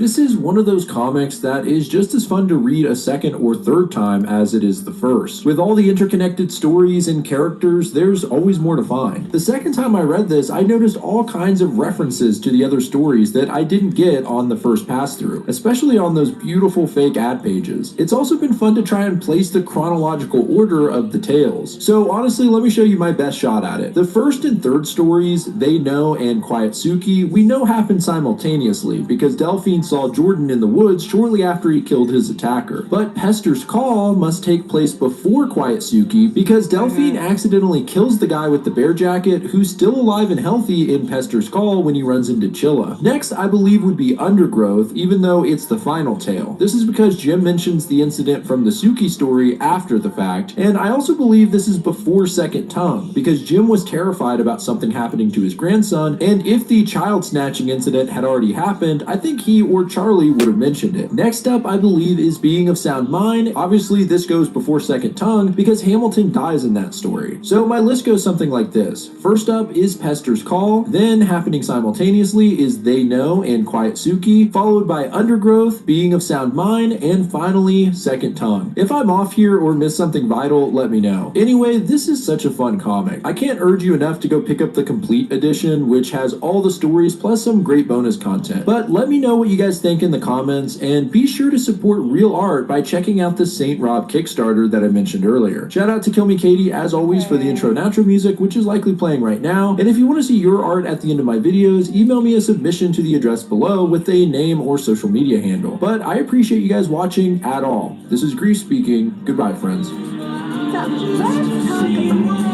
This is one of those comics that is just as fun to read a second or third time as it is the first. With all the interconnected stories and characters, there's always more to find. The second time I read this, I noticed all kinds of references to the other stories that I didn't get on the first pass through, especially on those beautiful fake ad pages. It's also been fun to try and place the chronological order of the tales. So honestly, let me show you my best shot at it. The first and third stories, They Know and Quietsuki, we know happened simultaneously because Delphine saw Jordan in the woods shortly after he killed his attacker. But Pester's Call must take place before Quietsuki because Delphine accidentally kills the guy with the bear jacket who's still alive and healthy in Pester's Call when he runs into Chilla. Next, I believe would be Undergrowth, even though it's the final tale. This is because Jim mentions the incident from the Suki story after the fact, and I also believe this is before Second Tongue, because Jim was terrified about something happening to his grandson, and if the child snatching incident had already happened, I think he or Charlie would have mentioned it. Next up, I believe, is Being of Sound Mind. Obviously, this goes before Second Tongue, because Hamilton dies in that story. So my list goes something like this. First up is Pester's Call, then happening simultaneously is They Know and Quietsuki, followed by Undergrowth, Being of Sound Mind, and finally, Second Tongue. If I'm off here or miss something vital, let me know. Anyway, this is such a fun comic. I can't urge you enough to go pick up the complete edition, which has all the stories plus some great bonus content. But let me know what you guys think in the comments, and be sure to support real art by checking out the St. Rob Kickstarter that I mentioned earlier. Shout out to Kill Me Katie, as always, for the intro and outro music, which is likely playing right now. And if you want to see your art at the end of my videos, email me a submission to the address below with a name or social media handle. But I appreciate you guys watching at all. This is Grease speaking. Goodbye, friends. So let's talk about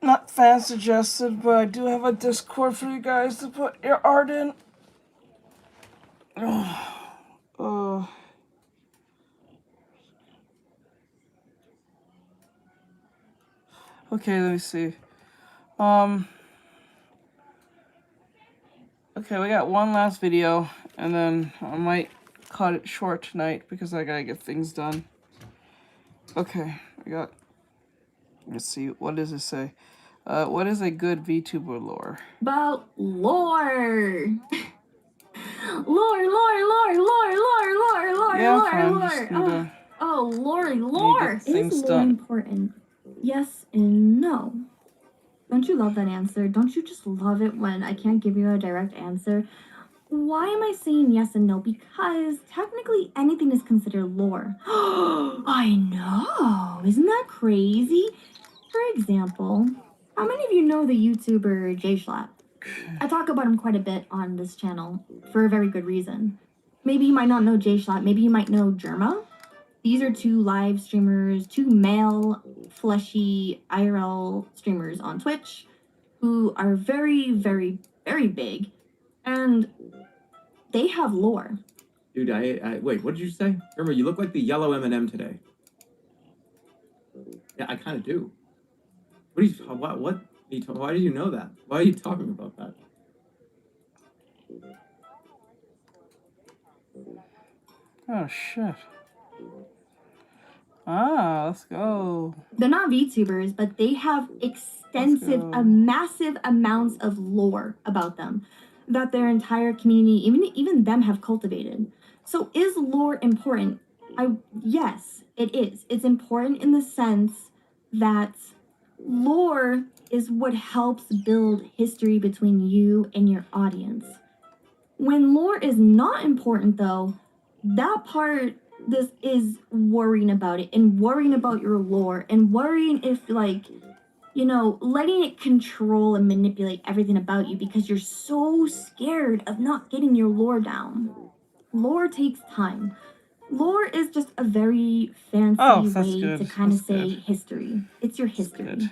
Not fan suggested, but I do have a Discord for you guys to put your art in. Okay, let me see. Okay, we got one last video, and then I might cut it short tonight because I gotta get things done. Okay, we got. Let's see, what does it say? What is a good VTuber lore? about lore. Lore. Yeah, I'm fine. Just need to Oh, lore. get things Is lore done. important? Yes and no. Don't you love that answer? Don't you just love it when I can't give you a direct answer? Why am I saying yes and no? Because technically anything is considered lore. I know. Isn't that crazy? For example, how many of you know the YouTuber JSchlatt? I talk about him quite a bit on this channel for a very good reason. Maybe you might not know JSchlatt. Maybe you might know Germa. These are two live streamers, two male, fleshy IRL streamers on Twitch who are very, very, very big, and they have lore. Dude, I wait, what did you say? Remember, you look like the yellow M&M today. Yeah, I kind of do. What are you, why did you know that? Why are you talking about that? Oh, shit. Ah, let's go. They're not VTubers, but they have extensive, massive amounts of lore about them that their entire community, even them, have cultivated. So is lore important? Yes, it is. It's important in the sense that lore is what helps build history between you and your audience. When lore is not important, though, that part, this is worrying about it and worrying about your lore and worrying if, like, you know, letting it control and manipulate everything about you because you're so scared of not getting your lore down. Lore takes time. Lore is just a very fancy way to kind of say history. It's your history.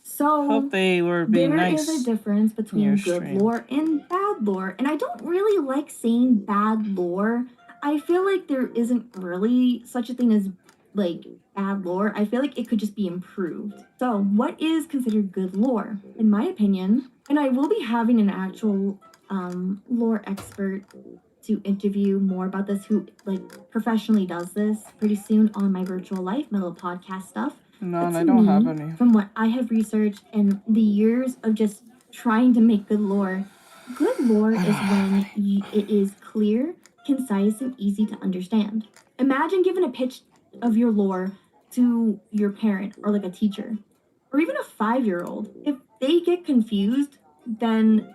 So hope they were being nice. There is a difference between good lore and bad lore. And I don't really like saying bad lore. I feel like there isn't really such a thing as, like, bad lore. I feel like it could just be improved. So what is considered good lore? In my opinion, and I will be having an actual lore expert to interview more about this, who like professionally does this pretty soon on my virtual life, my little podcast stuff. No, But and to I don't have me, any. from what I have researched and the years of just trying to make good lore is when it is clear, concise, and easy to understand. Imagine giving a pitch of your lore to your parent or like a teacher or even a 5-year-old. If they get confused, then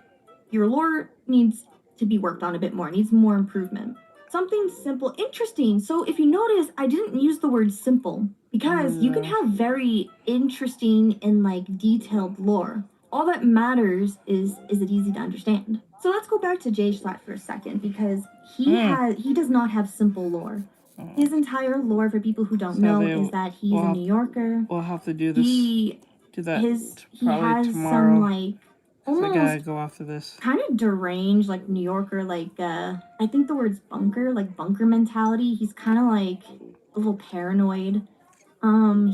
your lore needs to be worked on a bit more, needs more improvement. Something simple, interesting. So if you notice, I didn't use the word simple because you can have very interesting and like detailed lore. All that matters is it easy to understand? So let's go back to Jay Schlatt for a second because he does not have simple lore. His entire lore, for people who don't know, is that he's a New Yorker. We'll have to do this. He probably has tomorrow. some like So I gotta almost go after this. kind of deranged, like New Yorker, like I think the word's bunker, like bunker mentality. He's kind of like a little paranoid.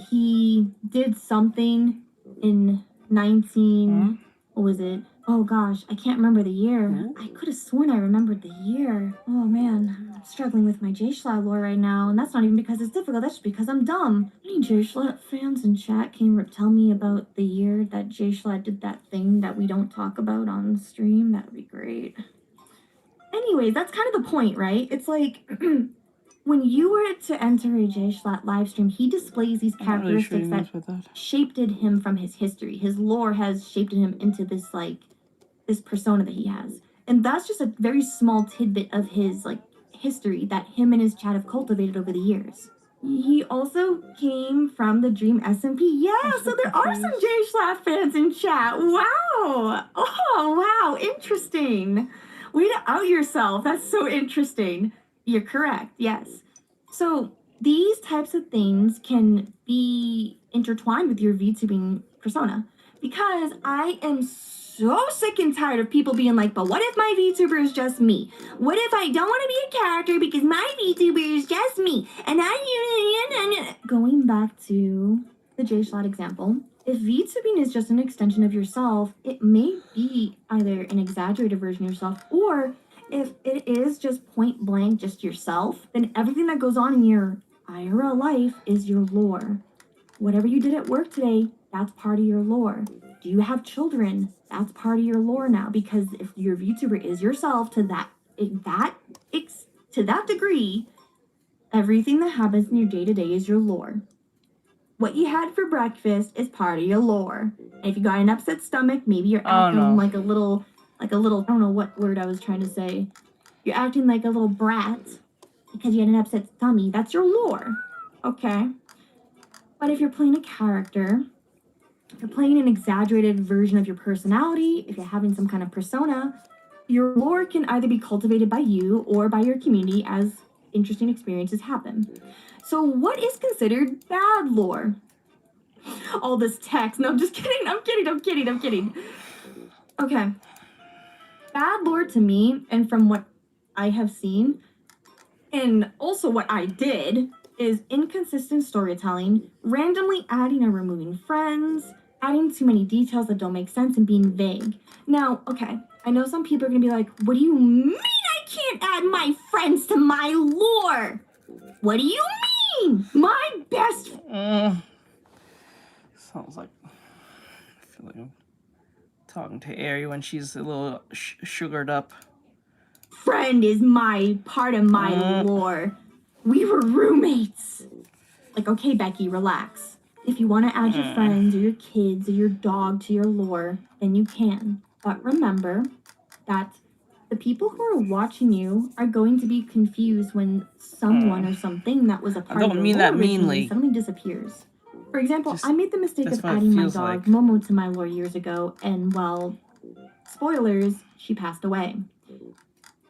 He did something in 19 what was it? Oh gosh, I can't remember the year. I could have sworn I remembered the year. Oh man, I'm struggling with my Jay Schlatt lore right now, and that's not even because it's difficult, that's just because I'm dumb. Any Jay Schlatt fans in chat can tell me about the year that Jay Schlatt did that thing that we don't talk about on stream? That would be great. Anyways, that's kind of the point, right? It's like when you were to enter a Jay Schlatt live stream, he displays these characteristics that shaped him from his history. His lore has shaped him into this like this persona that he has. And that's just a very small tidbit of his like history that him and his chat have cultivated over the years. He also came from the Dream SMP. Yeah, so there are some Jay Schlatt fans in chat. Wow. Oh, wow. Interesting. Way to out yourself. That's so interesting. You're correct. Yes. So these types of things can be intertwined with your VTubing persona because I am so sick and tired of people being like, but what if my VTuber is just me? What if I don't want to be a character because my VTuber is just me? And going back to the Jay Schlatt example, if VTubing is just an extension of yourself, it may be either an exaggerated version of yourself, or if it is just point blank just yourself, then everything that goes on in your IRL life is your lore. Whatever you did at work today, that's part of your lore. Do you have children? That's part of your lore now, because if your VTuber is yourself to that degree, everything that happens in your day-to-day is your lore. What you had for breakfast is part of your lore. And if you got an upset stomach, maybe you're acting like a little, I don't know what word I was trying to say. You're acting like a little brat because you had an upset tummy. That's your lore. Okay. But if you're playing a character, if you're playing an exaggerated version of your personality, if you're having some kind of persona, your lore can either be cultivated by you or by your community as interesting experiences happen. So what is considered bad lore? All this text. No, I'm just kidding. I'm kidding. Okay. Bad lore to me, and from what I have seen, and also what I did, is inconsistent storytelling, randomly adding or removing friends, adding too many details that don't make sense, and being vague. Now, okay, I know some people are going to be like, what do you mean I can't add my friends to my lore? What do you mean? My best... Sounds like... I feel like I'm talking to Ari when she's a little sugared up. Friend is my part of my lore. We were roommates. Like, okay, Becky, relax. If you want to add your friends or your kids or your dog to your lore, then you can. But remember that the people who are watching you are going to be confused when someone or something that was a part of your lore originally suddenly disappears. For example, I made the mistake of adding my dog Momo to my lore years ago, and well, spoilers, she passed away.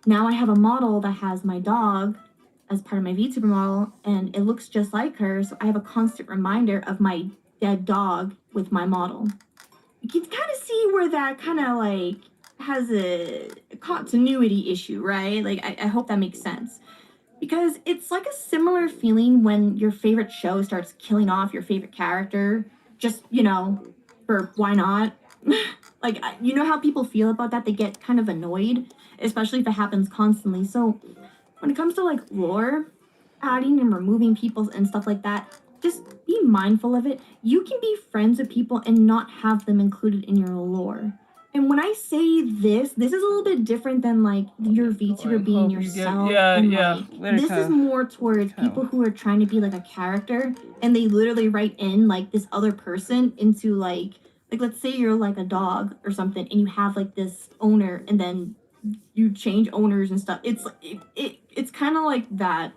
Now I have a model that has my dog as part of my VTuber model, and it looks just like her, so I have a constant reminder of my dead dog with my model. You can kind of see where that kind of like has a continuity issue, right? Like, I hope that makes sense. Because it's like a similar feeling when your favorite show starts killing off your favorite character, just, for why not? Like, you know how people feel about that? They get kind of annoyed, especially if it happens constantly. So when it comes to like lore, adding and removing people and stuff like that, just be mindful of it. You can be friends with people and not have them included in your lore. And when I say this is a little bit different than like your VTuber being yourself. This is more towards people who are trying to be like a character, and they literally write in like this other person into like let's say you're like a dog or something, and you have like this owner, and then you change owners and stuff. It's kind of like that.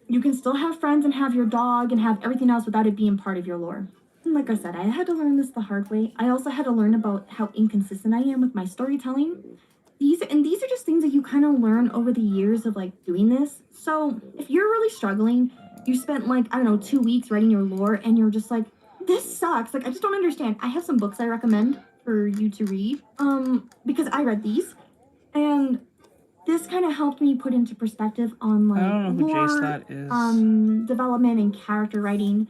You can still have friends and have your dog and have everything else without it being part of your lore. And like I said, I had to learn this the hard way. I also had to learn about how inconsistent I am with my storytelling. These are just things that you kind of learn over the years of like doing this. So if you're really struggling, you spent like, I don't know, 2 weeks writing your lore, and you're just like, this sucks. Like, I just don't understand. I have some books I recommend for you to read, because I read these, and this kind of helped me put into perspective on like lore, development and character writing.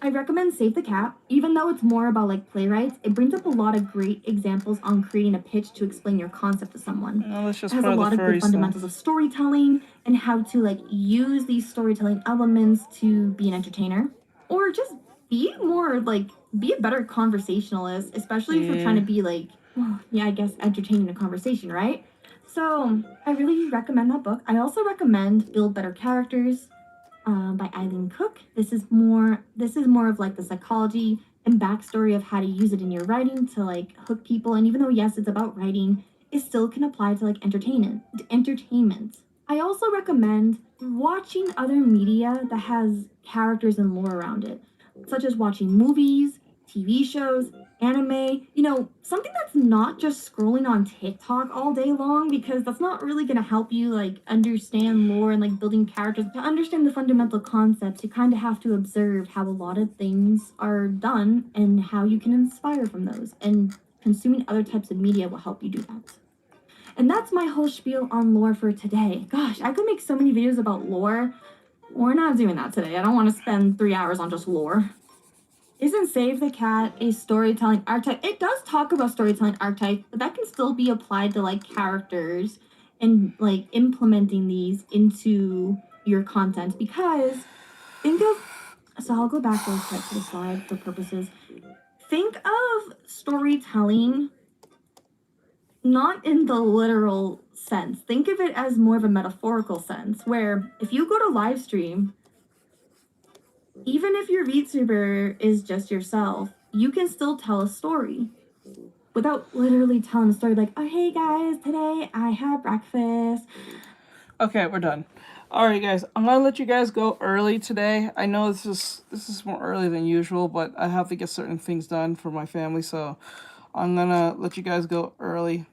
I recommend Save the Cat. Even though it's more about like playwrights, it brings up a lot of great examples on creating a pitch to explain your concept to someone. It has a lot of good fundamentals of storytelling and how to like use these storytelling elements to be an entertainer, or just be a better conversationalist, especially if you're trying to be like, I guess entertaining a conversation, right? So I really recommend that book. I also recommend Build Better Characters by Eileen Cook. This is more of like the psychology and backstory of how to use it in your writing to like hook people. And even though yes, it's about writing, it still can apply to like entertainment. I also recommend watching other media that has characters and lore around it, such as watching movies, TV shows, anime, something that's not just scrolling on TikTok all day long, because that's not really going to help you like understand lore and like building characters. To understand the fundamental concepts, you kind of have to observe how a lot of things are done and how you can inspire from those, and consuming other types of media will help you do that. And that's my whole spiel on lore for today. Gosh, I could make so many videos about lore. We're not doing that today. I don't want to spend 3 hours on just lore. Isn't Save the Cat a storytelling archetype? It does talk about storytelling archetype, but that can still be applied to like characters and like implementing these into your content. Because I'll go back real quick to the slide for purposes. Think of storytelling not in the literal sense. Think of it as more of a metaphorical sense, where if you go to live stream, even if your VTuber is just yourself, you can still tell a story without literally telling a story like, oh, hey guys, today I had breakfast. Okay, we're done. Alright guys, I'm gonna let you guys go early today. I know this is more early than usual, but I have to get certain things done for my family, so I'm gonna let you guys go early.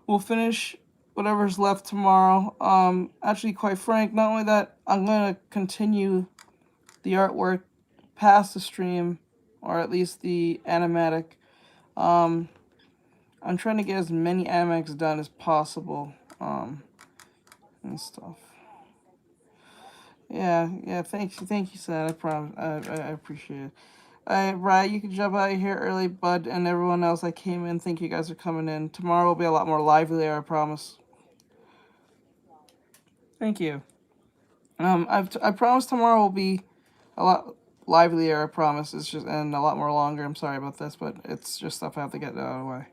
We'll finish whatever's left tomorrow. Actually, quite frank, not only that, I'm gonna continue the artwork past the stream, or at least the animatic. I'm trying to get as many animatics done as possible, and stuff. Yeah, thank you, Sad. I promise. I appreciate it. Right, you can jump out of here early, Bud, and everyone else that came in. Thank you guys for coming in. Tomorrow will be a lot more livelier, I promise. Thank you. I promise tomorrow will be a lot livelier, I promise. It's just, and a lot more longer. I'm sorry about this, but it's just stuff I have to get out of the way.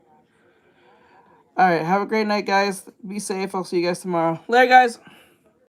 Alright, have a great night, guys. Be safe. I'll see you guys tomorrow. Later, guys.